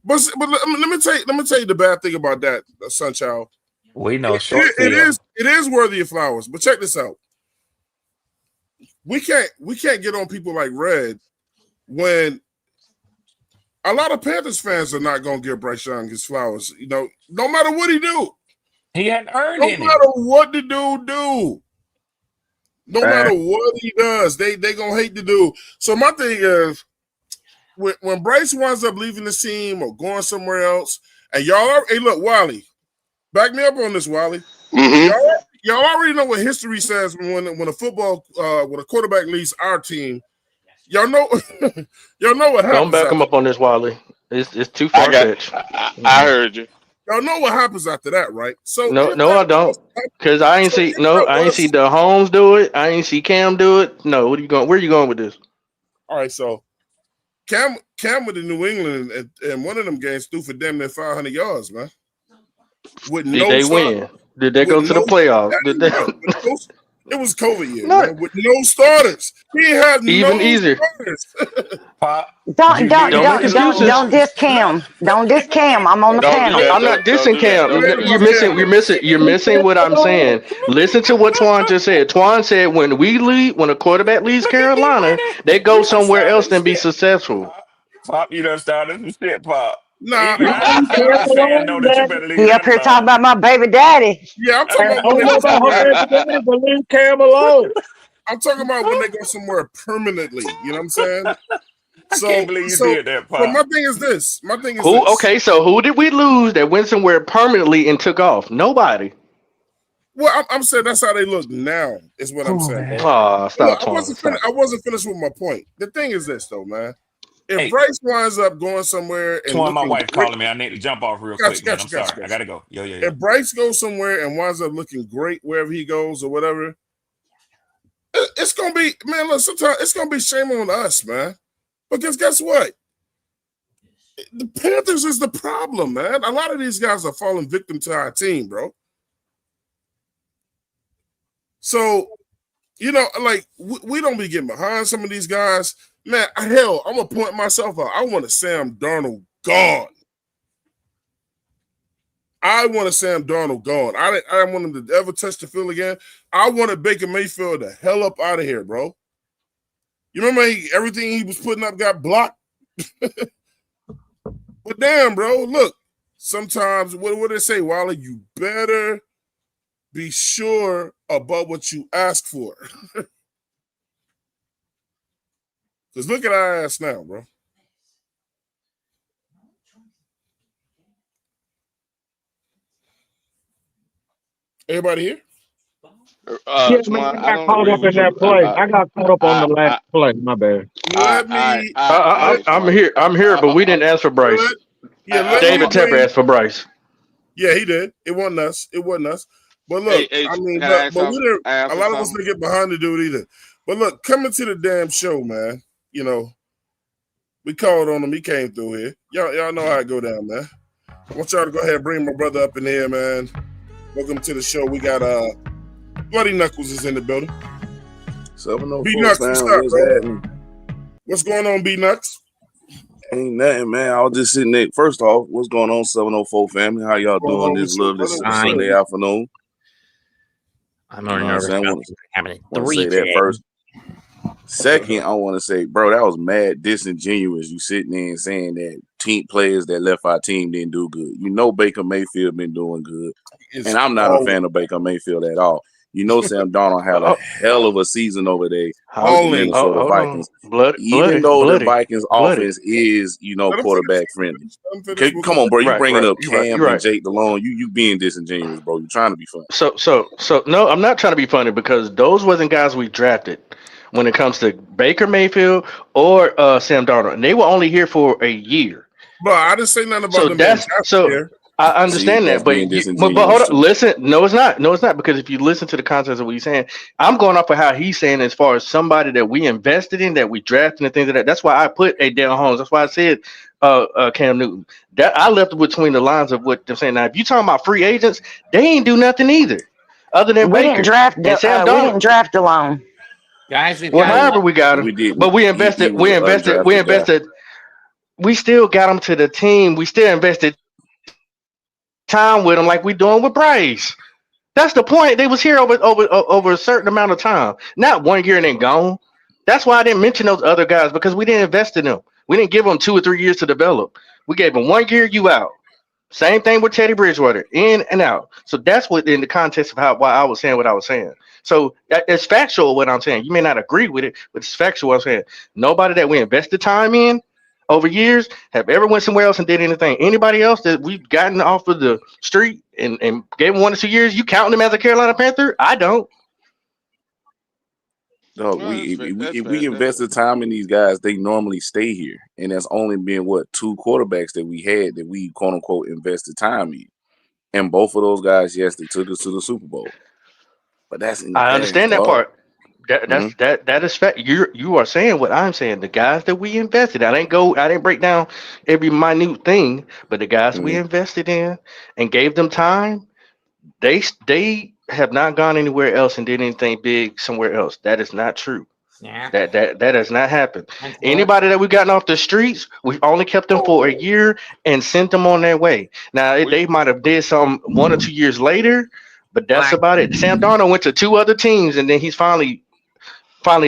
but let me tell you the bad thing about that, Sunchild. We know short field. It is worthy of flowers. But check this out. We can't get on people like Red when a lot of Panthers fans are not gonna give Bryce Young his flowers. No matter what he do. He hadn't earned No any. matter what the dude do. No matter what he does, they gonna hate the dude. So my thing is, when Bryce winds up leaving the team or going somewhere else, and y'all, hey, look, Wally, back me up on this, Wally. Mm-hmm. Y'all already know what history says when a quarterback leaves our team. Y'all know what happens. Don't back him up on this, Wally. It's too far fetched. I heard you. Y'all know what happens after that, right? So No, I don't. Cause I ain't see the Holmes do it. I ain't see Cam do it. No, where you going with this? All right, so Cam with the New England and one of them games threw for damn near 500 yards, man. Did they win? Did they go to the playoffs? Did they? It was COVID year, man, with no starters. He had even easier. Starters. Don't diss Cam. Don't diss Cam. I'm on the panel. I'm not dissing Cam. You're missing what I'm saying. Listen to what Twan just said. Twan said when a quarterback leaves Carolina, they go somewhere else and be successful. Pop, you done started some shit, Pop. Nah, even Falcons fan know that you better leave. He up here talking about my baby daddy. Yeah, I'm talking about leave Cam alone. I'm talking about when they go somewhere permanently. You know what I'm saying? I can't believe you did that, Pop. So my thing is this. Okay, so who did we lose that went somewhere permanently and took off? Nobody. Well, I'm saying that's how they look now. Is what I'm saying. Oh, stop. Look, I wasn't finished with my point. The thing is this, though, man. If Bryce winds up going somewhere and my wife calling me, I need to jump off real quick. Man. I'm sorry, I gotta go. Yeah. If Bryce goes somewhere and winds up looking great wherever he goes or whatever, it's gonna be, man. Look, sometimes it's gonna be shame on us, man. Because guess what? The Panthers is the problem, man. A lot of these guys are falling victim to our team, bro. So, like we don't be getting behind some of these guys. Man, hell, I'm going to point myself out. I want a Sam Darnold gone. I want Sam Darnold gone. I don't want him to ever touch the field again. I wanted Baker Mayfield the hell up out of here, bro. You remember everything he was putting up got blocked? But damn, bro, look. Sometimes, what do they say, Wally? You better be sure about what you ask for. Because look at our ass now, bro. Everybody here? I got caught up in that play. I got caught up on the last play. My bad. I'm here, but we didn't ask for Bryce. David Tepper asked for Bryce. Yeah, he did. It wasn't us. But look, a lot of us didn't get behind the dude either. But look, coming to the damn show, man. We called on him. He came through here. Y'all know how it go down, man. I want y'all to go ahead and bring my brother up in here, man. Welcome to the show. We got Bloody Knuckles is in the building. 704 B Nuts, what's up, bro? What's going on, B Nuts? Ain't nothing, man. I was just sitting there. First off, what's going on, 704 family? How y'all doing this lovely Sunday afternoon? I'm already nervous about having three say that first. Second, I want to say, bro, that was mad disingenuous. You sitting there and saying that team players that left our team didn't do good. Baker Mayfield been doing good, and I'm not a fan of Baker Mayfield at all. Sam Darnold had a hell of a season over there with the Minnesota Vikings. Even though the Vikings offense is, quarterback friendly. Okay, come on, bro. You bringing up Cam and Jake Delhomme. You being disingenuous, bro. You trying to be funny. So no, I'm not trying to be funny because those wasn't guys we drafted when it comes to Baker Mayfield or Sam Darnold. And they were only here for a year. But I didn't say nothing about them. Here. I understand that, but hold on. Listen, no, it's not because if you listen to the context of what he's saying, I'm going off of how he's saying as far as somebody that we invested in, that we drafted and things like that. That's why I put a Dale Holmes. That's why I said Cam Newton. That I left between the lines of what they're saying. Now, if you talking about free agents, they ain't do nothing either, other than we Baker didn't draft. and Sam Darnold. We didn't draft alone, guys. However we got him, but we invested. We still got him to the team. We still invested time with him like we doing with Bryce. That's the point. They was here over a certain amount of time, not 1 year and then gone. That's why I didn't mention those other guys, because we didn't invest in them. We didn't give them 2 or 3 years to develop. We gave them 1 year, you out. Same thing with Teddy Bridgewater, in and out. So that's what in the context of why I was saying what I was saying. So it's factual what I'm saying. You may not agree with it, but it's factual what I'm saying. Nobody that we invested time in over years have ever went somewhere else and did anything. Anybody else that we've gotten off of the street and gave them 1 or 2 years, you counting them as a Carolina Panther? I don't. Dog, Well, that's fair. That's if fair. we That's invest the time in these guys, they normally stay here, and that's only been what 2 quarterbacks that we had that we quote unquote invested time in, and both of those guys, yes, they took us to the Super Bowl, but that's in the I past, understand that dog. part. That is fact. You are saying what I'm saying. The guys that we invested, I didn't break down every minute thing, but the guys we Mm-hmm. invested in and gave them time, they have not gone anywhere else and did anything big somewhere else. That is not true. Yeah. That has not happened. And Anybody that we gotten off the streets, we've only kept them for a year and sent them on their way. Now they might have did some 1 or 2 years later, but that's Black. about it. Sam Darnold went to 2 other teams and then he's finally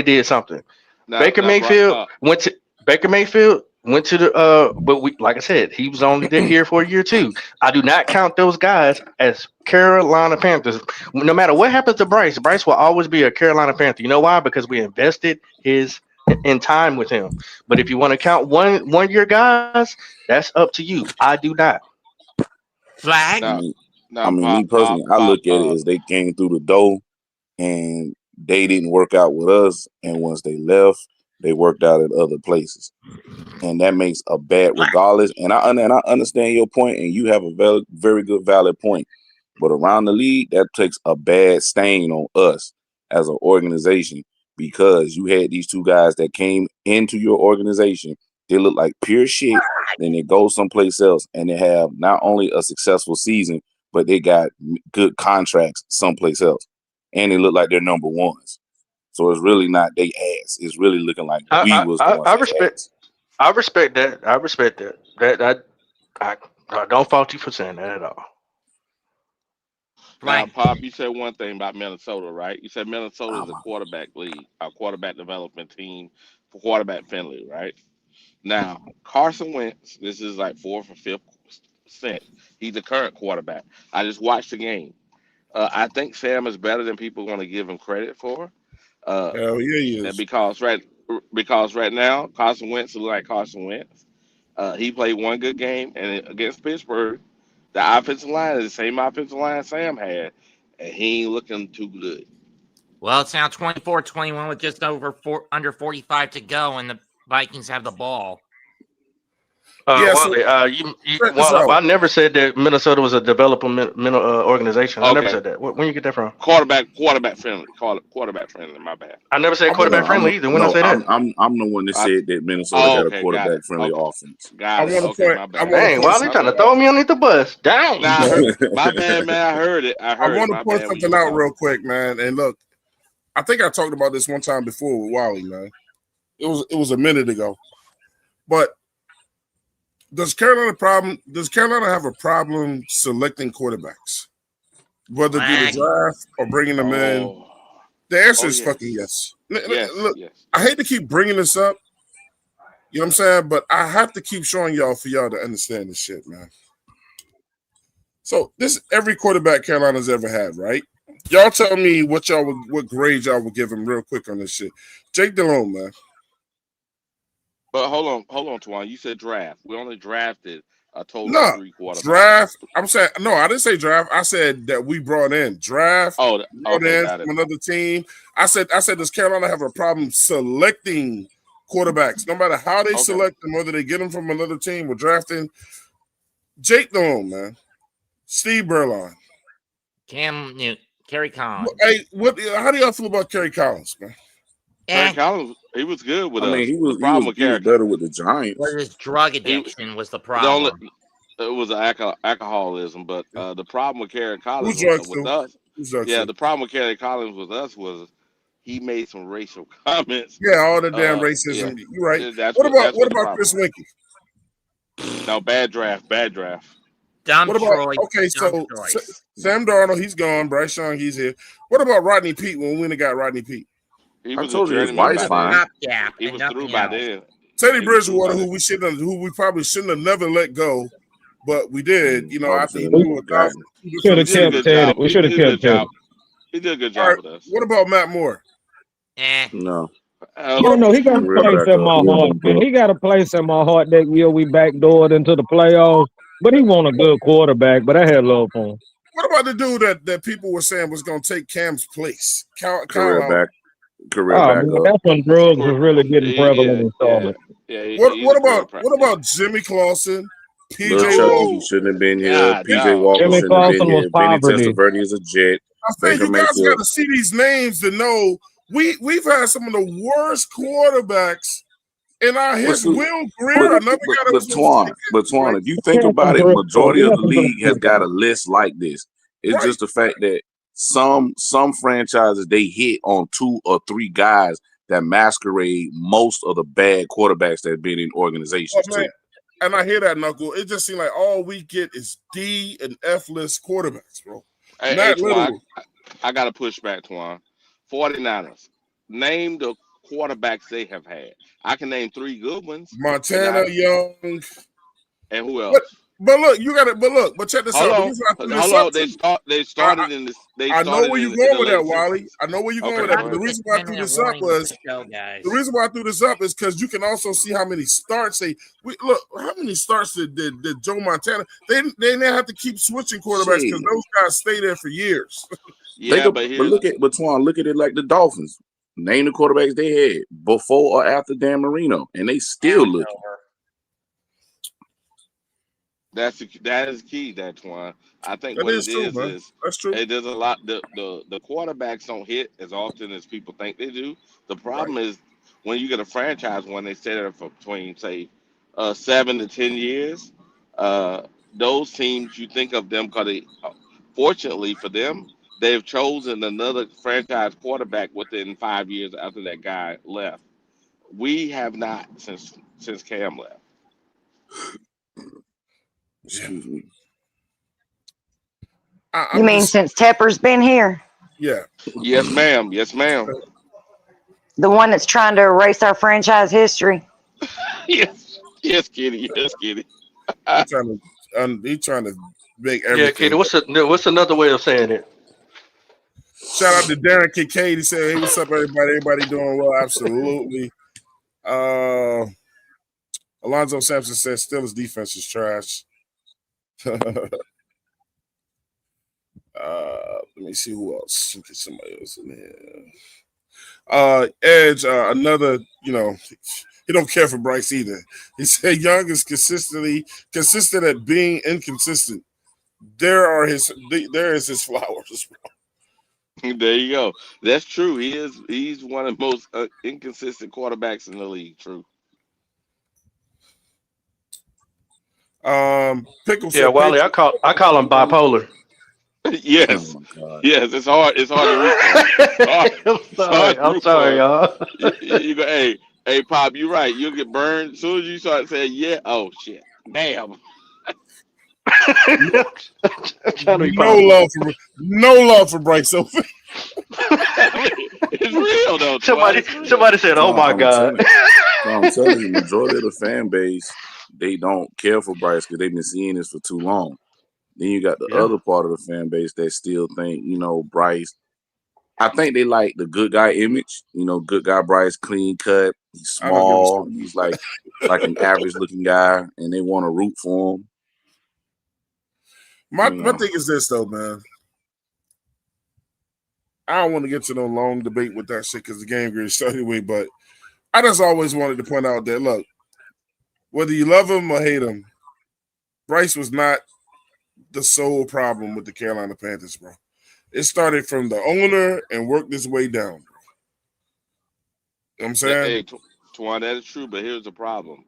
did something. Baker Mayfield went to the but we, like I said, he was only here for a year too. I do not count those guys as Carolina Panthers. No matter what happens to Bryce will always be a Carolina Panther. You know why? Because we invested in time with him. But if you want to count one year guys, that's up to you. I do not. Flag. I mean, me personally, I look at it as they came through the door and they didn't work out with us, and once they left, they worked out at other places, and that makes a bad regardless. And I understand your point, and you have a very good valid point. But around the league, that takes a bad stain on us as an organization because you had these 2 guys that came into your organization. They look like pure shit. Then they go someplace else, and they have not only a successful season, but they got good contracts someplace else. And they look like they're number ones. So it's really not they ass. It's really looking like we was the ones. I respect that. I respect that. I don't fault you for saying that at all. Now, Pop, you said one thing about Minnesota, right? You said Minnesota is a quarterback league, a quarterback development team for quarterback friendly, right? Now, Carson Wentz, this is like 4th or 5th set. He's the current quarterback. I just watched the game. I think Sam is better than people want to give him credit for. Hell yeah, he is. Because right now, Carson Wentz is like Carson Wentz. He played one good game, and against Pittsburgh, the offensive line is the same offensive line Sam had, and he ain't looking too good. Well, it's now 24-21 with just under 45 to go, and the Vikings have the ball. I never said that Minnesota was a developmental organization. I never said that. Where you get that from? Quarterback friendly. Quarterback friendly. My bad. I never said quarterback friendly either. When I say that, I'm the one that said that Minnesota got a quarterback friendly offense. Got it. My bad. Dang, why are they trying to throw me underneath the bus? Dang. Nah, my bad, man. I heard it. I want to point something out real quick, man. And look, I think I talked about this one time before with Wally, man. It was a minute ago, but. Does Carolina have a problem selecting quarterbacks? Whether through the draft or bringing them in? The answer is fucking yes. Look, I hate to keep bringing this up. You know what I'm saying? But I have to keep showing y'all for y'all to understand this shit, man. So this every quarterback Carolina's ever had, right? Y'all tell me what grade y'all would give him real quick on this shit. Jake Delhomme, man. But hold on, Twan. You said draft. We only drafted a total of 3 quarterbacks. Draft. I'm saying no. I didn't say draft. I said that we brought in draft. Brought in from another team. I said, does Carolina have a problem selecting quarterbacks? No matter how they select them, whether they get them from another team or drafting. Jake Delhomme, man. Steve Berline. Cam Newton. Kerry Collins. Hey, how do y'all feel about Kerry Collins, man? Kerry Collins, he was good with us. He was better with the Giants. Well, his drug addiction was the problem. It was alcoholism, but the problem with Kerry Collins with us. The problem with Kerry Collins with us was he made some racial comments. Yeah, all the damn racism. Yeah. You're right. What about Chris Winkie? No, bad draft. Dumb Troy. Okay, so Sam Darnold, he's gone. Bryce Young, he's here. What about Rodney Peete when we went and got Rodney Peete? I told you his wife's fine. He was through by then. Teddy Bridgewater, who we probably shouldn't have never let go, but we did. You know, I think we should have kept Teddy. We should have kept Teddy. He did a good job with us. What about Matt Moore? No. Oh no, he got a place in my heart, man. He got a place in my heart that year we backdoored into the playoffs. But he won a good quarterback, but I had love for him. What about the dude that people were saying was going to take Cam's place? Career back Man, up. that's when drugs was really getting prevalent in Charlotte. What about Jimmy Clausen? Little PJ Chucky, Walker? he shouldn't have been here. God, PJ Walker Jimmy shouldn't have been Clausen was here. Vinny poverty. Testaverde is a Jet. I say Baker you guys Mayfield. got to see these names to know we've had some of the worst quarterbacks in our history. Will Greer, another guy that was Twan, if you think about it, majority of the league has got a list like this. It's just the fact that some franchises they hit on 2 or 3 guys that masquerade most of the bad quarterbacks that have been in organizations too. And I hear that, Knuckle. It just seems like all we get is D and F list quarterbacks, bro. Hey, Twan, I got to push back, Twan. 49ers. Name the quarterbacks they have had. I can name 3 good ones. Montana, Young, and who else? But look, you got it. But check this out. They started in this. I know where you're going with that, Wally. I know where you're going with that. But the reason why I threw this up was is because you can also see how many starts how many starts did Joe Montana? They didn't have to keep switching quarterbacks because those guys stay there for years. But look at it like the Dolphins. Name the quarterbacks they had before or after Dan Marino, and they still look. That is key, Twan. I think that's true. There's a lot. The quarterbacks don't hit as often as people think they do. The problem is when you get a franchise when they stay there for between 7 to 10 years. Those teams you think of them because fortunately for them, they've chosen another franchise quarterback within 5 years after that guy left. We have not since Cam left. Excuse me. You mean since Tepper's been here? Yeah. Yes, ma'am. Yes, ma'am. The one that's trying to erase our franchise history? Yes, Kitty. Yes, Kitty. He's trying to make everything. Yeah, Kitty. What's another way of saying it? Shout out to Darren Kincaid. He said, "Hey, what's up, everybody? Everybody doing well? Absolutely." Alonzo Sampson says, "Steelers defense is trash." Let me see who else. Get somebody else in here. Edge, another. He don't care for Bryce either. He said Young is consistent at being inconsistent. There is his flowers, bro. There you go. That's true. He's one of the most inconsistent quarterbacks in the league. True. Pickle. Yeah, Wally. I call him bipolar. Yes. Oh yes. It's hard. It's hard to reach. I'm sorry, y'all. You go. Hey, Pop. You're right. You'll get burned as soon as you start saying, "Yeah." Oh shit. Damn. No love for Bryce Sophie. It's real though. Somebody said, "Oh my God." I'm telling you, majority of the fan base, they don't care for Bryce because they've been seeing this for too long. Then you got the other part of the fan base that still think, Bryce. I think they like the good guy image. Good guy Bryce, clean cut, he's small, he's like an average looking guy, and they want to root for him. My thing is this though, man. I don't want to get to no long debate with that shit because the game gets started anyway, but I just always wanted to point out that, look, whether you love him or hate him, Bryce was not the sole problem with the Carolina Panthers, bro. It started from the owner and worked its way down, bro. You know what I'm saying? Hey, Twan, that is true, but here's the problem.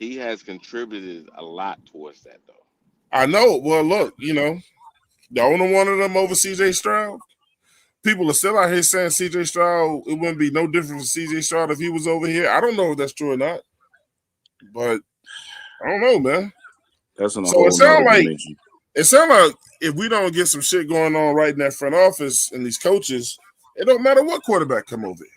He has contributed a lot towards that, though. I know. Well, look, the owner wanted him over C.J. Stroud. People are still out here saying C.J. Stroud, it wouldn't be no different for C.J. Stroud if he was over here. I don't know if that's true or not, but I don't know, man. That's it sounds like if we don't get some shit going on right in that front office and these coaches, it don't matter what quarterback come over here.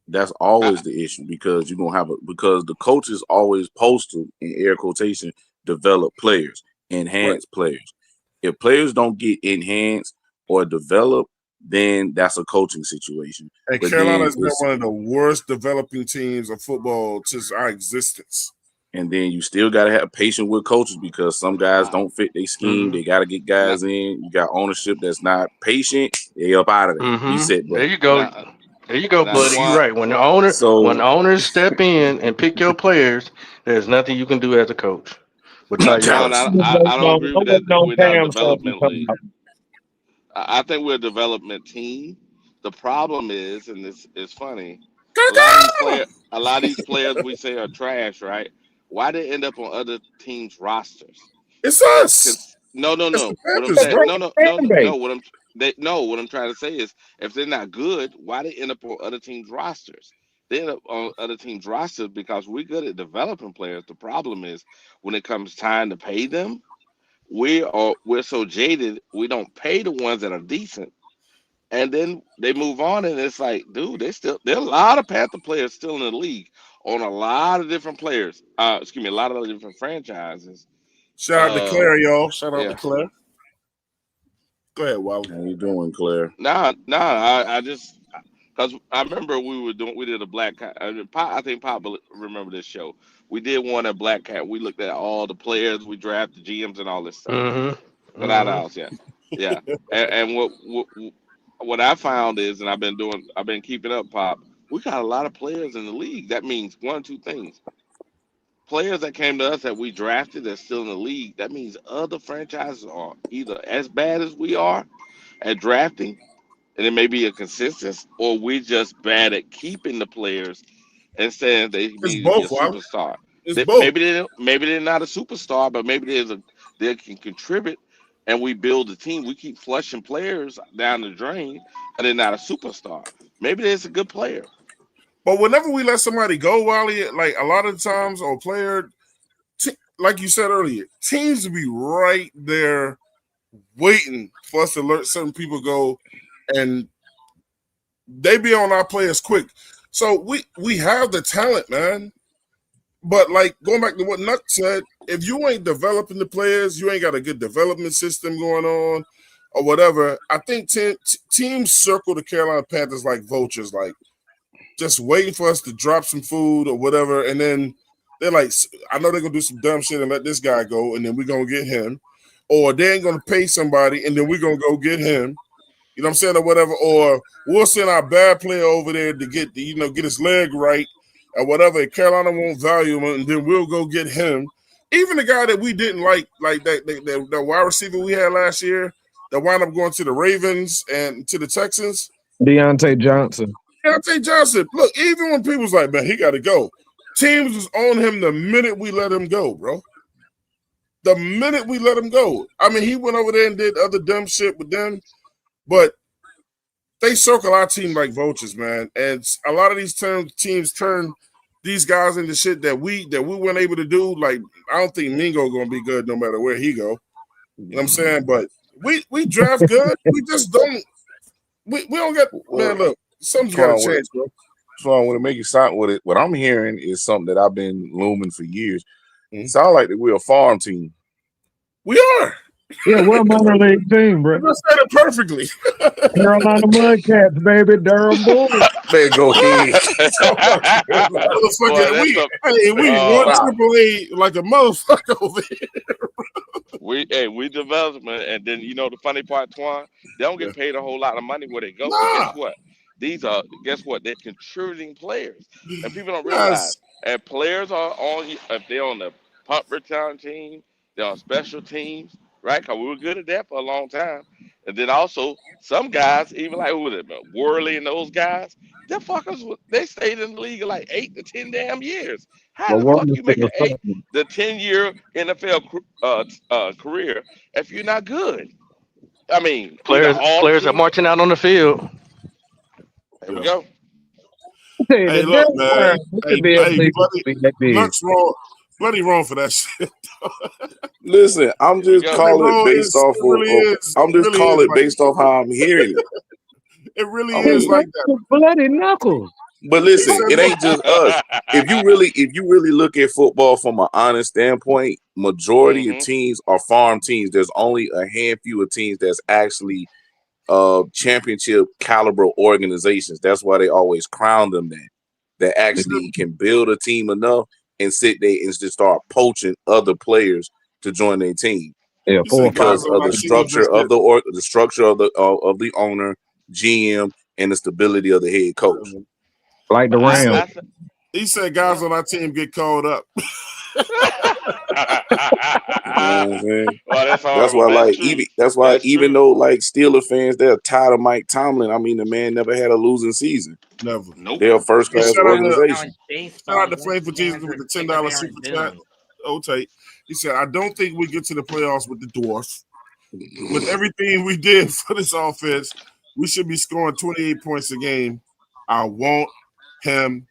That's always the issue because you're gonna have because the coaches always supposed to, in air quotation, develop players, enhance players. If players don't get enhanced or developed, then that's a coaching situation. And But Carolina then has been one of the worst developing teams of football since our existence. And then you still got to have patience with coaches because some guys don't fit their scheme. They got to get guys in. You got ownership that's not patient. They up out of there. Reset button. There you go. There you go, buddy. You're right. When owners step in and pick your players, there's nothing you can do as a coach. I don't agree with that. We're not a development league. I think we're a development team. The problem is, and this is funny, a lot of these players we say are trash, right? Why they end up on other teams' rosters? It's us. No. It's What I'm saying, no. What I'm trying to say is, if they're not good, why they end up on other teams' rosters? They end up on other teams' rosters because we're good at developing players. The problem is when it comes time to pay them, we're so jaded. We don't pay the ones that are decent. And then they move on, and it's like, dude, there are a lot of Panther players still in the league on a lot of different players. A lot of different franchises. Shout out to Claire, y'all. Shout out to Claire. Go ahead, Wally. How you doing, Claire? I just because I remember we did a Black Cat. I think Pop will remember this show. We did one at Black Cat. We looked at all the players, we drafted GMs and all this stuff. Yeah. And what I found is, and I've been keeping up, Pop. We got a lot of players in the league. That means one of two things. Players that came to us that we drafted that's still in the league. That means other franchises are either as bad as we are at drafting, and it may be a consensus, or we're just bad at keeping the players and saying they need to be a superstar. Maybe they're not a superstar, but maybe they can contribute. And we build a team. We keep flushing players down the drain, and they're not a superstar. Maybe they're a good player. But whenever we let somebody go, Wally, like a lot of times, or player, like you said earlier, teams will be right there waiting for us to let certain people go, and they be on our players quick. So we have the talent, man. But like going back to what Nuck said, if you ain't developing the players, you ain't got a good development system going on or whatever, I think teams circle the Carolina Panthers like vultures, like just waiting for us to drop some food or whatever. And then they're like, I know they're going to do some dumb shit and let this guy go, and then we're going to get him. Or they ain't going to pay somebody, and then we're going to go get him. You know what I'm saying, or whatever. Or we'll send our bad player over there to get his leg right, or whatever. Carolina won't value him, and then we'll go get him. Even the guy that we didn't like that wide receiver we had last year, that wound up going to the Ravens and to the Texans. Deontay Johnson. Look, even when people was like, man, he got to go. Teams was on him the minute we let him go, bro. The minute we let him go. I mean, he went over there and did other dumb shit with them, but they circle our team like vultures, man. And a lot of these teams turn these guys into shit that we weren't able to do. Like, I don't think Mingo gonna be good no matter where he go. You know what I'm saying? But we draft good. We just don't. We don't get. Man, look, something's gotta change, bro. So I want to make you sound with it. What I'm hearing is something that I've been looming for years. It sounds like that we're a farm team. We are. Yeah, we're a minor league team, bro. You said it perfectly. Carolina Mudcats, baby. Durham Bulls. Man, go ahead. We run Triple A like a motherfucker over here. We development, and then you know the funny part, Twan, they don't get paid a whole lot of money where they go. But guess what? They're contributing players, and people don't realize. And players are on. If they're on the punt return team, they're on special teams, right? Because we were good at that for a long time. And then also some guys, even like who was it, Worley and those guys, them fuckers, they stayed in the league like 8 to 10 damn years. How the fuck you make the 10-year NFL career if you're not good? I mean, players are marching out on the field. There we go. Hey, look, man. Nuck's wrong. Bloody wrong for that shit. Listen, I'm just calling it based off based off how I'm hearing it. It really is like that. Bloody knuckles. But listen, it ain't just us. If you really look at football from an honest standpoint, majority of teams are farm teams. There's only a handful of teams that's actually championship caliber organizations. That's why they always crown them that actually can build a team enough and sit there and just start poaching other players to join their team. Yeah, because of the structure of the structure of the owner, GM, and the stability of the head coach. Like the Rams. He said guys on our team get called up. Well, that's why, like, true. Even though like Steeler fans, they're tired of Mike Tomlin. I mean, the man never had a losing season. Never. Nope. They're a first class organization. Shout out to Flame for Jesus with the $10 super chat. Oh, tight. He said, I don't think we get to the playoffs with the dwarf. With everything we did for this offense, we should be scoring 28 points a game. I want him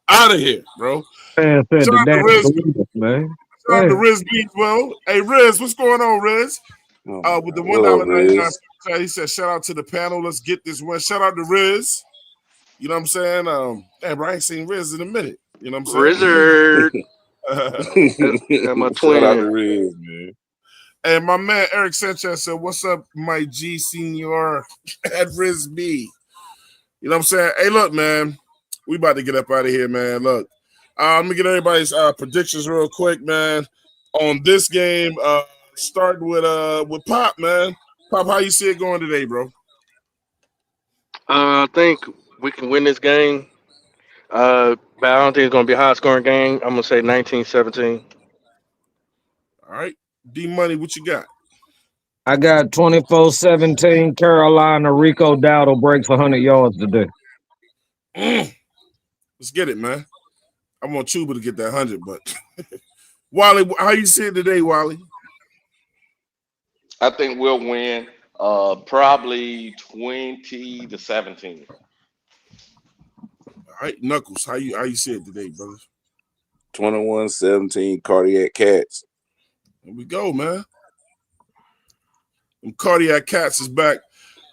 out of here, bro. Man, said Shout out to Riz, man. Shout out to Riz B as well. Hey, Riz, what's going on, Riz? With the $1.99 super chat, he said, shout out to the panel. Let's get this win. Shout out to Riz. You know what I'm saying? Hey, bro, I ain't seen Riz in a minute. You know what I'm saying? Rizzard. My twin. Shout out to Riz, man. And my man Eric Sanchez said, what's up, my G senior at Riz B? You know what I'm saying? Hey, look, man, we about to get up out of here, man. Look, let me get everybody's predictions real quick, man. On this game, starting with Pop, man. Pop, how you see it going today, bro? I think we can win this game. But I don't think it's going to be a high-scoring game. I'm going to say 19-17. All right. D-Money, what you got? I got 24-17 Carolina. Rico Dowdle breaks 100 yards today. Let's get it, man. I want Chuba to get that 100, but Wally, how you see it today, Wally? I think we'll win probably 20-17. All right, Knuckles, how you see it today, brother? 21-17 Cardiac Cats. There we go, man. Them Cardiac Cats is back.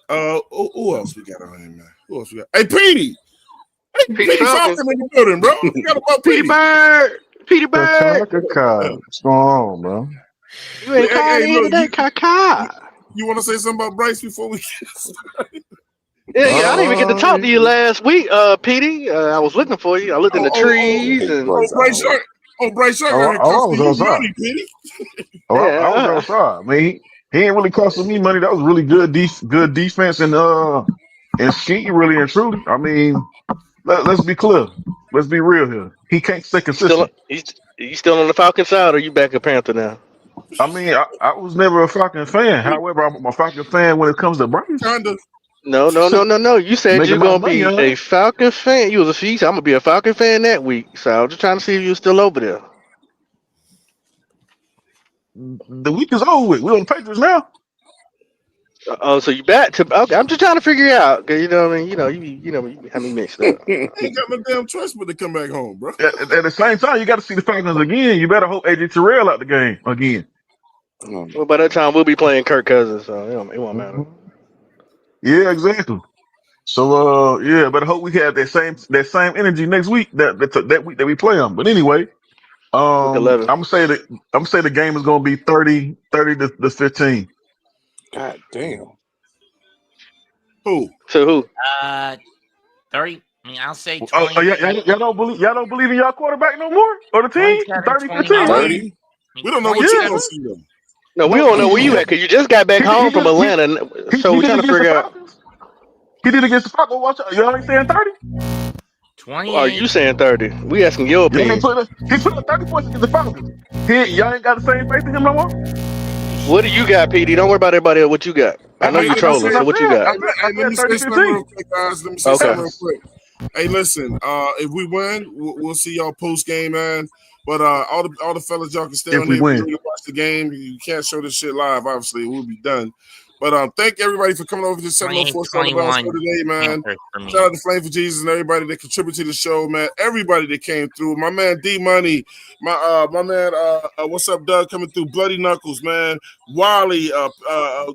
Who else we got on here, man? Who else we got? Hey, Petey! Hey, Petey Falcon in the building, bro. You got about Petey Bird! Petey Bird! What's going on, bro? You ain't called in today, Kaka. You want to say something about Bryce before we get started? Yeah, I didn't even get to talk to you last week, Petey. I was looking for you. I looked in the trees. Bryce Young. I was outside. I was outside. I mean, he ain't really costing me money. That was really good defense and scheme, really and truly. I mean, let's be clear. Let's be real here. He can't stay consistent. You still on the Falcon side, or you back a Panther now? I mean, I was never a Falcon fan. However, I'm a Falcon fan when it comes to Bryce. Kinda. No. You said you're gonna be a Falcon fan. You was a feast. I'm gonna be a Falcon fan that week. So I was just trying to see if you were still over there. The week is over with. We're on the Patriots now. Oh, so you back to? Okay, I'm just trying to figure it out. Cause you know what I mean. You have me mixed up. I ain't got no damn choice but to come back home, bro. At the same time, you got to see the Falcons again. You better hope AJ Terrell out the game again. Well, by that time we'll be playing Kirk Cousins, so it won't matter. Yeah, exactly. So, but I hope we have that same energy next week. That week that we play them. But anyway, I'm gonna say the game is gonna be 30 to 15. God damn. Who? So who? 30. I mean, I'll say 20. Y'all don't believe in y'all quarterback no more or the team? 30-15. We don't know what you're gonna see though. No, we don't know where you at because you just got back home from Atlanta, so we're trying to figure out. He did against the Falcons. Watch out. Y'all ain't saying 30? 20. Are you saying 30? We asking your opinion. He put up 30 points against the Falcons. Y'all ain't got the same faith in him no more? What do you got, PD? Don't worry about everybody else. What you got? I know you're trolling, so what you got? Let me say something real quick, guys. Let me say something real quick. Hey, listen, if we win, we'll see y'all post game, man. But all the fellas, y'all can stay on here to watch the game. You can't show this shit live, obviously. We'll be done. But thank everybody for coming over to 704 show today, man. Shout out to Flame for Jesus and everybody that contributed to the show, man. Everybody that came through. My man D Money, my man, what's up, Doug, coming through. Bloody Knuckles, man. Wally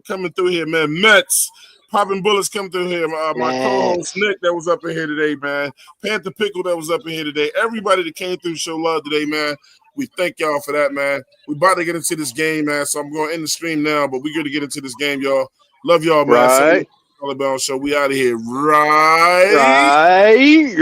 coming through here, man. Mets. Popping Bullets coming through here. My co-host Nick that was up in here today, man. Panther Pickle that was up in here today. Everybody that came through show love today, man. We thank y'all for that, man. We about to get into this game, man. So I'm going to end the stream now, but we're going to get into this game, y'all. Love y'all, man. Right. Alabama Show. We out of here. Right. Right.